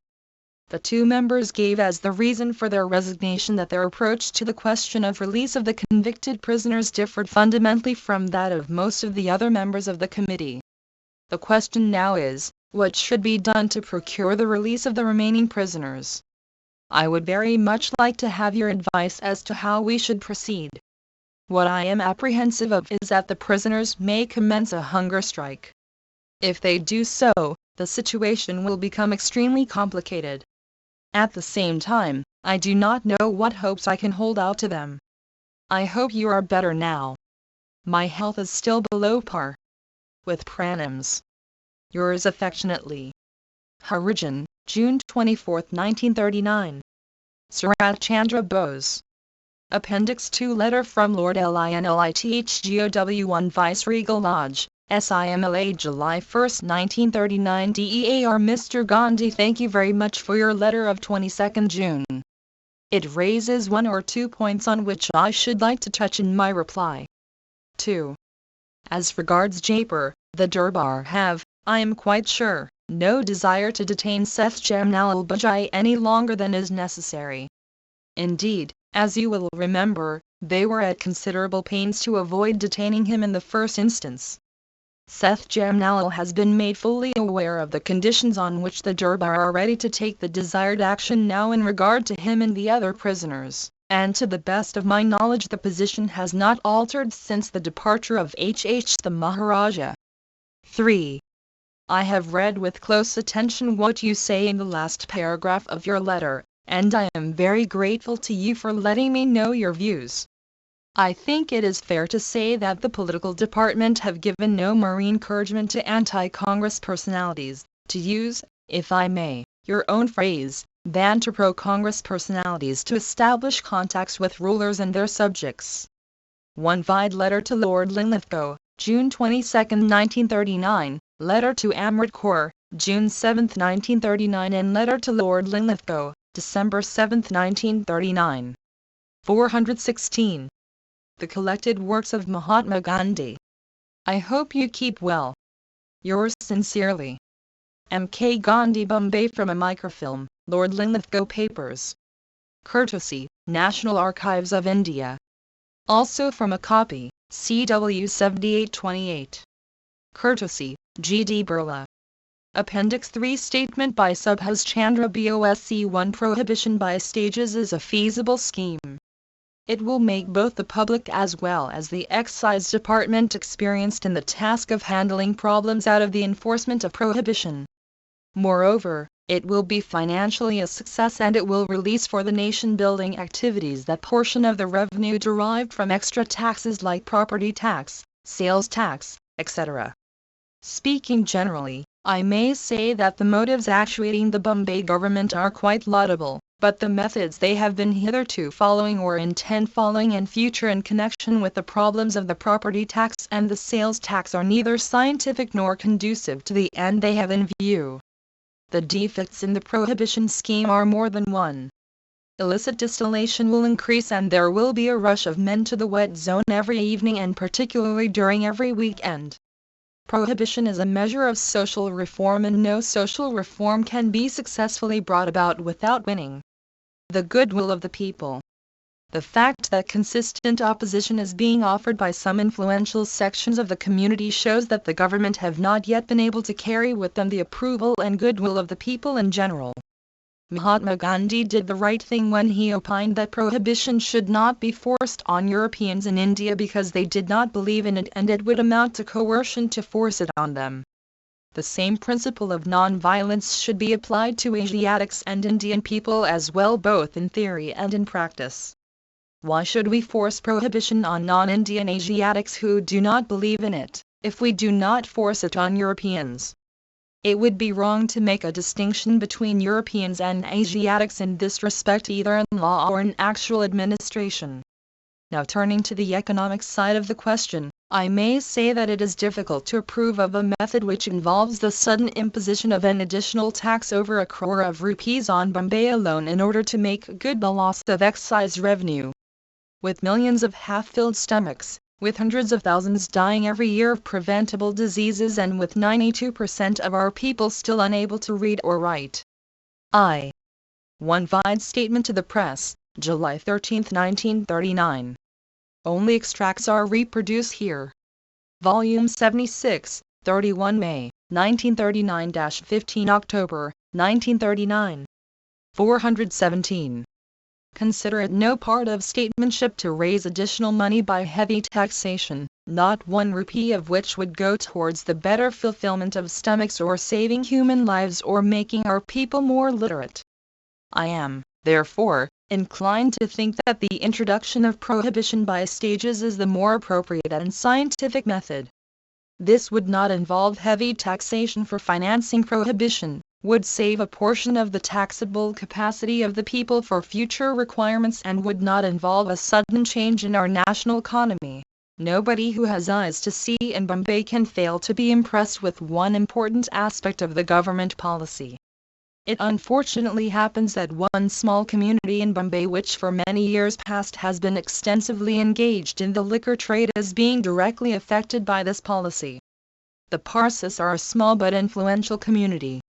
The 2 members gave as the reason for their resignation that their approach to the question of release of the convicted prisoners differed fundamentally from that of most of the other members of the committee. The question now is, what should be done to procure the release of the remaining prisoners? I would very much like to have your advice as to how we should proceed. What I am apprehensive of is that the prisoners may commence a hunger strike. If they do so, the situation will become extremely complicated. At the same time, I do not know what hopes I can hold out to them. I hope you are better now. My health is still below par. With pranams. Yours affectionately. Harijan, June 24, 1939. Sarat Chandra Bose. Appendix 2 Letter from Lord Lionelithgow1 Viceregal Lodge, Simla July 1, 1939 DEAR Mr. Gandhi, thank you very much for your letter of 22nd June. It raises 1 or 2 points on which I should like to touch in my reply. 2. As regards Jaipur, the Durbar have, I am quite sure, no desire to detain Seth Jamnalal Bajai any longer than is necessary. Indeed, as you will remember, they were at considerable pains to avoid detaining him in the first instance. Seth Jamnalal has been made fully aware of the conditions on which the Durbar are ready to take the desired action now in regard to him and the other prisoners, and to the best of my knowledge the position has not altered since the departure of the Maharaja. 3. I have read with close attention what you say in the last paragraph of your letter, and I am very grateful to you for letting me know your views. I think it is fair to say that the political department have given no more encouragement to anti-Congress personalities, to use, if I may, your own phrase, than to pro-Congress personalities to establish contacts with rulers and their subjects. One vide letter to Lord Linlithgow, June 22, 1939, letter to Amrit Kaur, June 7, 1939 and letter to Lord Linlithgow, December 7, 1939. 416. The collected works of Mahatma Gandhi. I hope you keep well. Yours sincerely. M.K. Gandhi, Bombay. From a microfilm, Lord Linlithgow Papers. Courtesy, National Archives of India. Also from a copy, CW 7828. Courtesy, G.D. Birla. Appendix 3 Statement by Subhas Chandra Bose 1 Prohibition by stages is a feasible scheme. It will make both the public as well as the Excise Department experienced in the task of handling problems out of the enforcement of prohibition. Moreover, it will be financially a success and it will release for the nation-building activities that portion of the revenue derived from extra taxes like property tax, sales tax, etc. Speaking generally, I may say that the motives actuating the Bombay government are quite laudable, but the methods they have been hitherto following or intend following in future in connection with the problems of the property tax and the sales tax are neither scientific nor conducive to the end they have in view. The defects in the prohibition scheme are more than one. Illicit distillation will increase and there will be a rush of men to the wet zone every evening and particularly during every weekend. Prohibition is a measure of social reform and no social reform can be successfully brought about without winning the goodwill of the people. The fact that consistent opposition is being offered by some influential sections of the community shows that the government have not yet been able to carry with them the approval and goodwill of the people in general. Mahatma Gandhi did the right thing when he opined that prohibition should not be forced on Europeans in India because they did not believe in it and it would amount to coercion to force it on them. The same principle of non-violence should be applied to Asiatics and Indian people as well, both in theory and in practice. Why should we force prohibition on non-Indian Asiatics who do not believe in it, if we do not force it on Europeans? It would be wrong to make a distinction between Europeans and Asiatics in this respect either in law or in actual administration. Now turning to the economic side of the question, I may say that it is difficult to approve of a method which involves the sudden imposition of an additional tax over 1 crore of rupees on Bombay alone in order to make good the loss of excise revenue. With millions of half-filled stomachs, with hundreds of thousands dying every year of preventable diseases and with 92% of our people still unable to read or write. One vide statement to the press, July 13, 1939. Only extracts are reproduced here. Volume 76, 31 May, 1939-15 October, 1939. 417. Consider it no part of statesmanship to raise additional money by heavy taxation, not 1 rupee of which would go towards the better fulfillment of stomachs or saving human lives or making our people more literate. I am, therefore, inclined to think that the introduction of prohibition by stages is the more appropriate and scientific method. This would not involve heavy taxation for financing prohibition, would save a portion of the taxable capacity of the people for future requirements and would not involve a sudden change in our national economy. Nobody who has eyes to see in Bombay can fail to be impressed with one important aspect of the government policy. It unfortunately happens that one small community in Bombay which for many years past has been extensively engaged in the liquor trade is being directly affected by this policy. The Parsis are a small but influential community,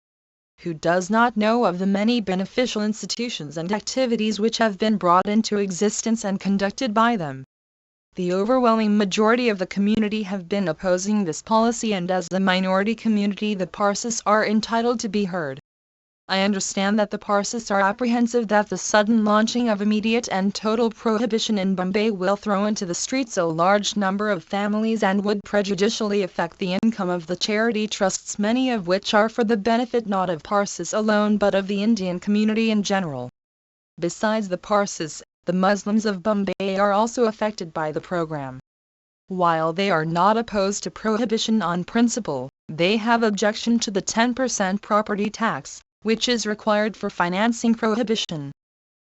who does not know of the many beneficial institutions and activities which have been brought into existence and conducted by them. The overwhelming majority of the community have been opposing this policy, and as the minority community the Parsis are entitled to be heard. I understand that the Parsis are apprehensive that the sudden launching of immediate and total prohibition in Bombay will throw into the streets a large number of families and would prejudicially affect the income of the charity trusts, many of which are for the benefit not of Parsis alone but of the Indian community in general. Besides the Parsis, the Muslims of Bombay are also affected by the program. While they are not opposed to prohibition on principle, they have objection to the 10% property tax, which is required for financing prohibition.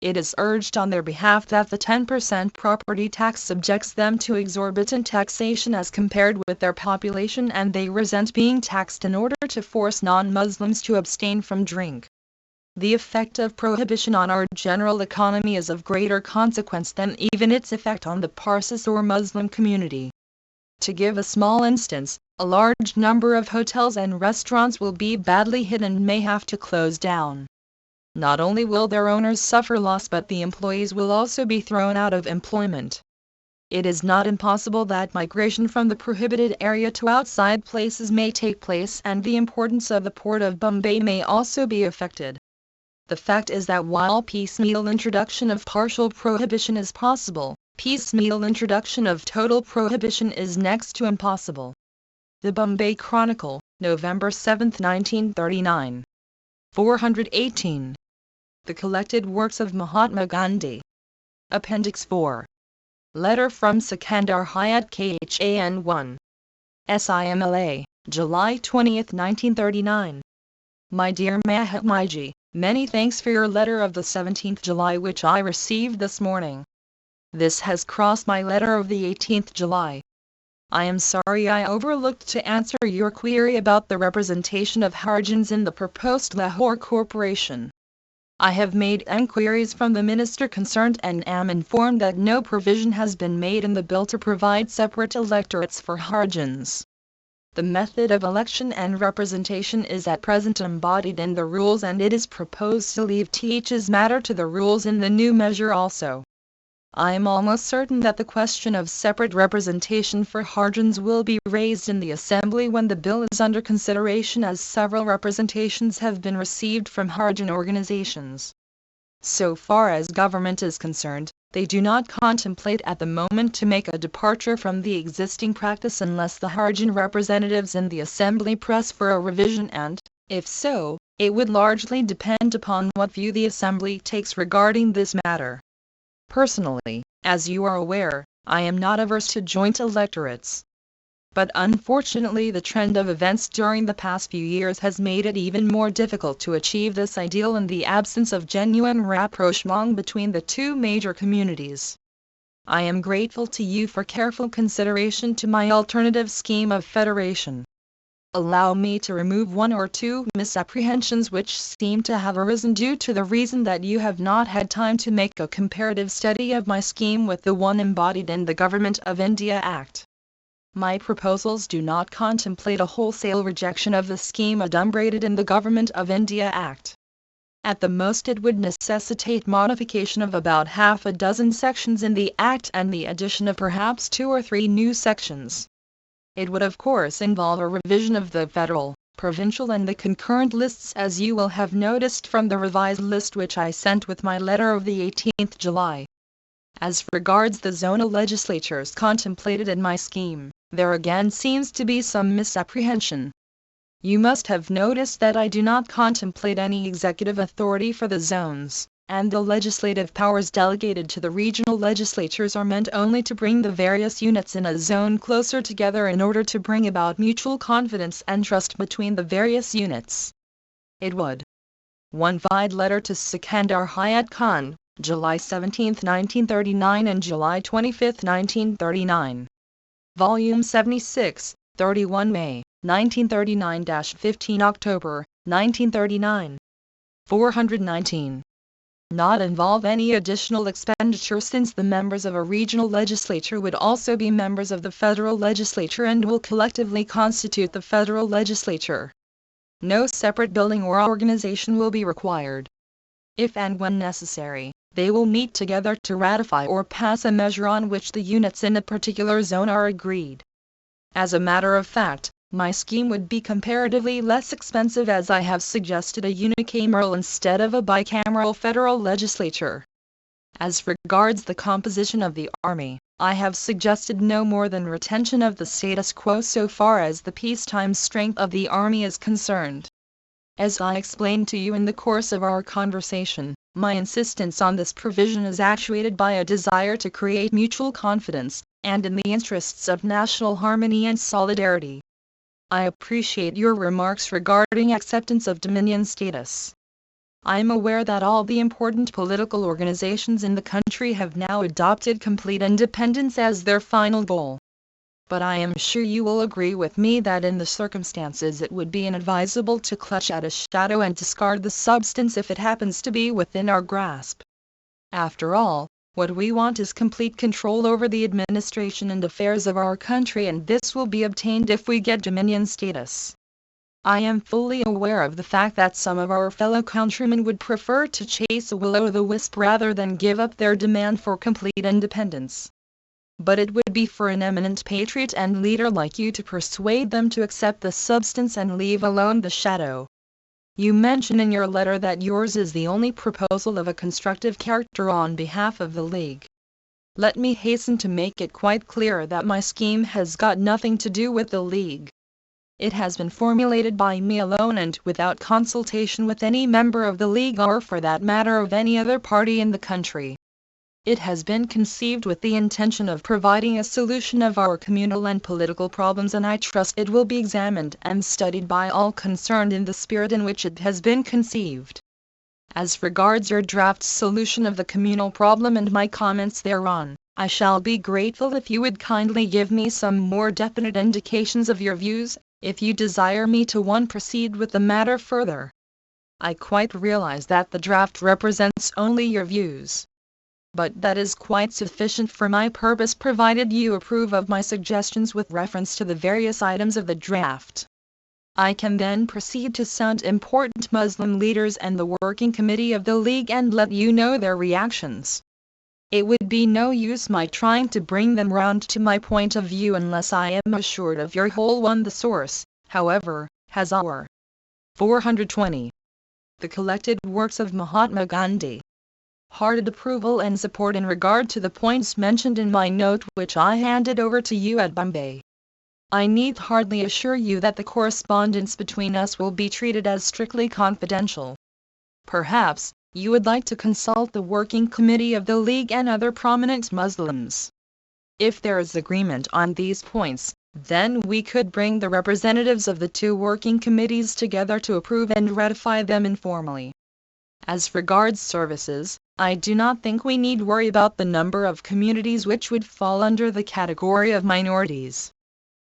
It is urged on their behalf that the 10% property tax subjects them to exorbitant taxation as compared with their population, and they resent being taxed in order to force non-Muslims to abstain from drink. The effect of prohibition on our general economy is of greater consequence than even its effect on the Parsis or Muslim community. To give a small instance, a large number of hotels and restaurants will be badly hit and may have to close down. Not only will their owners suffer loss, but the employees will also be thrown out of employment. It is not impossible that migration from the prohibited area to outside places may take place, and the importance of the port of Bombay may also be affected. The fact is that while piecemeal introduction of partial prohibition is possible, piecemeal introduction of total prohibition is next to impossible. The Bombay Chronicle, November 7, 1939. 418. The Collected Works of Mahatma Gandhi. Appendix 4. Letter from Sikandar Hayat Khan 1. Simla, July 20, 1939. My dear Mahatmaji, many thanks for your letter of the 17th July which I received this morning. This has crossed my letter of the 18th July. I am sorry I overlooked to answer your query about the representation of Harijans in the proposed Lahore Corporation. I have made enquiries from the minister concerned and am informed that no provision has been made in the bill to provide separate electorates for Harijans. The method of election and representation is at present embodied in the rules, and it is proposed to leave each matter to the rules in the new measure also. I am almost certain that the question of separate representation for Harijans will be raised in the Assembly when the bill is under consideration, as several representations have been received from Harijan organizations. So far as government is concerned, they do not contemplate at the moment to make a departure from the existing practice unless the Harijan representatives in the Assembly press for a revision, and, if so, it would largely depend upon what view the Assembly takes regarding this matter. Personally, as you are aware, I am not averse to joint electorates. But unfortunately the trend of events during the past few years has made it even more difficult to achieve this ideal in the absence of genuine rapprochement between the two major communities. I am grateful to you for careful consideration to my alternative scheme of federation. Allow me to remove one or two misapprehensions which seem to have arisen due to the reason that you have not had time to make a comparative study of my scheme with the one embodied in the Government of India Act. My proposals do not contemplate a wholesale rejection of the scheme adumbrated in the Government of India Act. At the most it would necessitate modification of about half a dozen sections in the Act and the addition of perhaps 2 or 3 new sections. It would of course involve a revision of the federal, provincial and the concurrent lists, as you will have noticed from the revised list which I sent with my letter of the 18th July. As regards the zonal legislatures contemplated in my scheme, there again seems to be some misapprehension. You must have noticed that I do not contemplate any executive authority for the zones, and the legislative powers delegated to the regional legislatures are meant only to bring the various units in a zone closer together in order to bring about mutual confidence and trust between the various units. It would. 1 Vide letter to Sikandar Hayat Khan, July 17, 1939 and July 25, 1939. Volume 76, 31 May, 1939-15 October, 1939. 419. Not involve any additional expenditure, since the members of a regional legislature would also be members of the federal legislature and will collectively constitute the federal legislature. No separate building or organization will be required. If and when necessary, they will meet together to ratify or pass a measure on which the units in a particular zone are agreed. As a matter of fact, my scheme would be comparatively less expensive, as I have suggested a unicameral instead of a bicameral federal legislature. As regards the composition of the army, I have suggested no more than retention of the status quo so far as the peacetime strength of the army is concerned. As I explained to you in the course of our conversation, my insistence on this provision is actuated by a desire to create mutual confidence, and in the interests of national harmony and solidarity. I appreciate your remarks regarding acceptance of Dominion status. I am aware that all the important political organizations in the country have now adopted complete independence as their final goal. But I am sure you will agree with me that in the circumstances it would be inadvisable to clutch at a shadow and discard the substance if it happens to be within our grasp. After all, what we want is complete control over the administration and affairs of our country, and this will be obtained if we get Dominion status. I am fully aware of the fact that some of our fellow countrymen would prefer to chase a will-o'-the-wisp rather than give up their demand for complete independence. But it would be for an eminent patriot and leader like you to persuade them to accept the substance and leave alone the shadow. You mention in your letter that yours is the only proposal of a constructive character on behalf of the League. Let me hasten to make it quite clear that my scheme has got nothing to do with the League. It has been formulated by me alone and without consultation with any member of the League or, for that matter, of any other party in the country. It has been conceived with the intention of providing a solution of our communal and political problems, and I trust it will be examined and studied by all concerned in the spirit in which it has been conceived. As regards your draft solution of the communal problem and my comments thereon, I shall be grateful if you would kindly give me some more definite indications of your views, if you desire me to proceed with the matter further. I quite realize that the draft represents only your views. But that is quite sufficient for my purpose, provided you approve of my suggestions with reference to the various items of the draft. I can then proceed to sound important Muslim leaders and the working committee of the League and let you know their reactions. It would be no use my trying to bring them round to my point of view unless I am assured of your whole one. The source, however, has our 420. The collected works of Mahatma Gandhi. Hearted approval and support in regard to the points mentioned in my note, which I handed over to you at Bombay. I need hardly assure you that the correspondence between us will be treated as strictly confidential. Perhaps you would like to consult the working committee of the League and other prominent Muslims. If there is agreement on these points, then we could bring the representatives of the two working committees together to approve and ratify them informally. As regards services, I do not think we need worry about the number of communities which would fall under the category of minorities.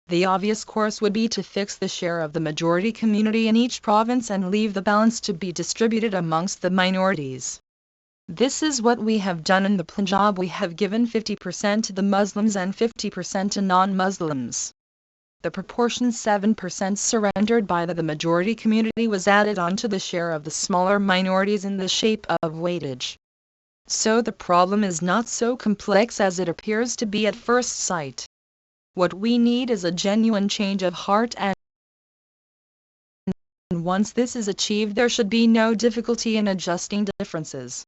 The obvious course would be to fix the share of the majority community in each province and leave the balance to be distributed amongst the minorities. This is what we have done in the Punjab. We have given 50% to the Muslims and 50% to non-Muslims. The proportion 7% surrendered by the majority community was added on to the share of the smaller minorities in the shape of weightage. So the problem is not so complex as it appears to be at first sight. What we need is a genuine change of heart, and once this is achieved there should be no difficulty in adjusting differences.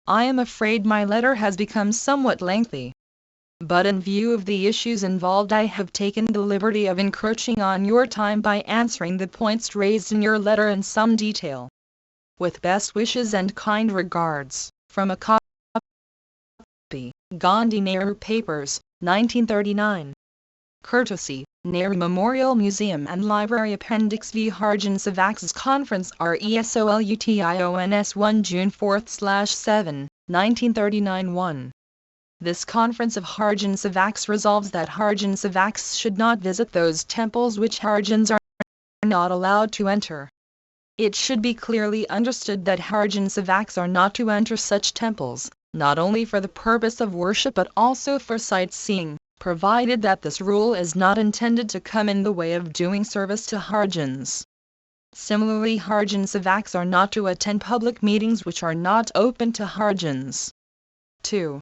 I am afraid my letter has become somewhat lengthy. But in view of the issues involved, I have taken the liberty of encroaching on your time by answering the points raised in your letter in some detail. With best wishes and kind regards, from a copy, Gandhi Nehru Papers, 1939. Courtesy, Nehru Memorial Museum and Library. Appendix V. Harjan Savak's Conference RESOLUTIONS 1 June 4/7, 1939 1. This conference of Harjan Savaks resolves that Harjan Savaks should not visit those temples which Harjans are not allowed to enter. It should be clearly understood that Harjan Savaks are not to enter such temples, not only for the purpose of worship but also for sightseeing, provided that this rule is not intended to come in the way of doing service to Harjans. Similarly, Harijan Sevaks are not to attend public meetings which are not open to Harijans. 2.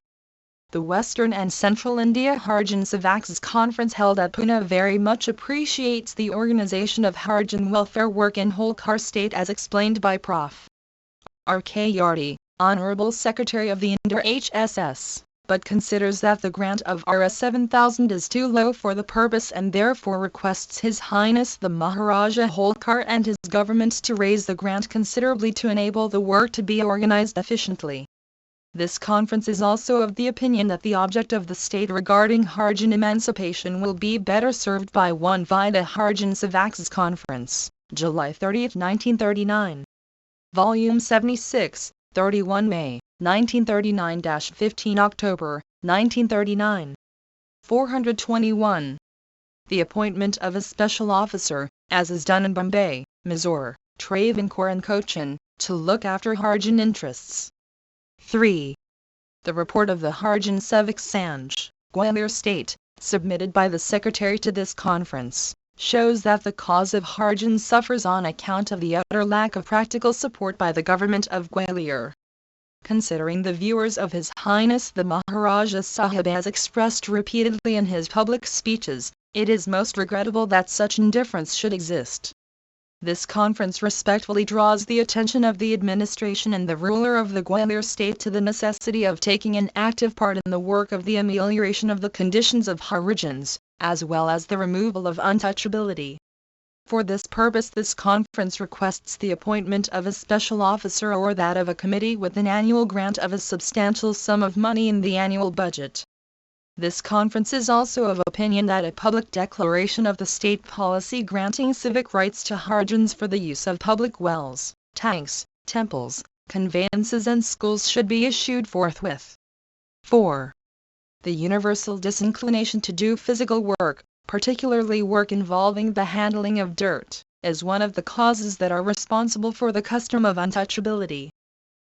The Western and Central India Harijan Sevaks Conference held at Pune very much appreciates the organization of Harijan welfare work in Holkar state as explained by Prof. R.K. Yardi, Honorable Secretary of the India HSS, but considers that the grant of Rs 7,000 is too low for the purpose and therefore requests His Highness the Maharaja Holkar and his government to raise the grant considerably to enable the work to be organized efficiently. This conference is also of the opinion that the object of the state regarding Harijan emancipation will be better served by one via the Harijan Sevaks Conference, July 30, 1939. Volume 76, 31 May, 1939-15 October, 1939. 421. The appointment of a special officer, as is done in Bombay, Mysore, Travancore and Cochin, to look after Harijan interests. 3. The report of the Harijan Sevaks Sanj, Gwalior State, submitted by the Secretary to this conference, shows that the cause of Harijans suffers on account of the utter lack of practical support by the government of Gwalior. Considering the views of His Highness the Maharaja Sahib as expressed repeatedly in his public speeches, it is most regrettable that such indifference should exist. This conference respectfully draws the attention of the administration and the ruler of the Gwalior state to the necessity of taking an active part in the work of the amelioration of the conditions of Harijans, as well as the removal of untouchability. For this purpose this conference requests the appointment of a special officer or that of a committee with an annual grant of a substantial sum of money in the annual budget. This conference is also of opinion that a public declaration of the state policy granting civic rights to Harijans for the use of public wells, tanks, temples, conveyances and schools should be issued forthwith. 4. The universal disinclination to do physical work, particularly work involving the handling of dirt, is one of the causes that are responsible for the custom of untouchability.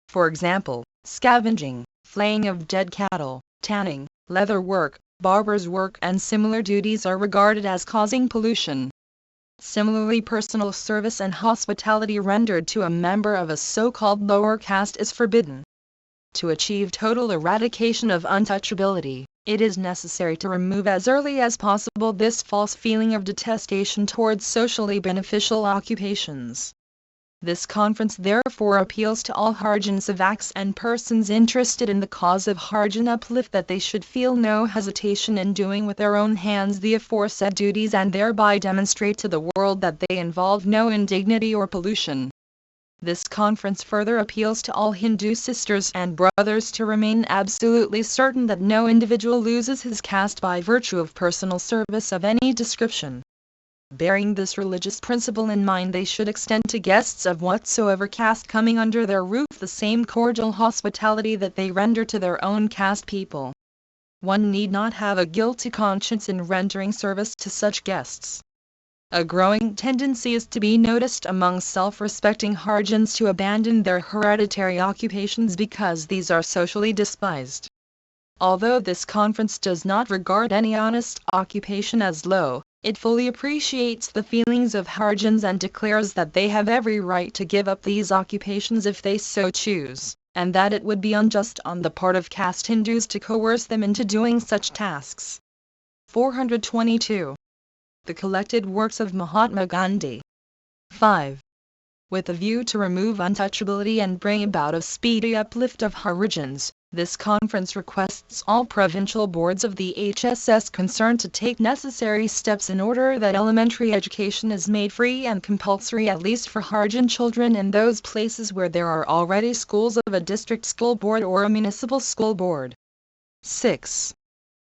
For example, scavenging, flaying of dead cattle, tanning, leather work, barber's work and similar duties are regarded as causing pollution. Similarly, personal service and hospitality rendered to a member of a so-called lower caste is forbidden. To achieve total eradication of untouchability, it is necessary to remove as early as possible this false feeling of detestation towards socially beneficial occupations. This conference therefore appeals to all Harijan Sevaks and persons interested in the cause of Harijan uplift that they should feel no hesitation in doing with their own hands the aforesaid duties and thereby demonstrate to the world that they involve no indignity or pollution. This conference further appeals to all Hindu sisters and brothers to remain absolutely certain that no individual loses his caste by virtue of personal service of any description. Bearing this religious principle in mind, they should extend to guests of whatsoever caste coming under their roof the same cordial hospitality that they render to their own caste people. One need not have a guilty conscience in rendering service to such guests. A growing tendency is to be noticed among self-respecting Harijans to abandon their hereditary occupations because these are socially despised. Although this conference does not regard any honest occupation as low, it fully appreciates the feelings of Harijans and declares that they have every right to give up these occupations if they so choose, and that it would be unjust on the part of caste Hindus to coerce them into doing such tasks. 422. The collected works of Mahatma Gandhi. 5. With a view to remove untouchability and bring about a speedy uplift of Harijans, this conference requests all provincial boards of the HSS concerned to take necessary steps in order that elementary education is made free and compulsory at least for Harijan children in those places where there are already schools of a district school board or a municipal school board. 6.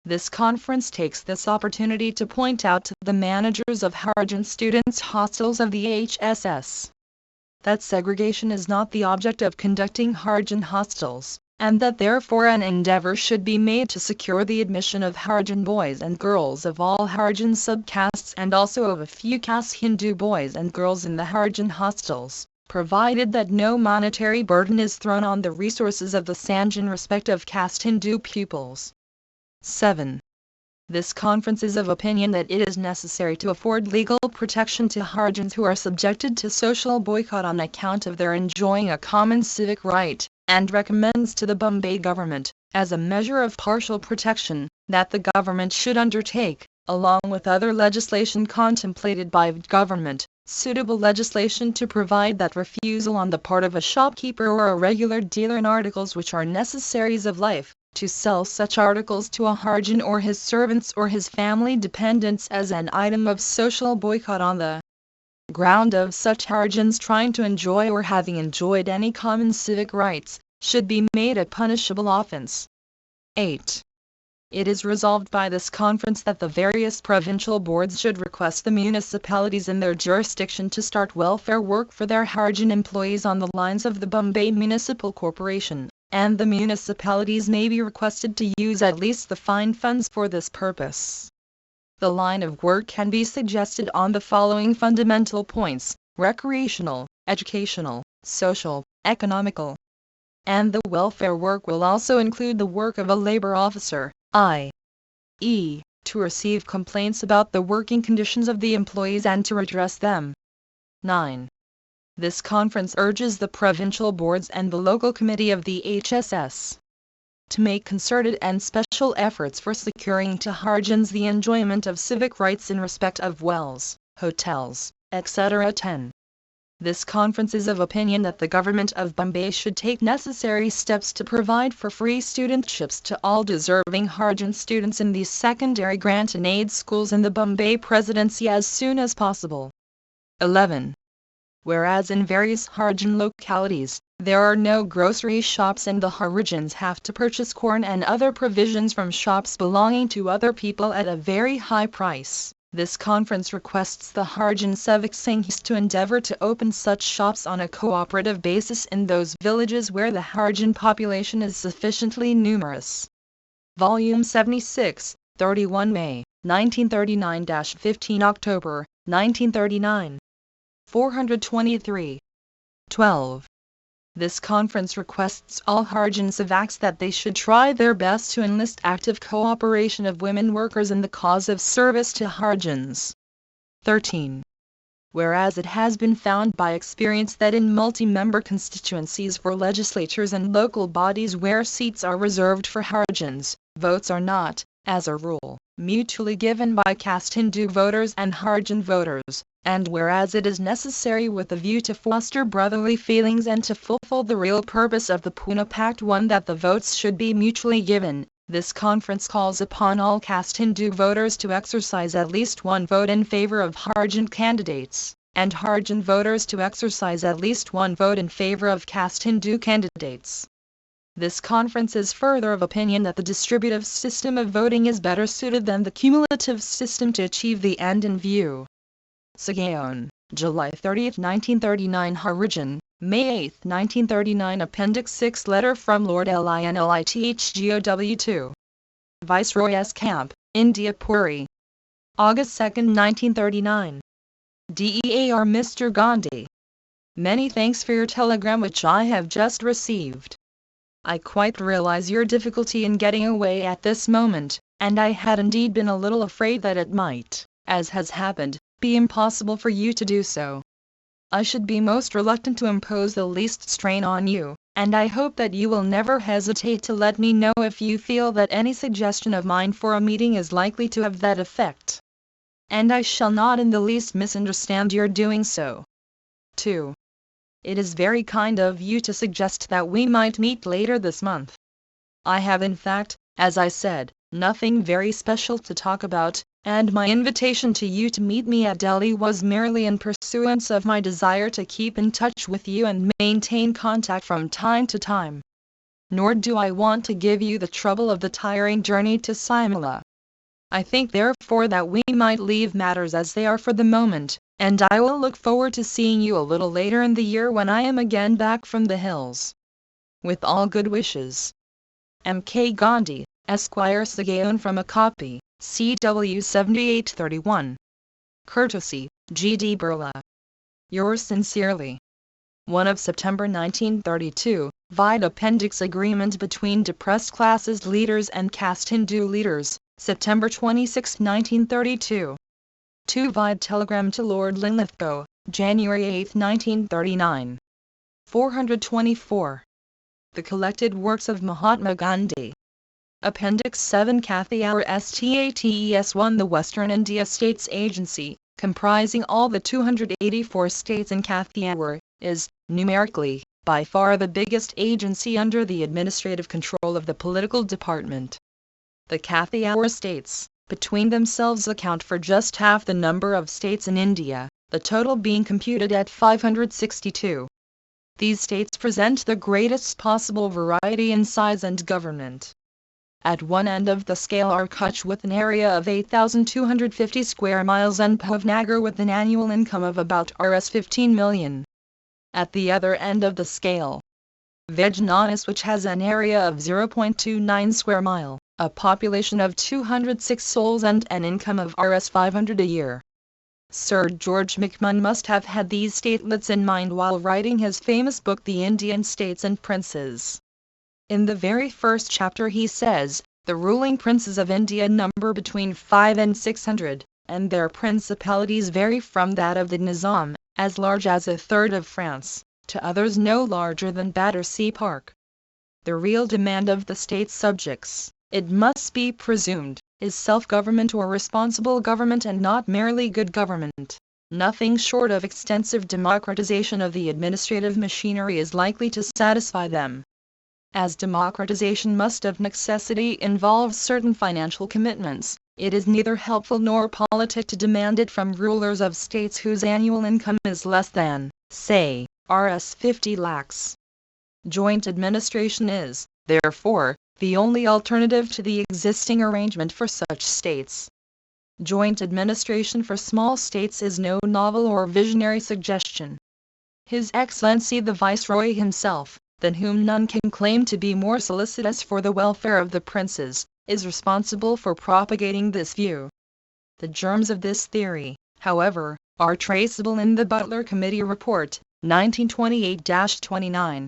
This conference takes this opportunity to point out to the managers of Harijan students' hostels of the HSS that segregation is not the object of conducting Harijan hostels, and that therefore an endeavor should be made to secure the admission of Harijan boys and girls of all Harijan subcastes and also of a few caste Hindu boys and girls in the Harijan hostels, provided that no monetary burden is thrown on the resources of the Sanj in respect of caste Hindu pupils. 7. This conference is of opinion that it is necessary to afford legal protection to Harijans who are subjected to social boycott on account of their enjoying a common civic right, and recommends to the Bombay government, as a measure of partial protection, that the government should undertake, along with other legislation contemplated by government, suitable legislation to provide that refusal on the part of a shopkeeper or a regular dealer in articles which are necessaries of life, to sell such articles to a Harijan or his servants or his family dependents as an item of social boycott on the ground of such Harijans trying to enjoy or having enjoyed any common civic rights, should be made a punishable offense. 8. It is resolved by this conference that the various provincial boards should request the municipalities in their jurisdiction to start welfare work for their Harijan employees on the lines of the Bombay Municipal Corporation, and the municipalities may be requested to use at least the fine funds for this purpose. The line of work can be suggested on the following fundamental points: recreational, educational, social, economical. And the welfare work will also include the work of a labor officer, i.e., to receive complaints about the working conditions of the employees and to redress them. 9. This conference urges the provincial boards and the local committee of the HSS to make concerted and special efforts for securing to Harijans the enjoyment of civic rights in respect of wells, hotels, etc. 10. This conference is of opinion that the government of Bombay should take necessary steps to provide for free studentships to all deserving Harijan students in these secondary grant and aid schools in the Bombay Presidency as soon as possible. 11. Whereas in various Harijan localities, there are no grocery shops and the Harijans have to purchase corn and other provisions from shops belonging to other people at a very high price, this conference requests the Harijan civic Sanghis to endeavor to open such shops on a cooperative basis in those villages where the Harijan population is sufficiently numerous. Volume 76, 31 May, 1939-15 October, 1939. 423. 12. This conference requests all Harijan civics that they should try their best to enlist active cooperation of women workers in the cause of service to Harijans. 13. Whereas it has been found by experience that in multi-member constituencies for legislatures and local bodies where seats are reserved for Harijans, votes are not, as a rule, mutually given by caste Hindu voters and Harijan voters, and whereas it is necessary with a view to foster brotherly feelings and to fulfill the real purpose of the Pune Pact that the votes should be mutually given, this conference calls upon all caste Hindu voters to exercise at least one vote in favor of Harijan candidates, and Harijan voters to exercise at least one vote in favor of caste Hindu candidates. This conference is further of opinion that the distributive system of voting is better suited than the cumulative system to achieve the end in view. Sagaon, July 30, 1939. Harijan, May 8, 1939. Appendix 6. Letter from Lord Lynlithgow2. Viceroy S. Camp, India. Puri, August 2, 1939. DEAR Mr. Gandhi. Many thanks for your telegram which I have just received. I quite realize your difficulty in getting away at this moment, and I had indeed been a little afraid that it might, as has happened, be impossible for you to do so. I should be most reluctant to impose the least strain on you, and I hope that you will never hesitate to let me know if you feel that any suggestion of mine for a meeting is likely to have that effect. And I shall not in the least misunderstand your doing so. 2. It is very kind of you to suggest that we might meet later this month. I have in fact, as I said, nothing very special to talk about, and my invitation to you to meet me at Delhi was merely in pursuance of my desire to keep in touch with you and maintain contact from time to time. Nor do I want to give you the trouble of the tiring journey to Simla. I think therefore that we might leave matters as they are for the moment, and I will look forward to seeing you a little later in the year when I am again back from the hills. With all good wishes. M. K. Gandhi, Esquire. Sagaon from a copy, CW 7831. Courtesy, G. D. Birla. Yours sincerely. 1 of September 1932, Vide Appendix Agreement between Depressed Classes Leaders and Caste Hindu Leaders, September 26, 1932. 2. Vide Telegram to Lord Linlithgow, January 8, 1939. 424. The Collected Works of Mahatma Gandhi. Appendix 7 Kathy Hour States 1 The Western India States Agency, comprising all the 284 states in Kathy Hour, is, numerically, by far the biggest agency under the administrative control of the political department. The Kathy Hour states, between themselves account for just half the number of states in India, the total being computed at 562. These states present the greatest possible variety in size and government. At one end of the scale are Kutch with an area of 8,250 square miles and Bhavnagar with an annual income of about Rs 15 million. At the other end of the scale, Vijnanis, which has an area of 0.29 square mile, a population of 206 souls and an income of Rs 500 a year. Sir George McMahon must have had these statelets in mind while writing his famous book The Indian States and Princes. In the very first chapter he says, the ruling princes of India number between 5 and 600, and their principalities vary from that of the Nizam, as large as a third of France, to others no larger than Battersea Park. The real demand of the state's subjects, it must be presumed, is self-government or responsible government and not merely good government. Nothing short of extensive democratization of the administrative machinery is likely to satisfy them. As democratization must of necessity involve certain financial commitments, it is neither helpful nor politic to demand it from rulers of states whose annual income is less than, say, Rs 50 lakhs. Joint administration is, therefore, the only alternative to the existing arrangement for such states. Joint administration for small states is no novel or visionary suggestion. His Excellency the Viceroy himself, than whom none can claim to be more solicitous for the welfare of the princes, is responsible for propagating this view. The germs of this theory, however, are traceable in the Butler Committee Report, 1928-29.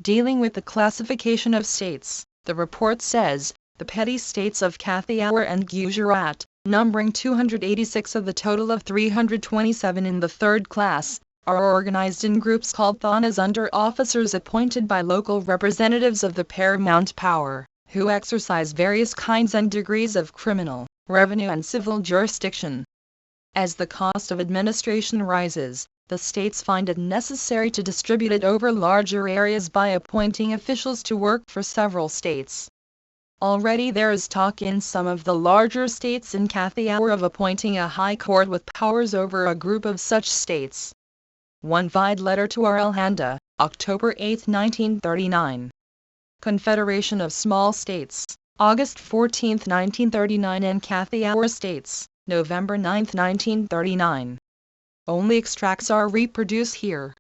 Dealing with the classification of states, the report says, the petty states of Kathiawar and Gujarat, numbering 286 of the total of 327 in the third class, are organized in groups called thanas under officers appointed by local representatives of the paramount power, who exercise various kinds and degrees of criminal, revenue and civil jurisdiction. As the cost of administration rises, the states find it necessary to distribute it over larger areas by appointing officials to work for several states. Already there is talk in some of the larger states in Kathiawar of appointing a high court with powers over a group of such states. 1 Vide letter to R. L. Handa, October 8, 1939. Confederation of Small States, August 14, 1939 and Kathiawar States, November 9, 1939. Only extracts are reproduced here.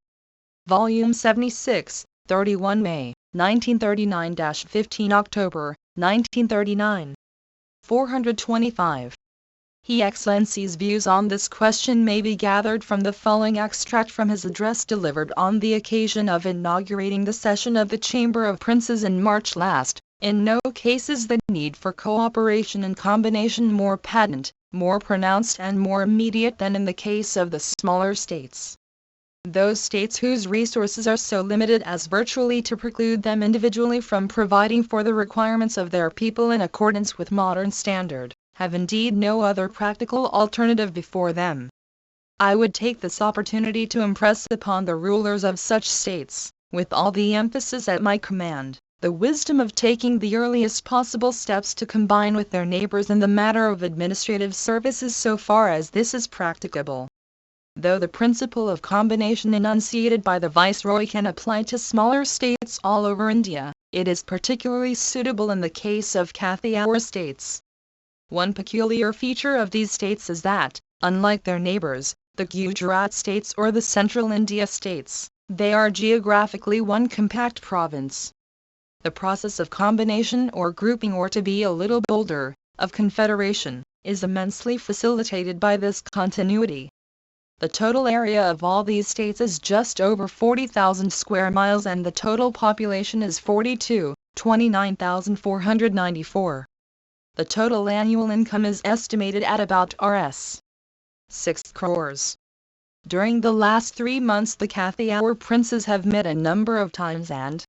Volume 76, 31 May, 1939-15 October, 1939. 425. His Excellency's views on this question may be gathered from the following extract from his address delivered on the occasion of inaugurating the session of the Chamber of Princes in March last. In no case is the need for cooperation and combination more patent, more pronounced and more immediate than in the case of the smaller states. Those states whose resources are so limited as virtually to preclude them individually from providing for the requirements of their people in accordance with modern standard, have indeed no other practical alternative before them. I would take this opportunity to impress upon the rulers of such states, with all the emphasis at my command, the wisdom of taking the earliest possible steps to combine with their neighbors in the matter of administrative services so far as this is practicable. Though the principle of combination enunciated by the Viceroy can apply to smaller states all over India, it is particularly suitable in the case of Kathiawar states. One peculiar feature of these states is that, unlike their neighbors, the Gujarat states or the Central India states, they are geographically one compact province. The process of combination or grouping, or to be a little bolder, of confederation, is immensely facilitated by this continuity. The total area of all these states is just over 40,000 square miles and the total population is 29,494. The total annual income is estimated at about Rs. 6 crores. During the last 3 months the Cathay Hour princes have met a number of times and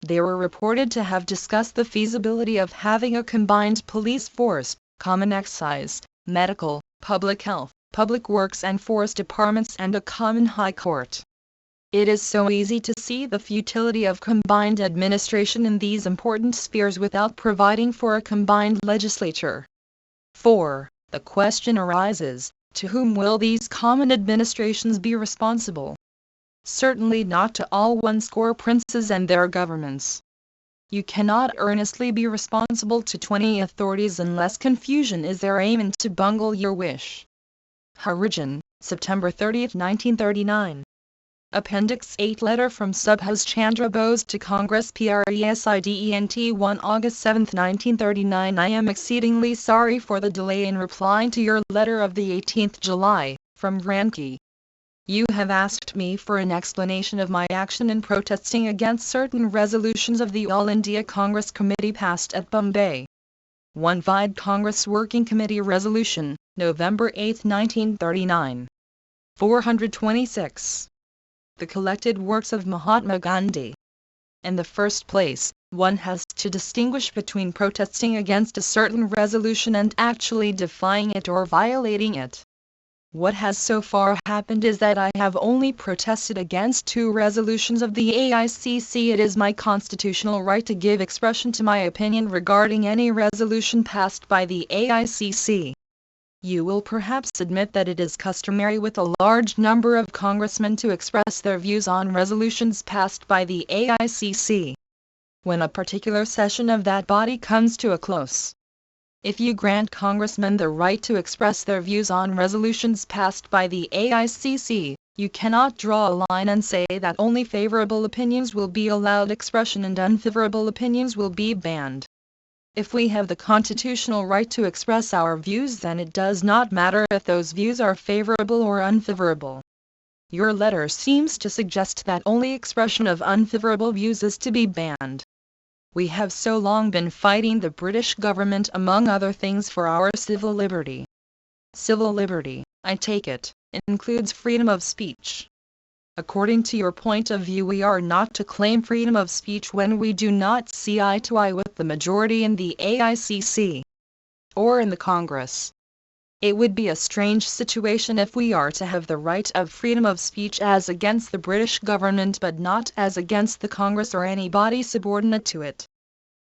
they were reported to have discussed the feasibility of having a combined police force, common excise, medical, public health, public works and forest departments and a common high court. It is so easy to see the futility of combined administration in these important spheres without providing for a combined legislature. 4. The question arises, to whom will these common administrations be responsible? Certainly not to all 1 princes and their governments. You cannot earnestly be responsible to 20 authorities unless confusion is their aim and to bungle your wish. Origin, September 30, 1939. Appendix 8 Letter from Subhas Chandra Bose to Congress President 1 August 7, 1939 I am exceedingly sorry for the delay in replying to your letter of the 18th July, from Ranki. You have asked me for an explanation of my action in protesting against certain resolutions of the All India Congress Committee passed at Bombay. 1 Vide Congress Working Committee Resolution, November 8, 1939. 426. The collected works of Mahatma Gandhi. In the first place, one has to distinguish between protesting against a certain resolution and actually defying it or violating it. What has so far happened is that I have only protested against 2 resolutions of the AICC. It is my constitutional right to give expression to my opinion regarding any resolution passed by the AICC. You will perhaps admit that it is customary with a large number of congressmen to express their views on resolutions passed by the AICC when a particular session of that body comes to a close. If you grant congressmen the right to express their views on resolutions passed by the AICC, you cannot draw a line and say that only favorable opinions will be allowed expression and unfavorable opinions will be banned. If we have the constitutional right to express our views, then it does not matter if those views are favorable or unfavorable. Your letter seems to suggest that only expression of unfavorable views is to be banned. We have so long been fighting the British government, among other things, for our civil liberty. Civil liberty, I take it, includes freedom of speech. According to your point of view, we are not to claim freedom of speech when we do not see eye to eye with the majority in the AICC or in the Congress. It would be a strange situation if we are to have the right of freedom of speech as against the British government but not as against the Congress or any body subordinate to it.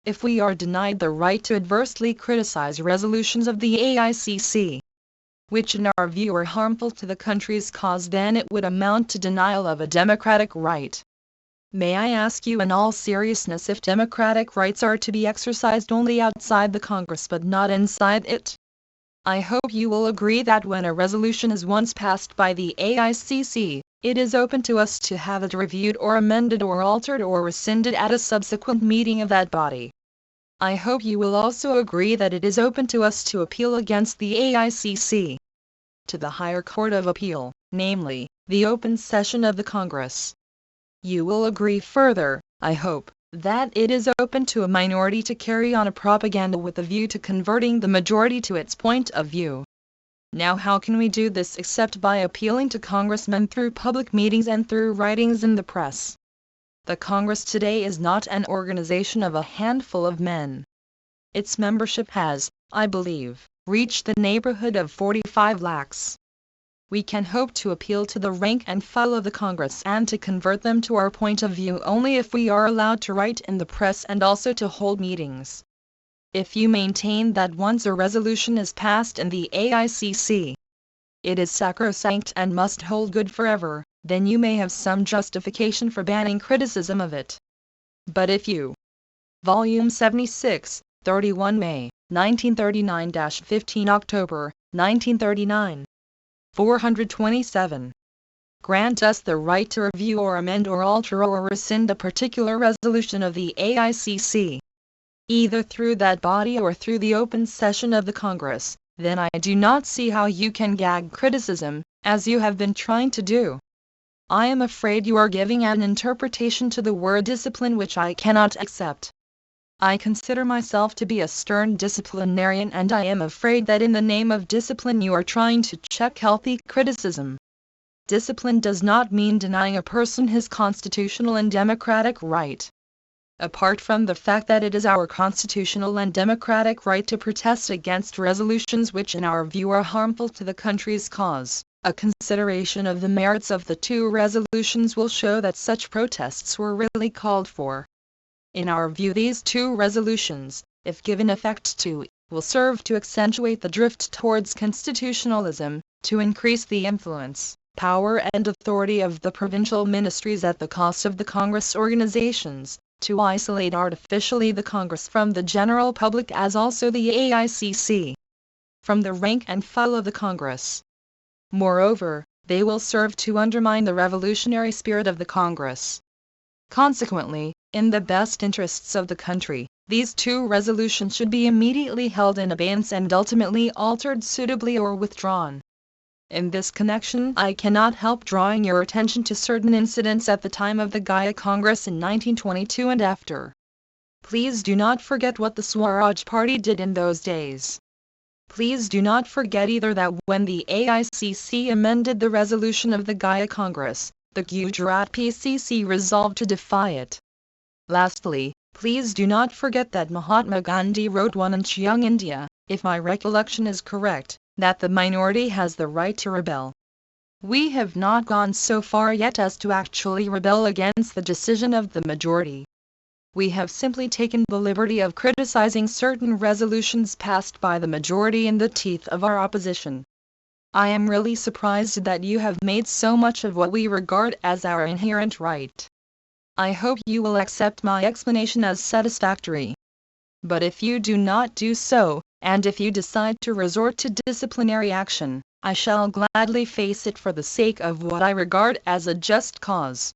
If we are denied the right to adversely criticize resolutions of the AICC, which in our view are harmful to the country's cause, then it would amount to denial of a democratic right. May I ask you in all seriousness if democratic rights are to be exercised only outside the Congress but not inside it? I hope you will agree that when a resolution is once passed by the AICC, it is open to us to have it reviewed or amended or altered or rescinded at a subsequent meeting of that body. I hope you will also agree that it is open to us to appeal against the AICC to the higher court of appeal, namely, the open session of the Congress. You will agree further, I hope, that it is open to a minority to carry on a propaganda with a view to converting the majority to its point of view. Now how can we do this except by appealing to congressmen through public meetings and through writings in the press? The Congress today is not an organization of a handful of men. Its membership has, I believe, reached the neighborhood of 45 lakhs. We can hope to appeal to the rank and file of the Congress and to convert them to our point of view only if we are allowed to write in the press and also to hold meetings. If you maintain that once a resolution is passed in the AICC, it is sacrosanct and must hold good forever, then you may have some justification for banning criticism of it. But if you, Volume 76, 31 May, 1939-15 October, 1939. 427. Grant us the right to review or amend or alter or rescind a particular resolution of the AICC, either through that body or through the open session of the Congress, then I do not see how you can gag criticism, as you have been trying to do. I am afraid you are giving an interpretation to the word discipline which I cannot accept. I consider myself to be a stern disciplinarian, and I am afraid that in the name of discipline you are trying to check healthy criticism. Discipline does not mean denying a person his constitutional and democratic right. Apart from the fact that it is our constitutional and democratic right to protest against resolutions which in our view are harmful to the country's cause, a consideration of the merits of the two resolutions will show that such protests were really called for. In our view, these two resolutions, if given effect to, will serve to accentuate the drift towards constitutionalism, to increase the influence, power and authority of the provincial ministries at the cost of the Congress organizations, to isolate artificially the Congress from the general public as also the AICC from the rank and file of the Congress. Moreover, they will serve to undermine the revolutionary spirit of the Congress. Consequently, in the best interests of the country, these two resolutions should be immediately held in abeyance and ultimately altered suitably or withdrawn. In this connection, I cannot help drawing your attention to certain incidents at the time of the Gaia Congress in 1922 and after. Please do not forget what the Swaraj Party did in those days. Please do not forget either that when the AICC amended the resolution of the Gaia Congress, the Gujarat PCC resolved to defy it. Lastly, please do not forget that Mahatma Gandhi wrote once in Young India, if my recollection is correct, that the minority has the right to rebel. We have not gone so far yet as to actually rebel against the decision of the majority. We have simply taken the liberty of criticizing certain resolutions passed by the majority in the teeth of our opposition. I am really surprised that you have made so much of what we regard as our inherent right. I hope you will accept my explanation as satisfactory. But if you do not do so, and if you decide to resort to disciplinary action, I shall gladly face it for the sake of what I regard as a just cause.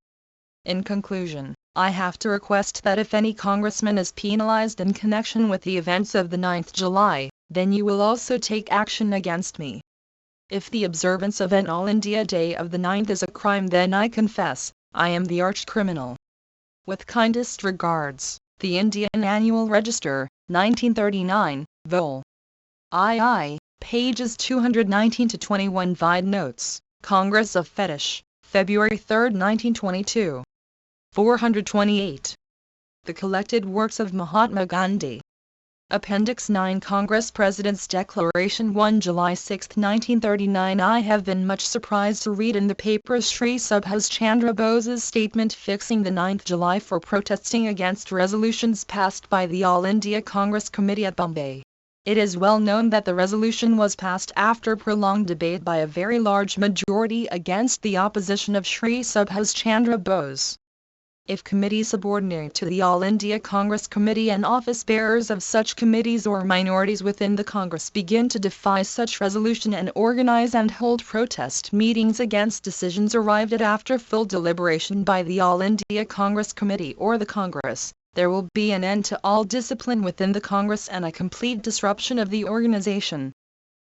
In conclusion, I have to request that if any congressman is penalized in connection with the events of the 9th July, then you will also take action against me. If the observance of an All India Day of the 9th is a crime, then I confess, I am the arch-criminal. With kindest regards, the Indian Annual Register, 1939, Vol. II, pages 219-21. Vide notes, Congress of Fetish, February 3, 1922. 428. The Collected Works of Mahatma Gandhi. Appendix 9. Congress President's Declaration, 1 July 6, 1939. I have been much surprised to read in the papers Sri Subhas Chandra Bose's statement fixing the 9th July for protesting against resolutions passed by the All India Congress Committee at Bombay. It is well known that the resolution was passed after prolonged debate by a very large majority against the opposition of Sri Subhas Chandra Bose. If committees subordinate to the All India Congress Committee and office bearers of such committees or minorities within the Congress begin to defy such resolution and organize and hold protest meetings against decisions arrived at after full deliberation by the All India Congress Committee or the Congress, there will be an end to all discipline within the Congress and a complete disruption of the organization.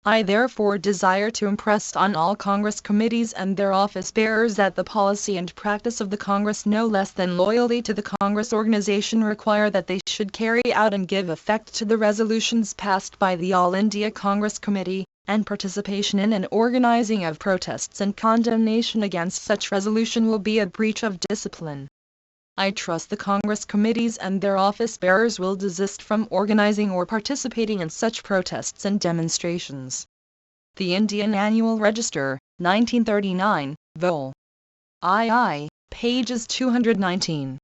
I therefore desire to impress on all Congress committees and their office bearers that the policy and practice of the Congress, no less than loyalty to the Congress organization, require that they should carry out and give effect to the resolutions passed by the All India Congress Committee, and participation in and organizing of protests and condemnation against such resolution will be a breach of discipline. I trust the Congress committees and their office bearers will desist from organizing or participating in such protests and demonstrations. The Indian Annual Register, 1939, Vol. II, pages 219.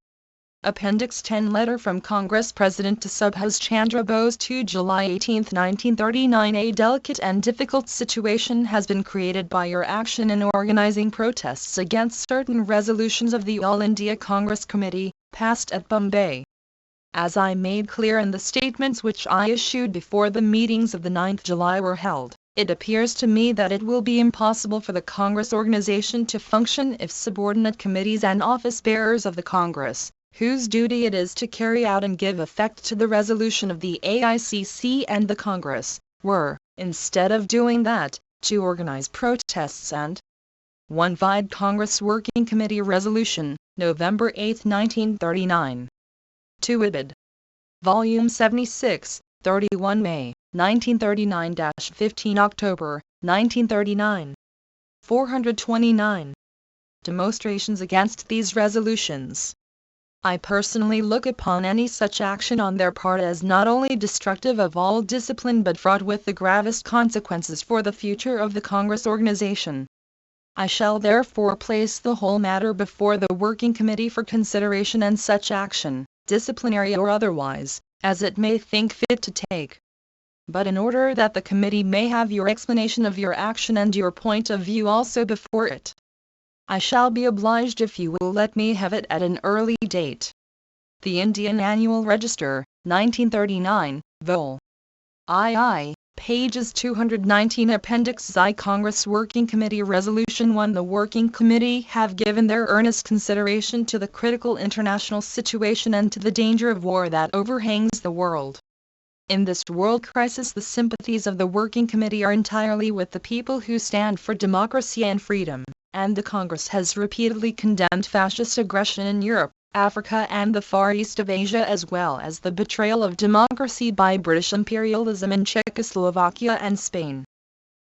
Appendix 10. Letter from Congress President to Subhas Chandra Bose, 2 July 18, 1939. A delicate and difficult situation has been created by your action in organizing protests against certain resolutions of the All India Congress Committee, passed at Bombay. As I made clear in the statements which I issued before the meetings of the 9th July were held, it appears to me that it will be impossible for the Congress organization to function if subordinate committees and office bearers of the Congress, whose duty it is to carry out and give effect to the resolution of the AICC and the Congress, were, instead of doing that, to organize protests and 1. Vide Congress Working Committee Resolution, November 8, 1939. 2. Ibid. Volume 76, 31 May, 1939-15 October, 1939. 429. Demonstrations against these resolutions. I personally look upon any such action on their part as not only destructive of all discipline but fraught with the gravest consequences for the future of the Congress organization. I shall therefore place the whole matter before the Working Committee for consideration and such action, disciplinary or otherwise, as it may think fit to take. But in order that the committee may have your explanation of your action and your point of view also before it, I shall be obliged if you will let me have it at an early date. The Indian Annual Register, 1939, vol. II, pages 219 Appendix I Congress Working Committee Resolution 1. The Working Committee have given their earnest consideration to the critical international situation and to the danger of war that overhangs the world. In this world crisis, the sympathies of the Working Committee are entirely with the people who stand for democracy and freedom, and the Congress has repeatedly condemned fascist aggression in Europe, Africa and the Far East of Asia, as well as the betrayal of democracy by British imperialism in Czechoslovakia and Spain.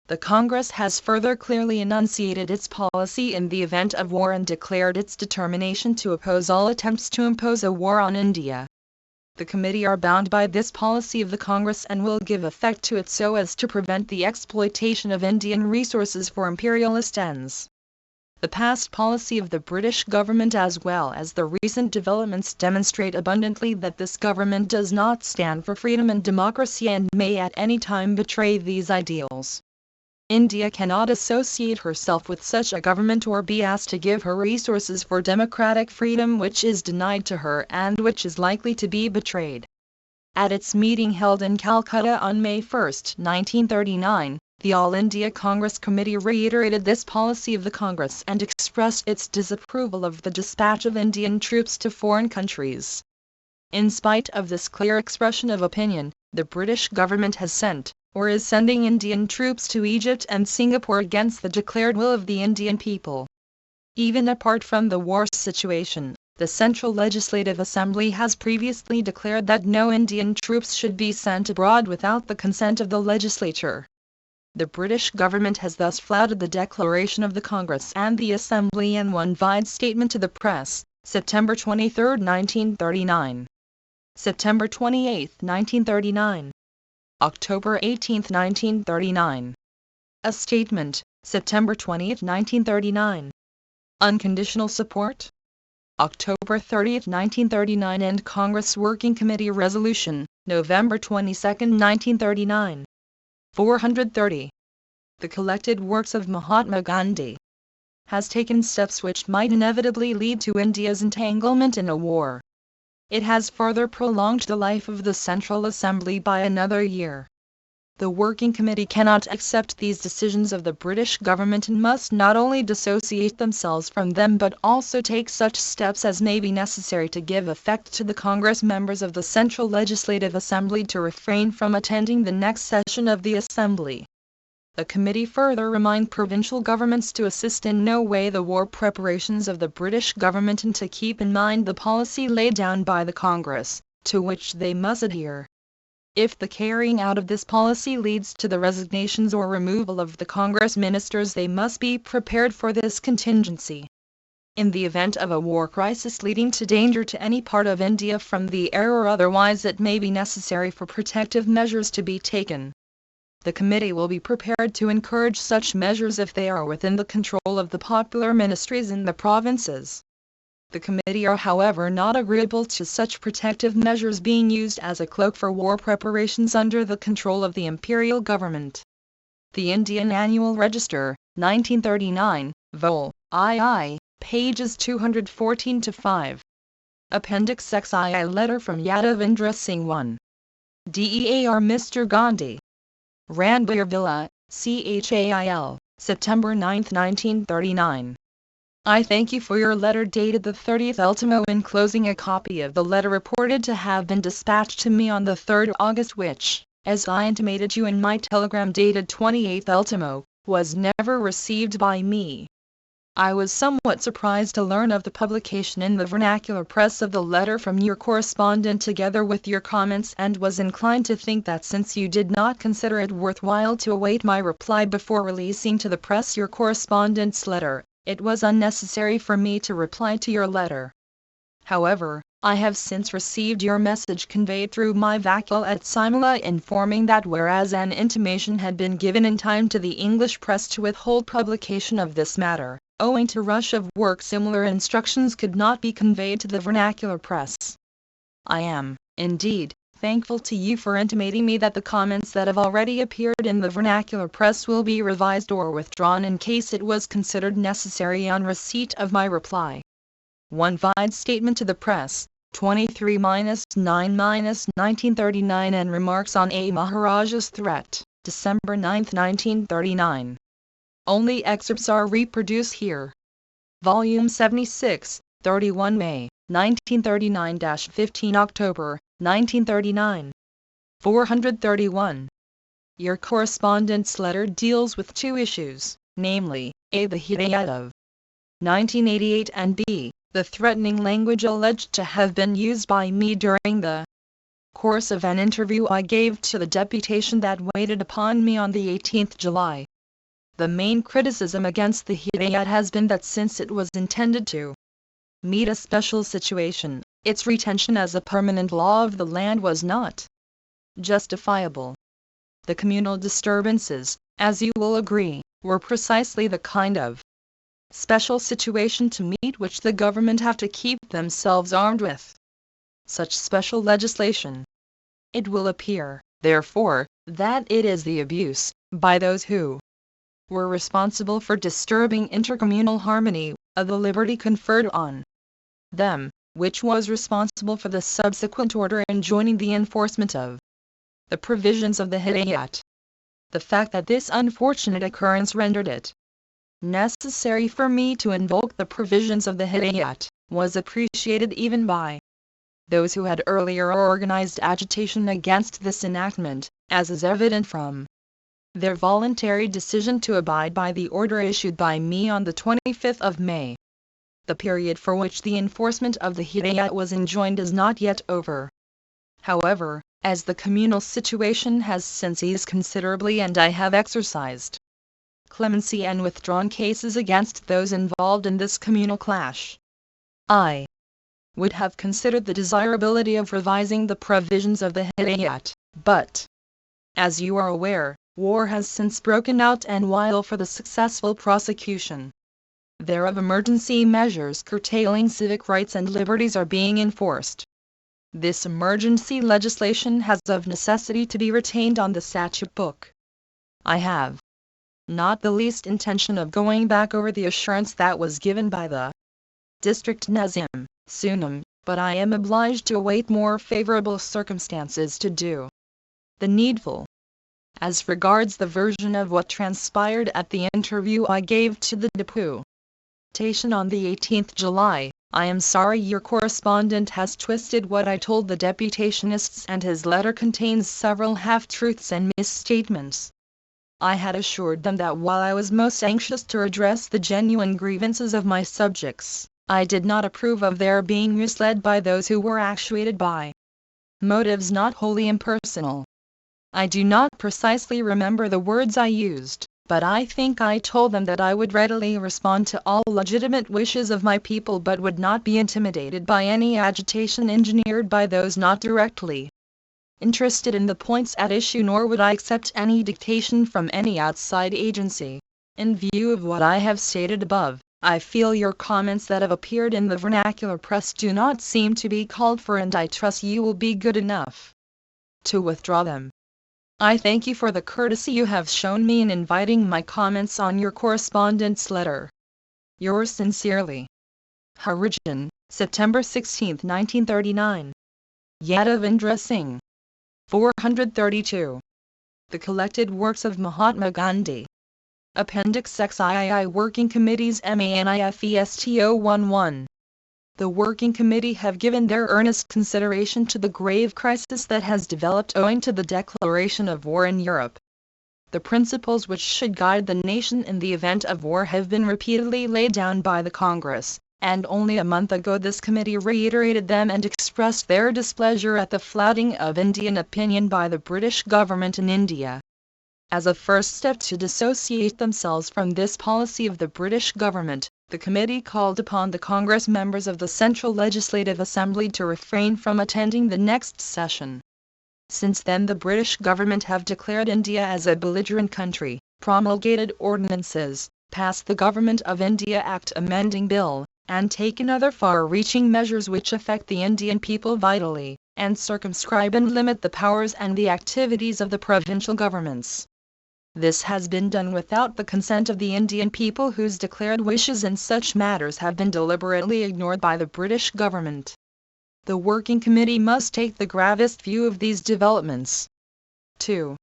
The Congress has further clearly enunciated its policy in the event of war and declared its determination to oppose all attempts to impose a war on India. The committee are bound by this policy of the Congress and will give effect to it so as to prevent the exploitation of Indian resources for imperialist ends. The past policy of the British government as well as the recent developments demonstrate abundantly that this government does not stand for freedom and democracy and may at any time betray these ideals. India cannot associate herself with such a government or be asked to give her resources for democratic freedom which is denied to her and which is likely to be betrayed. At its meeting held in Calcutta on May 1, 1939, the All India Congress Committee reiterated this policy of the Congress and expressed its disapproval of the dispatch of Indian troops to foreign countries. In spite of this clear expression of opinion, the British government has sent, or is sending Indian troops to Egypt and Singapore against the declared will of the Indian people. Even apart from the war situation, the Central Legislative Assembly has previously declared that no Indian troops should be sent abroad without the consent of the legislature. The British government has thus flouted the declaration of the Congress and the Assembly in one vide statement to the press, September 23, 1939. September 28, 1939. October 18, 1939. A statement, September 20, 1939. Unconditional support? October 30, 1939 and Congress Working Committee Resolution, November 22, 1939. 430. The collected works of Mahatma Gandhi has taken steps which might inevitably lead to India's entanglement in a war. It has further prolonged the life of the Central Assembly by another year. The Working Committee cannot accept these decisions of the British government and must not only dissociate themselves from them but also take such steps as may be necessary to give effect to the Congress members of the Central Legislative Assembly to refrain from attending the next session of the Assembly. The committee further remind provincial governments to assist in no way the war preparations of the British government and to keep in mind the policy laid down by the Congress, to which they must adhere. If the carrying out of this policy leads to the resignations or removal of the Congress ministers, they must be prepared for this contingency. In the event of a war crisis leading to danger to any part of India from the air or otherwise, it may be necessary for protective measures to be taken. The committee will be prepared to encourage such measures if they are within the control of the popular ministries in the provinces. The committee are however not agreeable to such protective measures being used as a cloak for war preparations under the control of the imperial government. The Indian Annual Register, 1939, vol. II, pages 214-5. Appendix XI. Letter from Yadavendra Singh 1. DEAR Mr. Gandhi. Ranbir Villa, Chhail, September 9, 1939. I thank you for your letter dated the 30th ultimo, enclosing a copy of the letter reported to have been dispatched to me on the 3rd August which, as I intimated you in my telegram dated 28th ultimo, was never received by me. I was somewhat surprised to learn of the publication in the vernacular press of the letter from your correspondent together with your comments, and was inclined to think that since you did not consider it worthwhile to await my reply before releasing to the press your correspondent's letter, it was unnecessary for me to reply to your letter. However, I have since received your message conveyed through my vassal at Simla informing that whereas an intimation had been given in time to the English press to withhold publication of this matter, owing to rush of work similar instructions could not be conveyed to the vernacular press. I am, indeed, thankful to you for intimating me that the comments that have already appeared in the vernacular press will be revised or withdrawn in case it was considered necessary on receipt of my reply. One Vide Statement to the Press, 23-9-1939 and Remarks on A. Maharaja's Threat, December 9, 1939. Only excerpts are reproduced here. Volume 76, 31 May, 1939-15 October, 1939. 431. Your correspondent's letter deals with two issues, namely, A. The Hidayat of 1988 and B. The threatening language alleged to have been used by me during the course of an interview I gave to the deputation that waited upon me on the 18th July. The main criticism against the Hidayat has been that since it was intended to meet a special situation, its retention as a permanent law of the land was not justifiable. The communal disturbances, as you will agree, were precisely the kind of special situation to meet which the government have to keep themselves armed with such special legislation. It will appear, therefore, that it is the abuse, by those who were responsible for disturbing intercommunal harmony, of the liberty conferred on them, which was responsible for the subsequent order enjoining the enforcement of the provisions of the Hidayat. The fact that this unfortunate occurrence rendered it necessary for me to invoke the provisions of the Hidayat, was appreciated even by those who had earlier organized agitation against this enactment, as is evident from their voluntary decision to abide by the order issued by me on the 25th of May. The period for which the enforcement of the Hidayat was enjoined is not yet over. However, as the communal situation has since eased considerably and I have exercised clemency and withdrawn cases against those involved in this communal clash, I would have considered the desirability of revising the provisions of the Hidayat, but, as you are aware, war has since broken out, and while for the successful prosecution thereof emergency measures curtailing civic rights and liberties are being enforced, this emergency legislation has of necessity to be retained on the statute book. I have not the least intention of going back over the assurance that was given by the District Nazim, Sunam, but I am obliged to await more favorable circumstances to do the needful. As regards the version of what transpired at the interview I gave to the deputation on the 18th July, I am sorry your correspondent has twisted what I told the deputationists, and his letter contains several half-truths and misstatements. I had assured them that while I was most anxious to redress the genuine grievances of my subjects, I did not approve of their being misled by those who were actuated by motives not wholly impersonal. I do not precisely remember the words I used, but I think I told them that I would readily respond to all legitimate wishes of my people, but would not be intimidated by any agitation engineered by those not directly interested in the points at issue, nor would I accept any dictation from any outside agency. In view of what I have stated above, I feel your comments that have appeared in the vernacular press do not seem to be called for, and I trust you will be good enough to withdraw them. I thank you for the courtesy you have shown me in inviting my comments on your correspondent's letter. Yours sincerely, Harijan, September 16, 1939. Yadavendra Singh. 432. The Collected Works of Mahatma Gandhi. Appendix XII Working Committees MANIFEST 011. The Working Committee have given their earnest consideration to the grave crisis that has developed owing to the declaration of war in Europe. The principles which should guide the nation in the event of war have been repeatedly laid down by the Congress, and only a month ago this committee reiterated them and expressed their displeasure at the flouting of Indian opinion by the British government in India. As a first step to dissociate themselves from this policy of the British government, the committee called upon the Congress members of the Central Legislative Assembly to refrain from attending the next session. Since then the British government have declared India as a belligerent country, promulgated ordinances, passed the Government of India Act amending bill, and taken other far-reaching measures which affect the Indian people vitally, and circumscribe and limit the powers and the activities of the provincial governments. This has been done without the consent of the Indian people, whose declared wishes in such matters have been deliberately ignored by the British government. The Working Committee must take the gravest view of these developments. 2.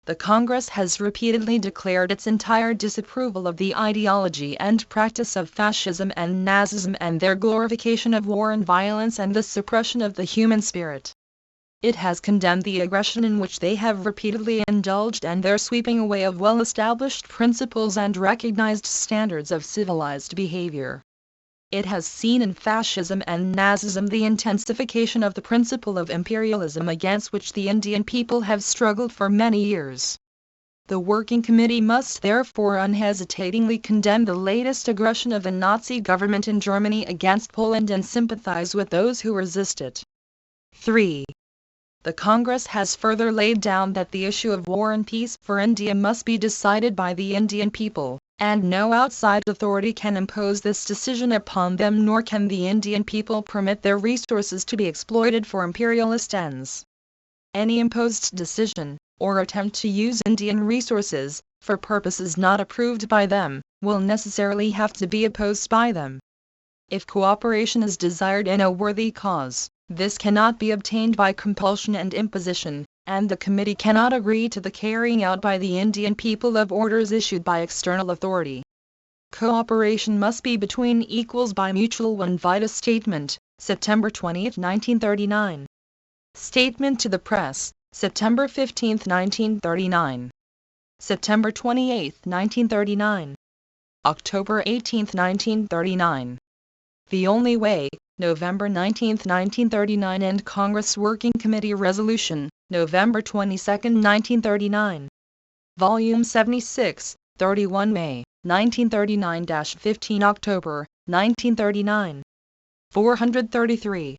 The Congress has repeatedly declared its entire disapproval of the ideology and practice of fascism and Nazism and their glorification of war and violence and the suppression of the human spirit. It has condemned the aggression in which they have repeatedly indulged and their sweeping away of well-established principles and recognized standards of civilized behavior. It has seen in fascism and Nazism the intensification of the principle of imperialism against which the Indian people have struggled for many years. The Working Committee must therefore unhesitatingly condemn the latest aggression of the Nazi government in Germany against Poland and sympathize with those who resist it. 3. The Congress has further laid down that the issue of war and peace for India must be decided by the Indian people, and no outside authority can impose this decision upon them, nor can the Indian people permit their resources to be exploited for imperialist ends. Any imposed decision, or attempt to use Indian resources, for purposes not approved by them, will necessarily have to be opposed by them. If cooperation is desired in a worthy cause, this cannot be obtained by compulsion and imposition, and the committee cannot agree to the carrying out by the Indian people of orders issued by external authority. Cooperation must be between equals by mutual one vita statement, September 20, 1939. Statement to the press, September 15, 1939. September 28, 1939. October 18, 1939. The Only Way, November 19, 1939 and Congress Working Committee Resolution, November 22, 1939. Volume 76, 31 May, 1939-15 October, 1939. 433.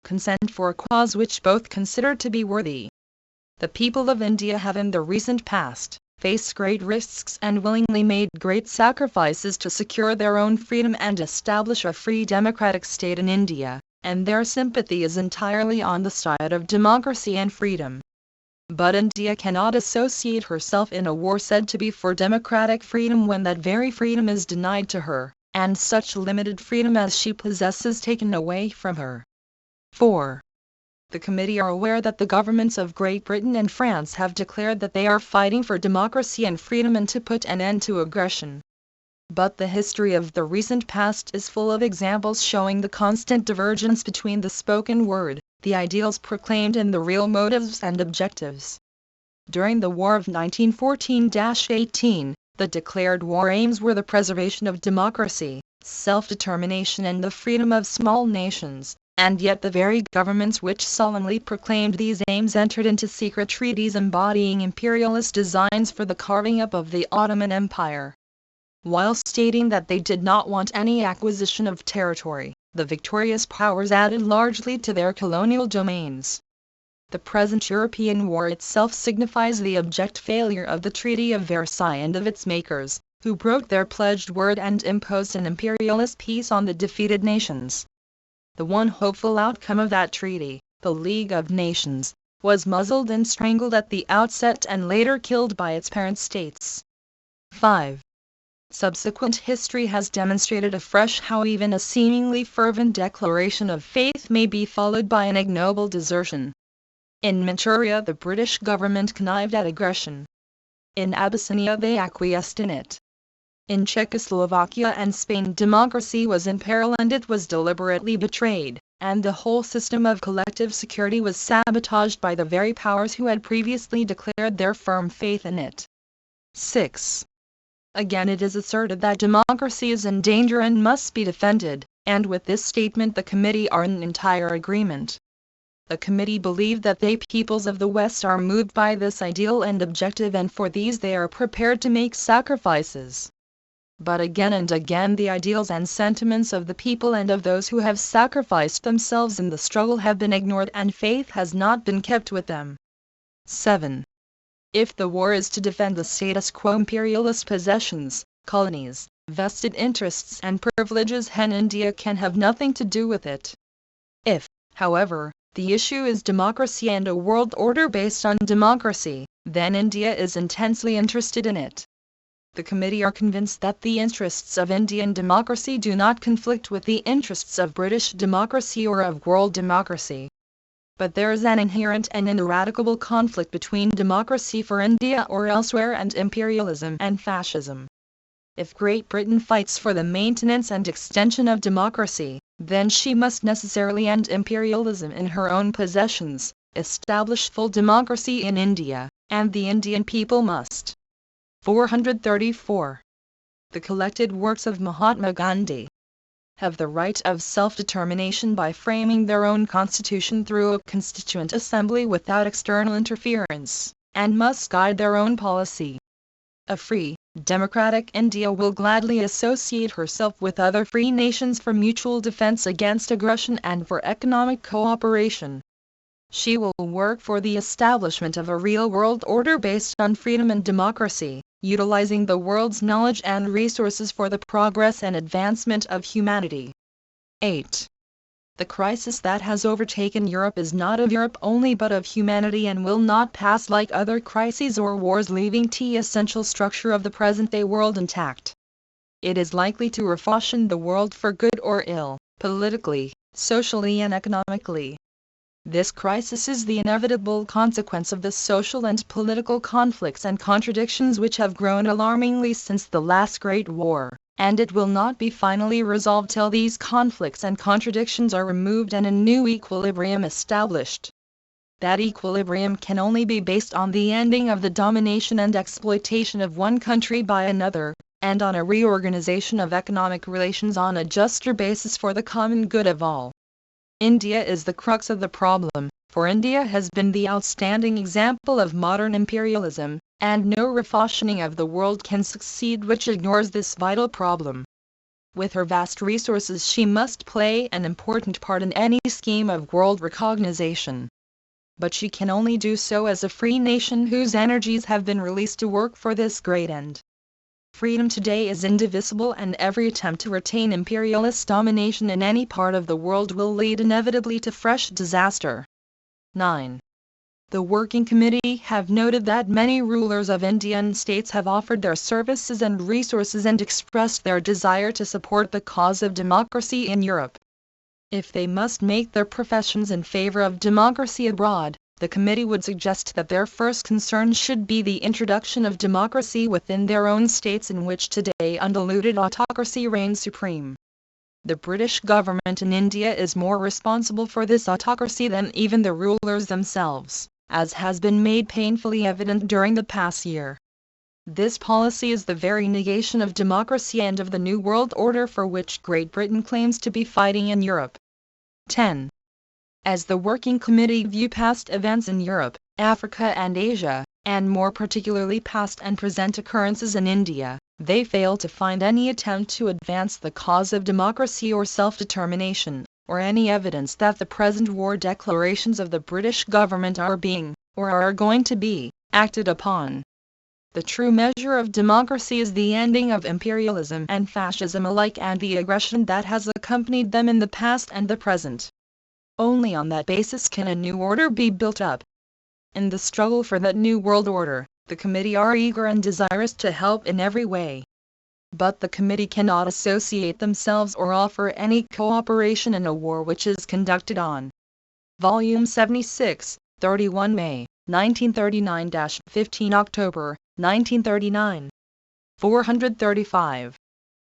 Consent for a cause which both consider to be worthy. The people of India have in the recent past faced great risks and willingly made great sacrifices to secure their own freedom and establish a free democratic state in India, and their sympathy is entirely on the side of democracy and freedom. But India cannot associate herself in a war said to be for democratic freedom when that very freedom is denied to her, and such limited freedom as she possesses taken away from her. 4. The committee are aware that the governments of Great Britain and France have declared that they are fighting for democracy and freedom and to put an end to aggression. But the history of the recent past is full of examples showing the constant divergence between the spoken word, the ideals proclaimed and the real motives and objectives. During the War of 1914-18, the declared war aims were the preservation of democracy, self-determination and the freedom of small nations. And yet the very governments which solemnly proclaimed these aims entered into secret treaties embodying imperialist designs for the carving up of the Ottoman Empire. While stating that they did not want any acquisition of territory, the victorious powers added largely to their colonial domains. The present European war itself signifies the abject failure of the Treaty of Versailles and of its makers, who broke their pledged word and imposed an imperialist peace on the defeated nations. The one hopeful outcome of that treaty, the League of Nations, was muzzled and strangled at the outset and later killed by its parent states. 5. Subsequent history has demonstrated afresh how even a seemingly fervent declaration of faith may be followed by an ignoble desertion. In Manchuria the British government connived at aggression. In Abyssinia they acquiesced in it. In Czechoslovakia and Spain democracy was in peril and it was deliberately betrayed, and the whole system of collective security was sabotaged by the very powers who had previously declared their firm faith in it. 6. Again it is asserted that democracy is in danger and must be defended, and with this statement the committee are in entire agreement. The committee believe that the peoples of the West are moved by this ideal and objective, and for these they are prepared to make sacrifices. But again and again the ideals and sentiments of the people and of those who have sacrificed themselves in the struggle have been ignored, and faith has not been kept with them. 7. If the war is to defend the status quo, imperialist possessions, colonies, vested interests and privileges, then India can have nothing to do with it. If, however, the issue is democracy and a world order based on democracy, then India is intensely interested in it. The committee are convinced that the interests of Indian democracy do not conflict with the interests of British democracy or of world democracy. But there is an inherent and ineradicable conflict between democracy for India or elsewhere and imperialism and fascism. If Great Britain fights for the maintenance and extension of democracy, then she must necessarily end imperialism in her own possessions, establish full democracy in India, and the Indian people must. 434. The collected works of Mahatma Gandhi have the right of self-determination by framing their own constitution through a constituent assembly without external interference, and must guide their own policy. A free, democratic India will gladly associate herself with other free nations for mutual defense against aggression and for economic cooperation. She will work for the establishment of a real world order based on freedom and democracy, utilizing the world's knowledge and resources for the progress and advancement of humanity. 8. The crisis that has overtaken Europe is not of Europe only but of humanity, and will not pass like other crises or wars, leaving the essential structure of the present-day world intact. It is likely to refashion the world for good or ill, politically, socially and economically. This crisis is the inevitable consequence of the social and political conflicts and contradictions which have grown alarmingly since the last Great War, and it will not be finally resolved till these conflicts and contradictions are removed and a new equilibrium established. That equilibrium can only be based on the ending of the domination and exploitation of one country by another, and on a reorganization of economic relations on a juster basis for the common good of all. India is the crux of the problem, for India has been the outstanding example of modern imperialism, and no refashioning of the world can succeed which ignores this vital problem. With her vast resources she must play an important part in any scheme of world recognition. But she can only do so as a free nation whose energies have been released to work for this great end. Freedom today is indivisible, and every attempt to retain imperialist domination in any part of the world will lead inevitably to fresh disaster. 9. The Working Committee have noted that many rulers of Indian states have offered their services and resources and expressed their desire to support the cause of democracy in Europe. If they must make their professions in favor of democracy abroad, the committee would suggest that their first concern should be the introduction of democracy within their own states, in which today undiluted autocracy reigns supreme. The British government in India is more responsible for this autocracy than even the rulers themselves, as has been made painfully evident during the past year. This policy is the very negation of democracy and of the New World Order for which Great Britain claims to be fighting in Europe. 10. As the Working Committee view past events in Europe, Africa and Asia, and more particularly past and present occurrences in India, they fail to find any attempt to advance the cause of democracy or self-determination, or any evidence that the present war declarations of the British government are being, or are going to be, acted upon. The true measure of democracy is the ending of imperialism and fascism alike, and the aggression that has accompanied them in the past and the present. Only on that basis can a new order be built up. In the struggle for that new world order, the committee are eager and desirous to help in every way. But the committee cannot associate themselves or offer any cooperation in a war which is conducted on Volume 76, 31 May, 1939-15 October, 1939. 435.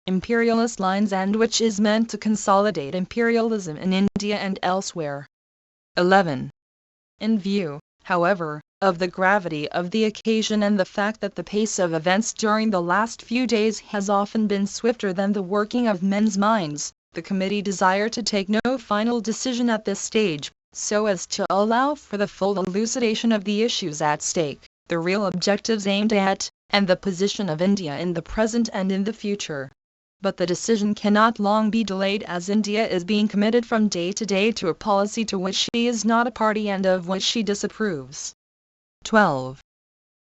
Imperialist lines, and which is meant to consolidate imperialism in India and elsewhere. 11. In view, however, of the gravity of the occasion and the fact that the pace of events during the last few days has often been swifter than the working of men's minds, the committee desire to take no final decision at this stage, so as to allow for the full elucidation of the issues at stake, the real objectives aimed at, and the position of India in the present and in the future. But the decision cannot long be delayed, as India is being committed from day to day to a policy to which she is not a party and of which she disapproves. 12.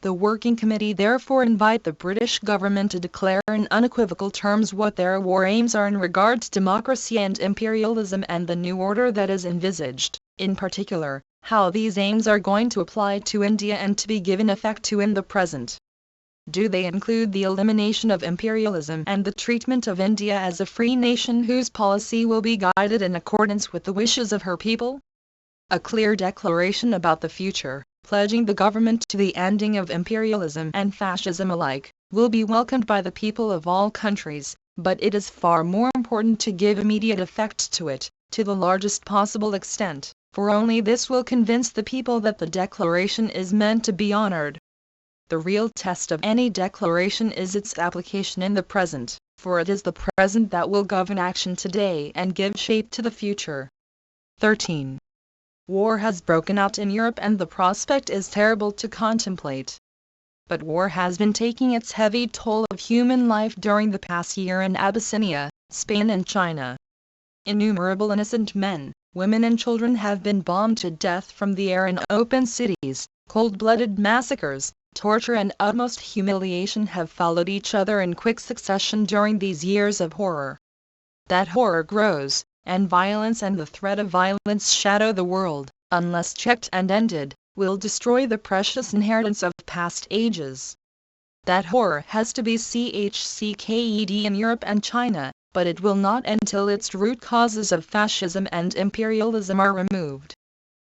The Working Committee therefore invite the British government to declare in unequivocal terms what their war aims are in regard to democracy and imperialism and the new order that is envisaged, in particular, how these aims are going to apply to India and to be given effect to in the present. Do they include the elimination of imperialism and the treatment of India as a free nation whose policy will be guided in accordance with the wishes of her people? A clear declaration about the future, pledging the government to the ending of imperialism and fascism alike, will be welcomed by the people of all countries, but it is far more important to give immediate effect to it, to the largest possible extent, for only this will convince the people that the declaration is meant to be honored. The real test of any declaration is its application in the present, for it is the present that will govern action today and give shape to the future. 13. War has broken out in Europe and the prospect is terrible to contemplate. But war has been taking its heavy toll of human life during the past year in Abyssinia, Spain and China. Innumerable innocent men, women and children have been bombed to death from the air in open cities. Cold-blooded massacres, torture and utmost humiliation have followed each other in quick succession during these years of horror. That horror grows, and violence and the threat of violence shadow the world, unless checked and ended, will destroy the precious inheritance of past ages. That horror has to be checked in Europe and China, but it will not until its root causes of fascism and imperialism are removed.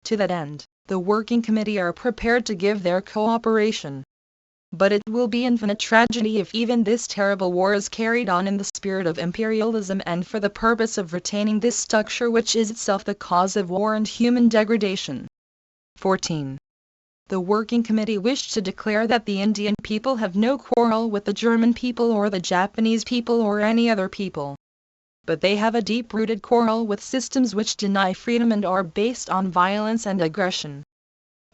To that end, the Working Committee are prepared to give their cooperation. But it will be infinite tragedy if even this terrible war is carried on in the spirit of imperialism and for the purpose of retaining this structure which is itself the cause of war and human degradation. 14. The Working Committee wished to declare that the Indian people have no quarrel with the German people or the Japanese people or any other people. But they have a deep-rooted quarrel with systems which deny freedom and are based on violence and aggression.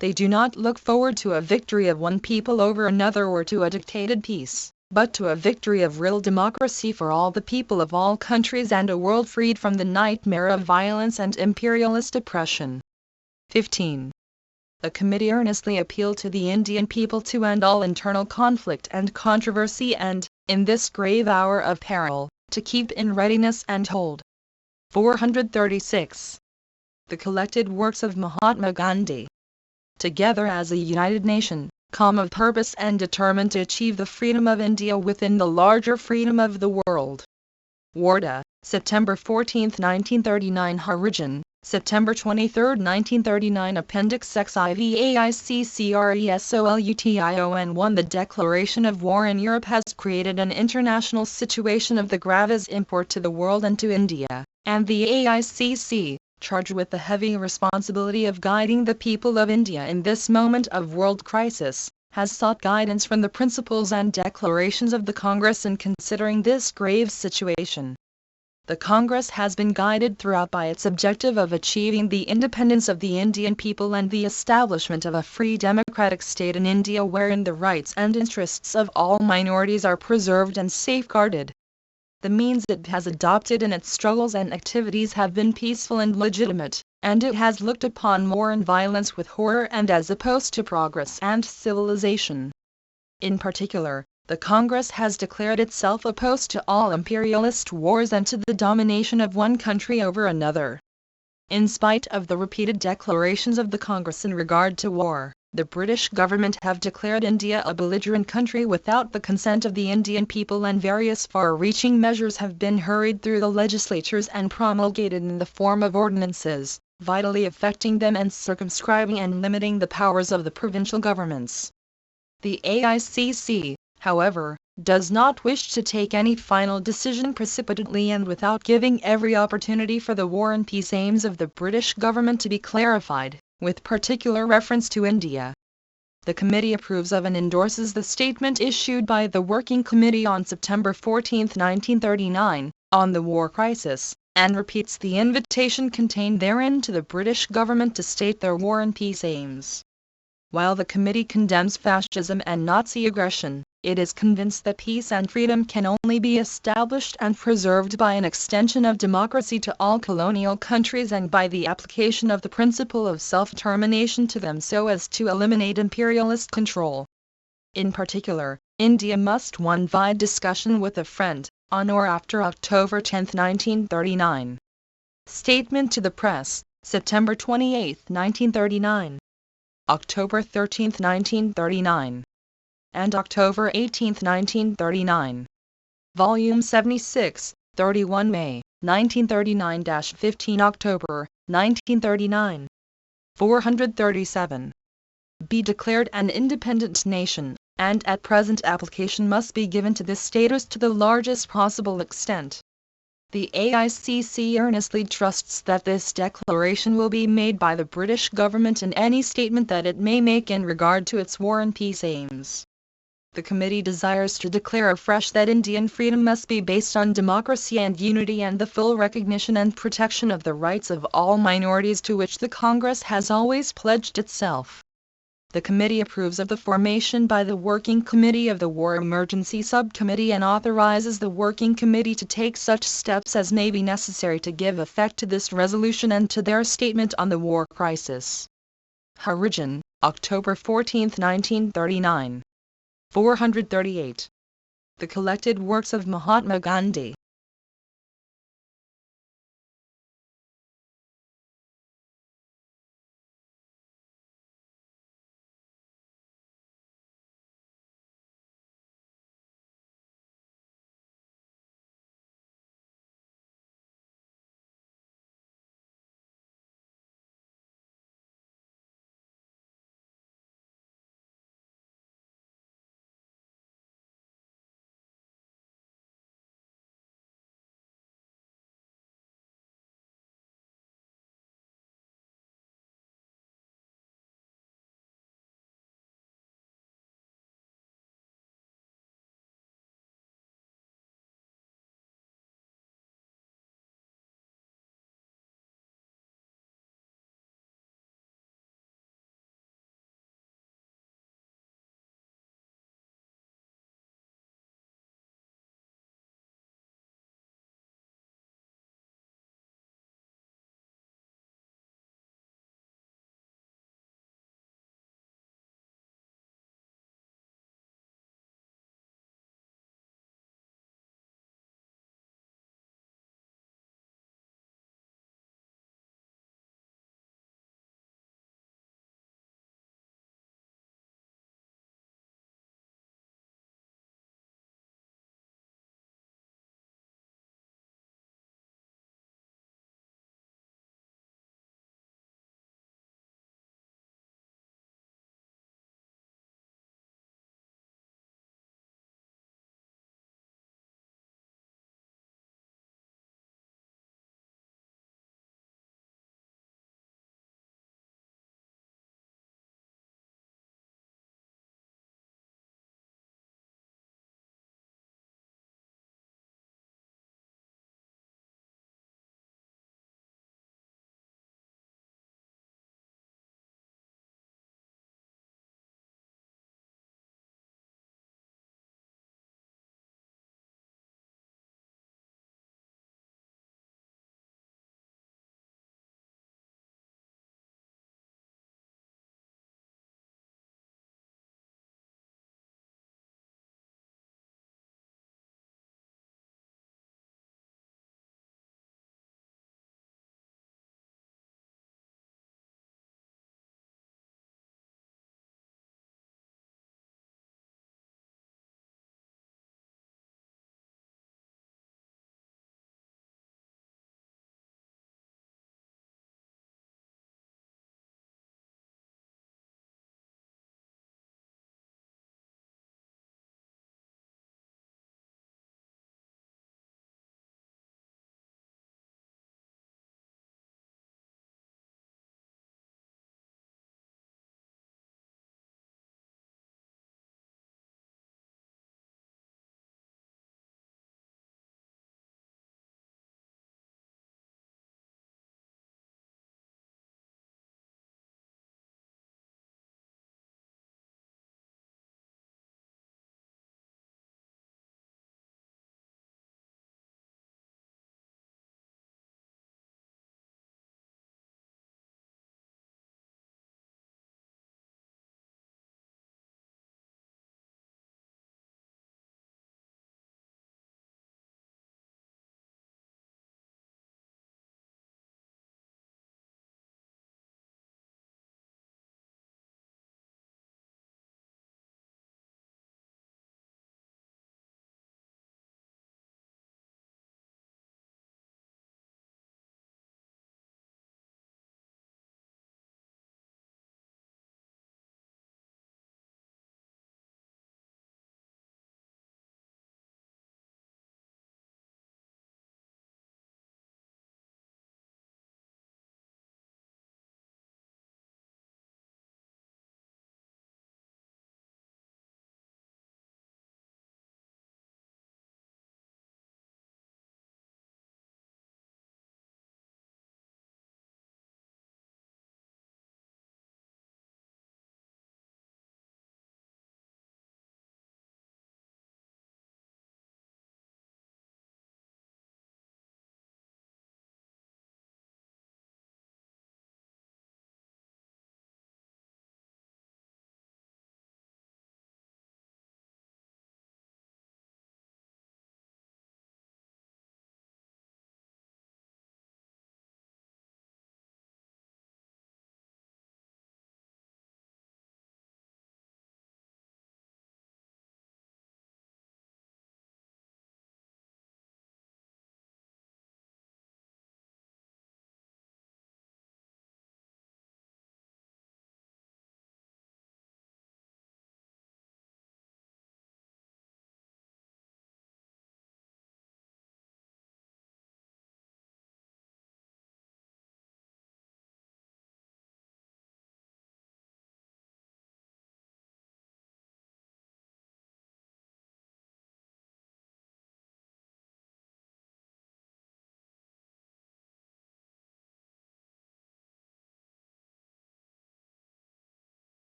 They do not look forward to a victory of one people over another or to a dictated peace, but to a victory of real democracy for all the people of all countries and a world freed from the nightmare of violence and imperialist oppression. 15. The committee earnestly appealed to the Indian people to end all internal conflict and controversy and, in this grave hour of peril, to keep in readiness and hold. 436. The collected works of Mahatma Gandhi. Together as a united nation, calm of purpose and determined to achieve the freedom of India within the larger freedom of the world. Warda, September 14, 1939. Origin, September 23, 1939. Appendix XIVAICCRESOLUTION 1. The declaration of war in Europe has created an international situation of the gravest import to the world and to India, and the AICC, charged with the heavy responsibility of guiding the people of India in this moment of world crisis, has sought guidance from the principles and declarations of the Congress in considering this grave situation. The Congress has been guided throughout by its objective of achieving the independence of the Indian people and the establishment of a free democratic state in India wherein the rights and interests of all minorities are preserved and safeguarded. The means it has adopted in its struggles and activities have been peaceful and legitimate, and it has looked upon war and violence with horror and as opposed to progress and civilization. In particular, the Congress has declared itself opposed to all imperialist wars and to the domination of one country over another. In spite of the repeated declarations of the Congress in regard to war, the British government have declared India a belligerent country without the consent of the Indian people, and various far-reaching measures have been hurried through the legislatures and promulgated in the form of ordinances, vitally affecting them and circumscribing and limiting the powers of the provincial governments. The AICC, however, does not wish to take any final decision precipitately and without giving every opportunity for the war and peace aims of the British government to be clarified, with particular reference to India. The committee approves of and endorses the statement issued by the Working Committee on September 14, 1939, on the war crisis, and repeats the invitation contained therein to the British government to state their war and peace aims. While the committee condemns fascism and Nazi aggression, it is convinced that peace and freedom can only be established and preserved by an extension of democracy to all colonial countries and by the application of the principle of self-determination to them so as to eliminate imperialist control. In particular, India must one vide discussion with a friend, on or after October 10, 1939. Statement to the Press, September 28, 1939. October 13, 1939. And October 18, 1939. Volume 76, 31 May, 1939-15 October, 1939. 437. Be declared an independent nation, and at present application must be given to this status to the largest possible extent. The AICC earnestly trusts that this declaration will be made by the British government in any statement that it may make in regard to its war and peace aims. The committee desires to declare afresh that Indian freedom must be based on democracy and unity and the full recognition and protection of the rights of all minorities to which the Congress has always pledged itself. The committee approves of the formation by the Working Committee of the War Emergency Subcommittee and authorizes the Working Committee to take such steps as may be necessary to give effect to this resolution and to their statement on the war crisis. Origin, October 14, 1939. 438. The collected works of Mahatma Gandhi.